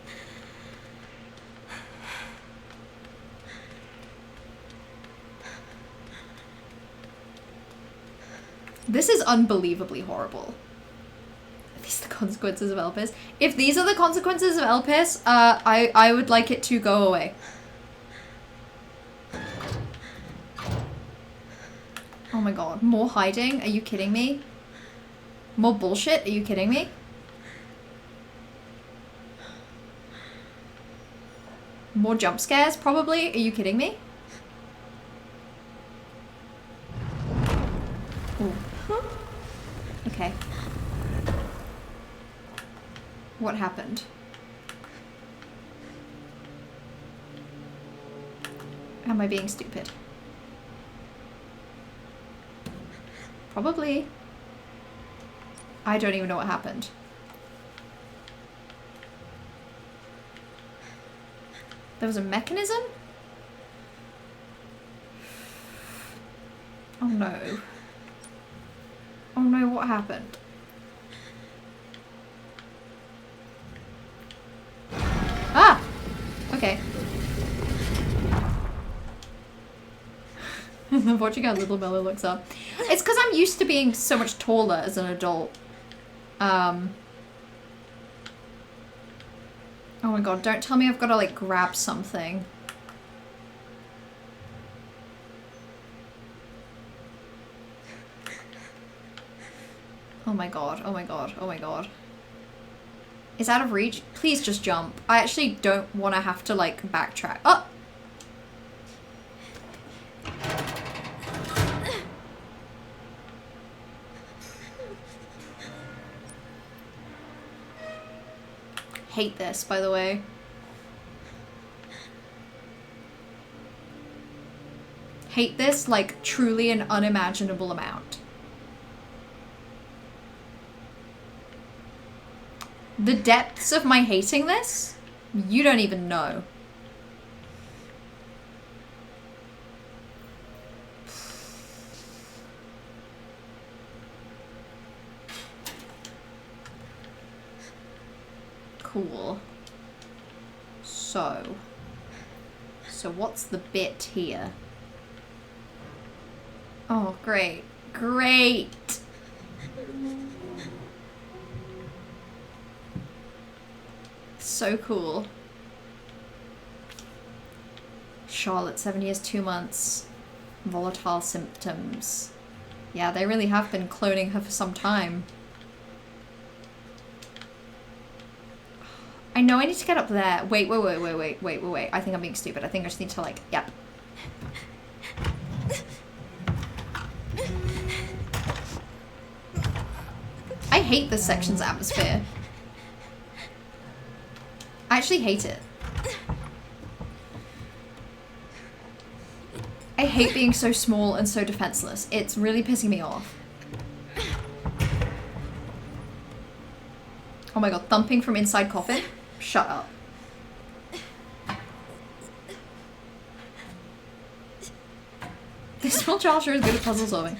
This is unbelievably horrible. Are these the consequences of Elpis? If these are the consequences of Elpis, I would like it to go away. Oh my god, more hiding? Are you kidding me? More bullshit? Are you kidding me? More jump scares, probably? Are you kidding me? Ooh. Okay. What happened? Am I being stupid? Probably. I don't even know what happened. There was a mechanism? Oh no. Oh no, what happened? Ah! Okay. I'm watching how little Bella looks up. It's because I'm used to being so much taller as an adult. Oh my god, don't tell me I've got to like grab something. Oh my god, oh my god, oh my god. It's out of reach? Please just jump. I actually don't want to have to like backtrack. Oh! Hate this, by the way. Hate this like truly an unimaginable amount. The depths of my hating this, you don't even know. Cool. So what's the bit here? Oh, great. Great! So cool. Charlotte, 7 years, 2 months. Volatile symptoms. Yeah, they really have been cloning her for some time. I know I need to get up there. Wait. I think I'm being stupid. I think I just need to like, yeah. I hate this section's atmosphere. I actually hate it. I hate being so small and so defenseless. It's really pissing me off. Oh my god, thumping from inside coffin? Shut up. This small child sure is good at puzzle solving.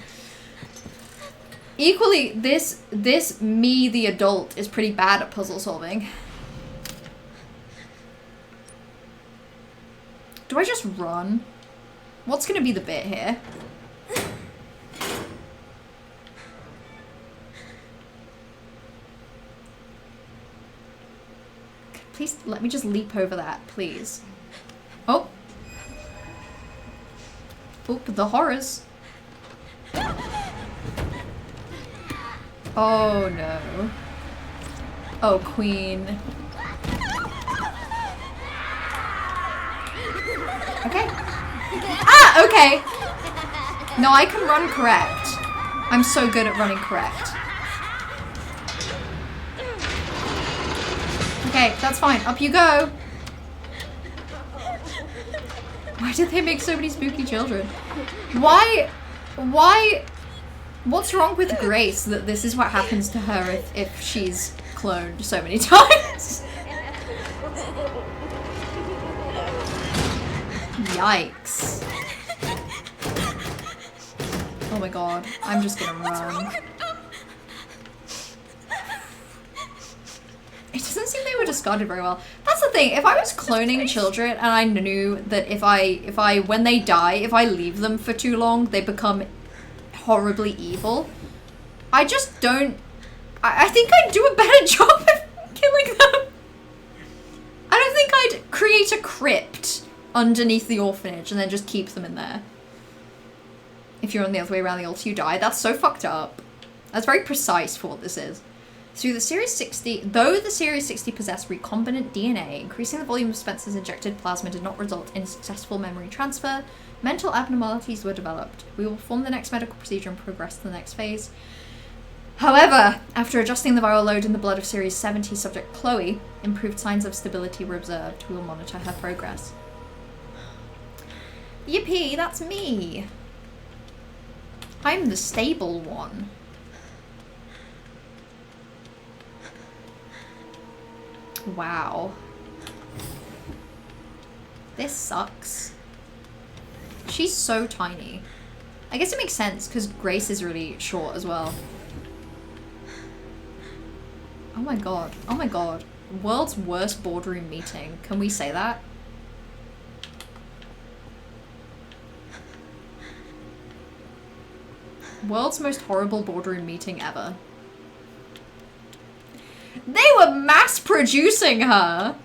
Equally, this me, the adult, is pretty bad at puzzle solving. Do I just run? What's gonna be the bit here? Please let me just leap over that, please. Oh. Oop, the horrors. Oh no. Oh, queen. Okay. Ah, okay. No, I can run correct. I'm so good at running correct. Okay, that's fine. Up you go. Why did they make so many spooky children? Why? What's wrong with Grace that this is what happens to her if she's cloned so many times? Yikes. Oh my god, I'm just gonna run. It doesn't seem they were discarded very well. That's the thing, if I was cloning children and I knew that if I when they die, if I leave them for too long, they become horribly evil, I just don't... I think I'd do a better job of killing them. I don't think I'd create a crypt underneath the orphanage and then just keep them in there. If you're on the other way around, the older you die. That's so fucked up. That's very precise for what this is. Though the Series 60 possessed recombinant DNA, increasing the volume of Spencer's injected plasma did not result in successful memory transfer. Mental abnormalities were developed. We will perform the next medical procedure and progress to the next phase. However, after adjusting the viral load in the blood of Series 70 subject Chloe, improved signs of stability were observed. We will monitor her progress. Yippee, that's me. I'm the stable one. Wow. This sucks. She's so tiny. I guess it makes sense because Grace is really short as well. Oh my god. Oh my god. World's worst boardroom meeting. Can we say that? World's most horrible boardroom meeting ever. They were mass producing her!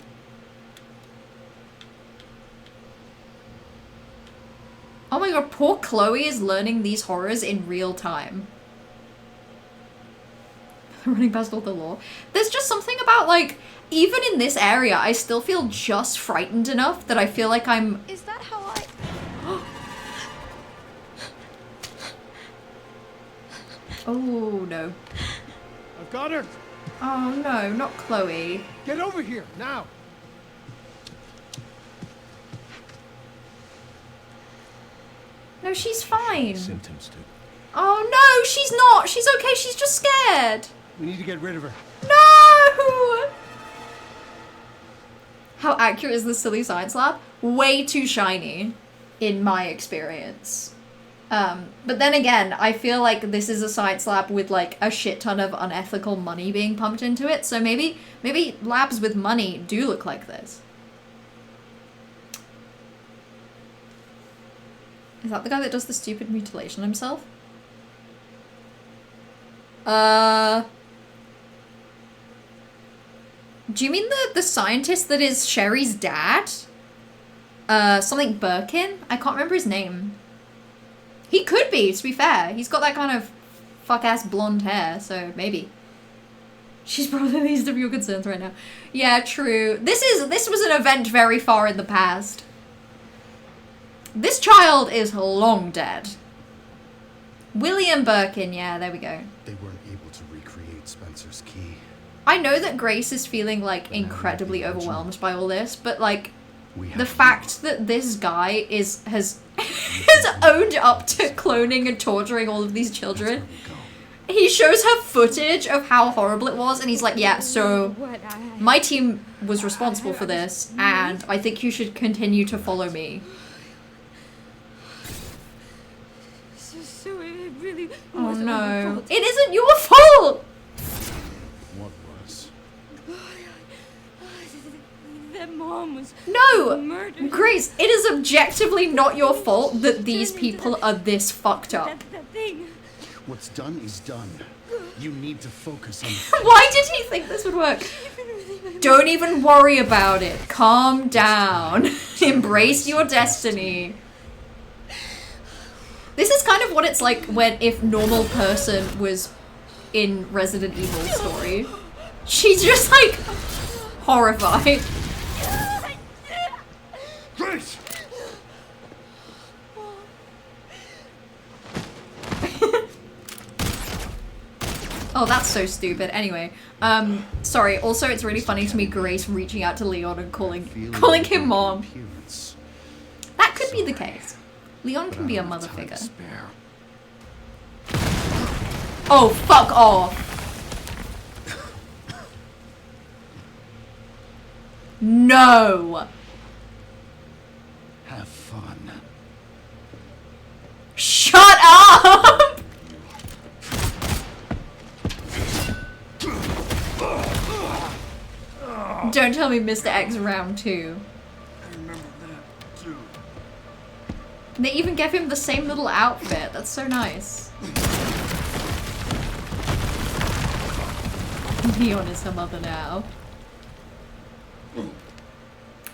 Oh my god, poor Chloe is learning these horrors in real time. Running past all the law. There's just something about, like, even in this area, I still feel just frightened enough that I feel like I'm... Is that how I... Oh, no. I've got her. Oh, no, not Chloe. Get over here, now. No, she's fine. Symptoms too. Oh, no, she's not. She's okay. She's just scared. We need to get rid of her. No! How accurate is the silly science lab? Way too shiny, in my experience. But then again, I feel like this is a science lab with like a shit ton of unethical money being pumped into it. So maybe labs with money do look like this. Is that the guy that does the stupid mutilation himself? Do you mean the scientist that is Sherry's dad? Something Birkin? I can't remember his name. He could be, to be fair. He's got that kind of fuck-ass blonde hair, so maybe. She's probably the least of your concerns right now. Yeah, true. This was an event very far in the past. This child is long dead. William Birkin, yeah, there we go. They weren't able to recreate Spencer's key. I know that Grace is feeling, like, incredibly overwhelmed by all this, but, like, the fact that this guy has owned up to cloning and torturing all of these children. He shows her footage of how horrible it was, and he's like, yeah, so my team was responsible for this, and I think you should continue to follow me. So it really Oh wasn't my no. fault. It isn't your fault! What was? That mom was No! murdered. Grace, it is objectively not your fault that these people are this fucked up. That thing. What's done is done. You need to focus on. Why did he think this would work? Don't even worry about it. Calm down. Embrace your destiny. This is kind of what it's like when if normal person was in Resident Evil story. She's just like horrified. Grace! Oh, that's so stupid. Anyway, sorry. Also, it's really funny to me, Grace reaching out to Leon and calling him mom. Appearance. That could be the case. Leon can be a mother figure. Spare. Oh, fuck off. No. Have fun. Shut up. Don't tell me Mr. X round 2. I remember that too. They even gave him the same little outfit. That's so nice. Leon is her mother now.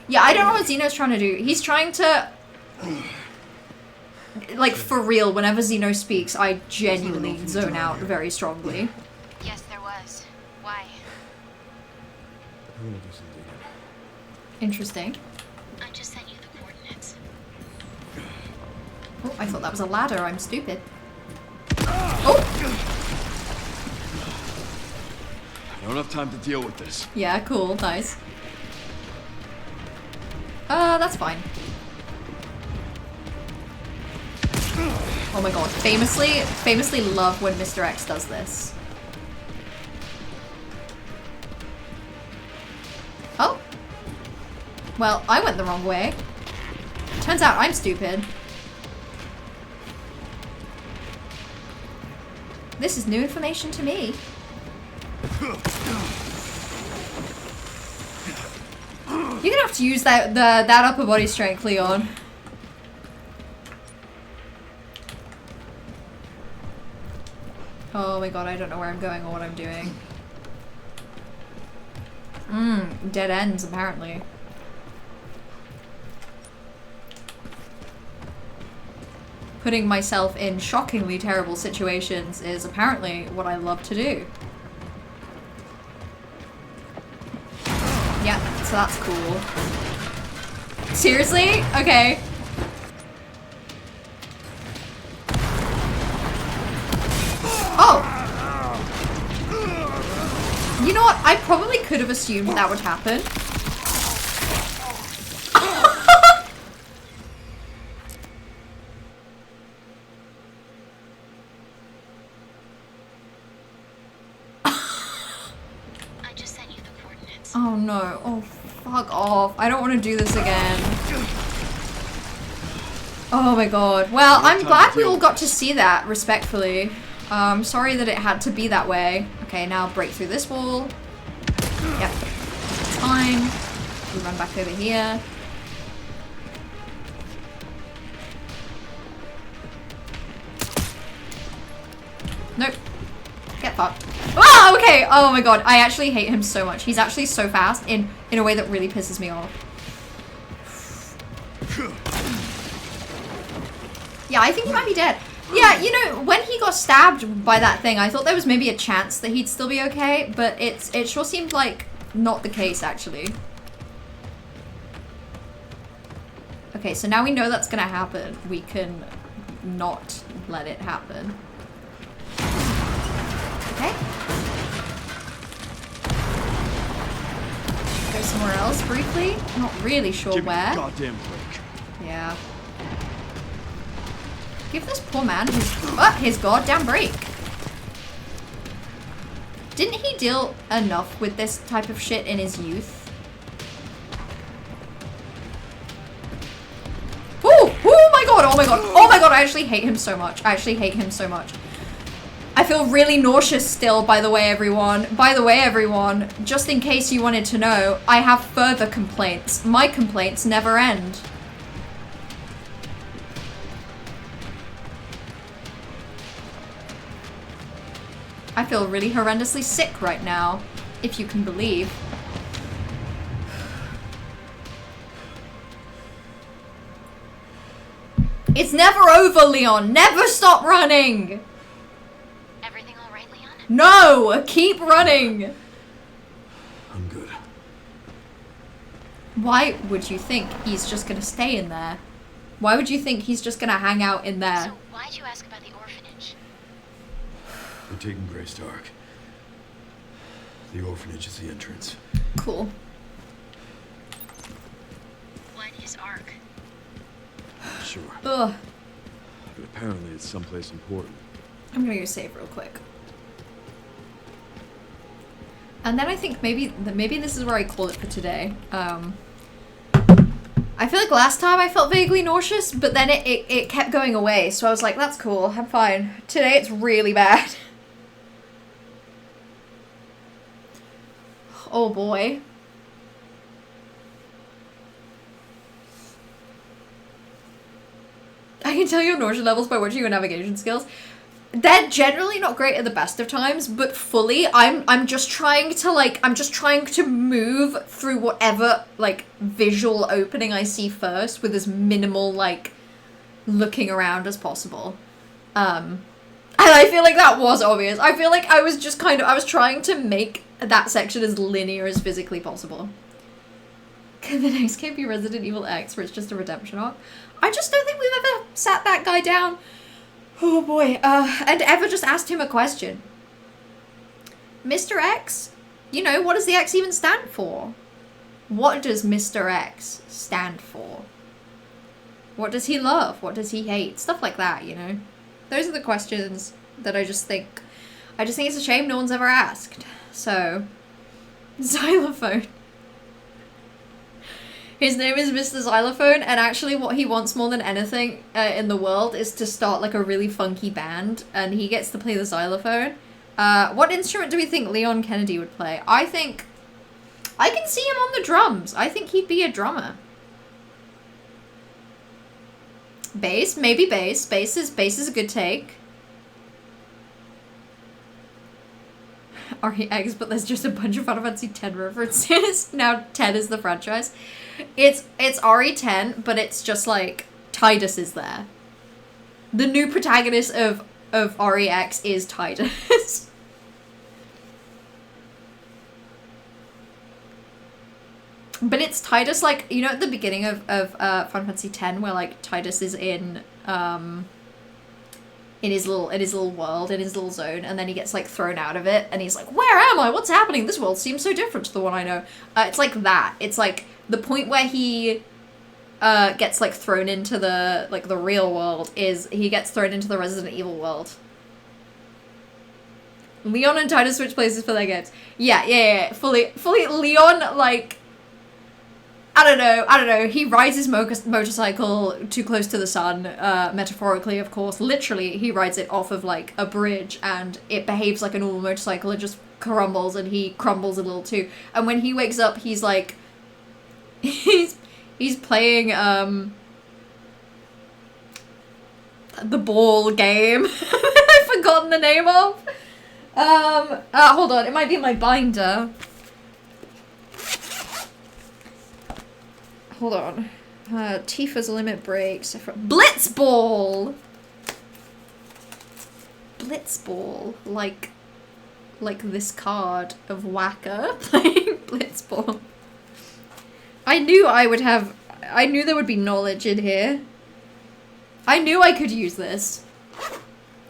Yeah, I don't know what Xeno's trying to do. He's trying to... Like, for real, whenever Xeno speaks, I genuinely zone out very strongly. Yes, there was. Why? Interesting. I just sent you the coordinates. Oh, I thought that was a ladder. I'm stupid. Oh! I don't have time to deal with this. Yeah, cool. Nice. That's fine. Oh my god. Famously love when Mr. X does this. Oh. Well, I went the wrong way. Turns out I'm stupid. This is new information to me. You're gonna have to use that upper body strength, Leon. Oh my god, I don't know where I'm going or what I'm doing. Dead ends, apparently. Putting myself in shockingly terrible situations is apparently what I love to do. Yeah, so that's cool. Seriously? Okay. Oh! You know what? I probably could have assumed that would happen. I just sent you the coordinates. Oh no. Oh, fuck off. I don't want to do this again. Oh my god. Well, I'm glad we all got to see that, respectfully. Sorry that it had to be that way. Okay, now break through this wall. Yep. It's fine. We run back over here. Nope. Get fucked. Ah, okay. Oh my god. I actually hate him so much. He's actually so fast in a way that really pisses me off. Yeah, I think he might be dead. Yeah, you know, when he got stabbed by that thing, I thought there was maybe a chance that he'd still be okay, but it sure seemed like not the case, actually. Okay, so now we know that's gonna happen. We can not let it happen. Okay. Go somewhere else. else briefly. Not really sure Give me where. a goddamn break. Yeah. Give this poor man his goddamn break. Didn't he deal enough with this type of shit in his youth? Oh my god, oh my god, oh my god, I actually hate him so much. I actually hate him so much. I feel really nauseous still, by the way, everyone. By the way, everyone, just in case you wanted to know, I have further complaints. My complaints never end. I feel really horrendously sick right now, if you can believe. It's never over, Leon. Never stop running. Everything all right, Leon? No, keep running. I'm good. Why would you think he's just gonna stay in there? Why would you think he's just gonna hang out in there? So, why'd you ask about the orphanage? We're taking Greystark. The orphanage is the entrance. Cool. What is ARC? Sure. Ugh. But apparently it's someplace important. I'm gonna go save real quick. And then I think maybe this is where I call it for today. I feel like last time I felt vaguely nauseous, but then it kept going away, so I was like, that's cool, I'm fine. Today it's really bad. Oh boy. I can tell your nausea levels by watching your navigation skills. They're generally not great at the best of times, but fully, I'm just trying to move through whatever, like, visual opening I see first with as minimal, like, looking around as possible. And I feel like that was obvious. I feel like I was just I was trying to make that section as linear as physically possible. Can the next game be Resident Evil X, where it's just a redemption arc? I just don't think we've ever sat that guy down. Oh boy, and ever just asked him a question. Mr. X? You know, what does the X even stand for? What does Mr. X stand for? What does he love? What does he hate? Stuff like that, you know? Those are the questions that I just think it's a shame no one's ever asked. So, xylophone. His name is Mr. Xylophone, and actually what he wants more than anything in the world is to start like a really funky band, and he gets to play the xylophone. What instrument do we think Leon Kennedy would play? I think I can see him on the drums. I think he'd be a drummer. Bass, maybe bass. Bass is a good take. REX, but there's just a bunch of Final Fantasy X references. Now 10 is the franchise. It's RE10, but it's just like Tidus is there. The new protagonist of REX is Tidus. But it's Tidus, like, you know, at the beginning of Final Fantasy X, where like Tidus is in his little world, in his little zone, and then he gets like thrown out of it, and he's like, where am I? What's happening? This world seems so different to the one I know. It's like that. It's like the point where he gets like thrown into the real world is he gets thrown into the Resident Evil world. Leon and Tidus switch places for their games. Yeah. Fully Leon, like, I don't know. He rides his motorcycle too close to the sun, metaphorically, of course. Literally, he rides it off of, like, a bridge, and it behaves like a normal motorcycle. It just crumbles, and he crumbles a little, too. And when he wakes up, he's, like... He's playing, the ball game. I've forgotten the name of. Hold on. It might be in my binder. Hold on. Tifa's limit breaks. Blitzball! Blitzball. Like this card of Whacker playing Blitzball. I knew there would be knowledge in here. I knew I could use this.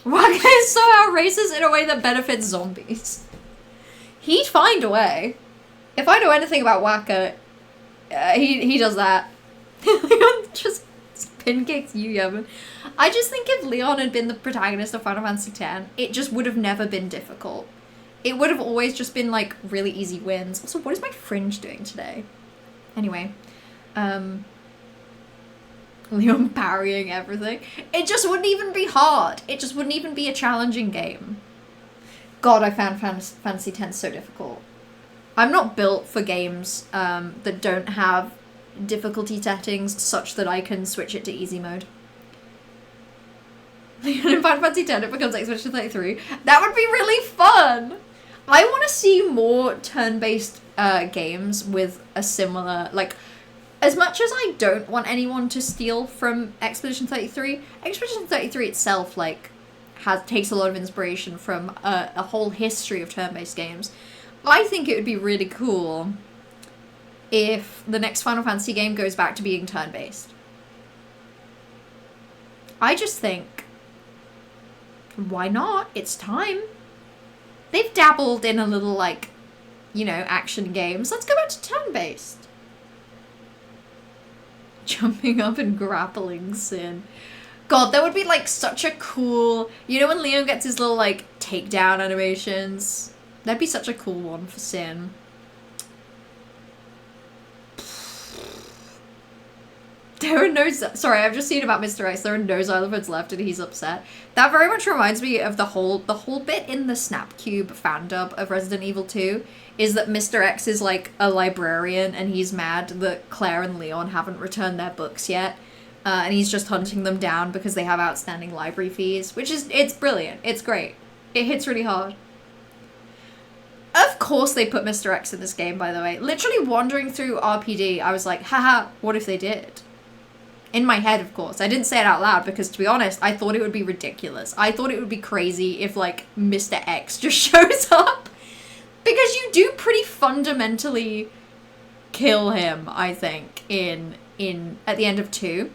Whacker is so outrageous in a way that benefits zombies. He'd find a way. If I know anything about Whacker, He does that. Leon just spin kicks you, Yevon. I just think if Leon had been the protagonist of Final Fantasy X, it just would have never been difficult. It would have always just been like really easy wins. Also, what is my fringe doing today? Anyway, Leon parrying everything. It just wouldn't even be hard. It just wouldn't even be a challenging game. God, I found Fantasy X so difficult. I'm not built for games that don't have difficulty settings such that I can switch it to easy mode. In Final Fantasy X, it becomes Expedition 33. That would be really fun! I want to see more turn-based games with a similar, like, as much as I don't want anyone to steal from Expedition 33, Expedition 33 itself, like, takes a lot of inspiration from a whole history of turn-based games. I think it would be really cool if the next Final Fantasy game goes back to being turn-based. I just think, why not? It's time. They've dabbled in a little, like, you know, action games. Let's go back to turn-based. Jumping up and grappling Sin. God, that would be, like, such a cool... You know when Leon gets his little, like, takedown animations? That'd be such a cool one for Sin. There are no... Sorry, I've just seen about Mr. X. There are no xylophones left and he's upset. That very much reminds me of the whole bit in the Snapcube fan dub of Resident Evil 2 is that Mr. X is like a librarian and he's mad that Claire and Leon haven't returned their books yet. And he's just hunting them down because they have outstanding library fees, which is... It's brilliant. It's great. It hits really hard. Of course they put Mr. X in this game, by the way. Literally wandering through RPD, I was like, haha, what if they did? In my head, of course. I didn't say it out loud because, to be honest, I thought it would be ridiculous. I thought it would be crazy if, like, Mr. X just shows up. Because you do pretty fundamentally kill him, I think, at the end of 2.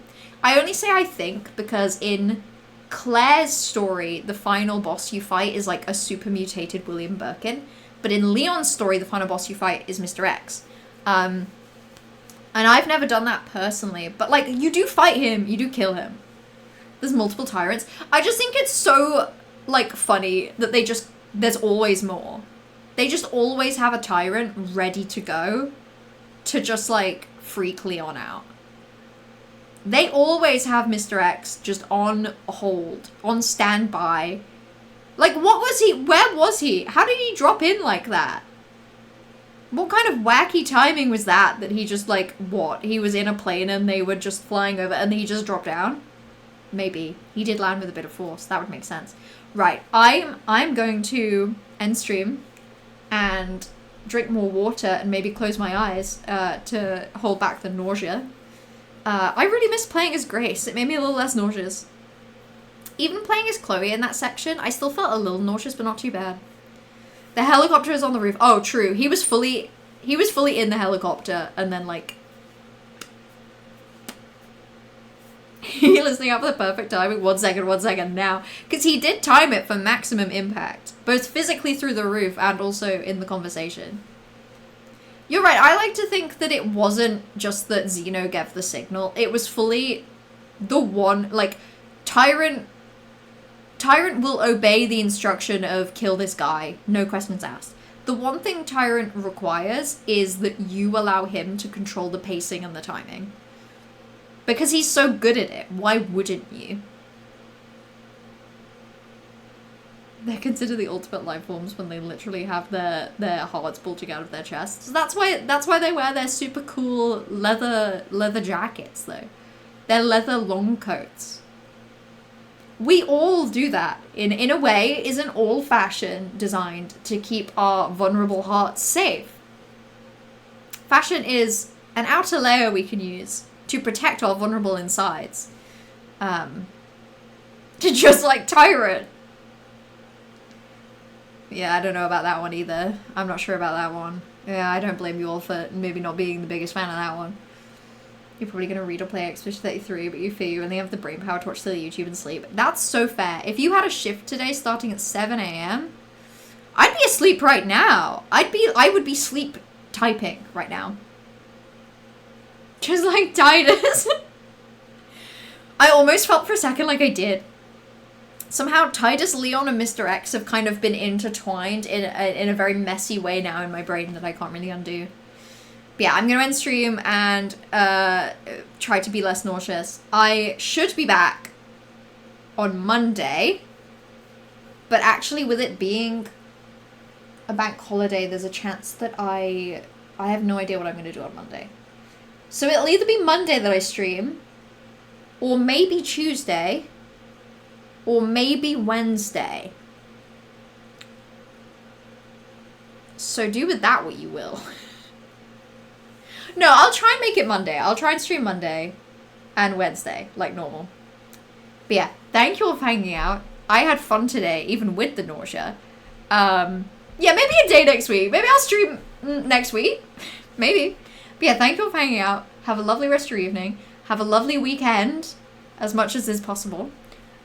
I only say I think because in Claire's story, the final boss you fight is, like, a super mutated William Birkin. But in Leon's story, the final boss you fight is Mr. X. And I've never done that personally, but, like, you do fight him, you do kill him. There's multiple tyrants. I just think it's so, like, funny that there's always more. They just always have a tyrant ready to go to just, like, freak Leon out. They always have Mr. X just on hold, on standby. Like, what was he? Where was he? How did he drop in like that? What kind of wacky timing was that he just, like, what? He was in a plane and they were just flying over and he just dropped down? Maybe. He did land with a bit of force. That would make sense. Right. I'm going to end stream and drink more water and maybe close my eyes to hold back the nausea. I really miss playing as Grace. It made me a little less nauseous. Even playing as Chloe in that section, I still felt a little nauseous, but not too bad. The helicopter is on the roof. Oh, true. He was fully in the helicopter and then, like... You're listening up for the perfect timing. 1 second now. Because he did time it for maximum impact. Both physically through the roof and also in the conversation. You're right. I like to think that it wasn't just that Xeno gave the signal. It was fully the one... Like, Tyrant will obey the instruction of kill this guy, no questions asked. The one thing Tyrant requires is that you allow him to control the pacing and the timing. Because he's so good at it, why wouldn't you? They're considered the ultimate life forms when they literally have their hearts bulging out of their chests. So that's why they wear their super cool leather jackets though. Their leather long coats. We all do that. In a way, isn't all fashion designed to keep our vulnerable hearts safe? Fashion is an outer layer we can use to protect our vulnerable insides. Just like Tyrant. Yeah, I don't know about that one either. I'm not sure about that one. Yeah, I don't blame you all for maybe not being the biggest fan of that one. You're probably going to read or play Expedition 33, but you feel you only have the brain power to watch the YouTube and sleep. That's so fair. If you had a shift today starting at 7 a.m, I'd be asleep right now. I would be sleep typing right now. Just like Titus. I almost felt for a second like I did. Somehow Titus, Leon, and Mr. X have kind of been intertwined in a very messy way now in my brain that I can't really undo. But yeah, I'm going to end stream and try to be less nauseous. I should be back on Monday. But actually, with it being a bank holiday, there's a chance that I have no idea what I'm going to do on Monday. So it'll either be Monday that I stream, or maybe Tuesday, or maybe Wednesday. So do with that what you will. No, I'll try and make it Monday. I'll try and stream Monday and Wednesday, like normal. But yeah, thank you all for hanging out. I had fun today, even with the nausea. Yeah, maybe a day next week. Maybe I'll stream next week. Maybe. But yeah, thank you all for hanging out. Have a lovely rest of your evening. Have a lovely weekend, as much as is possible.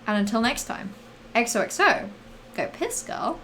And until next time, XOXO, go piss, girl.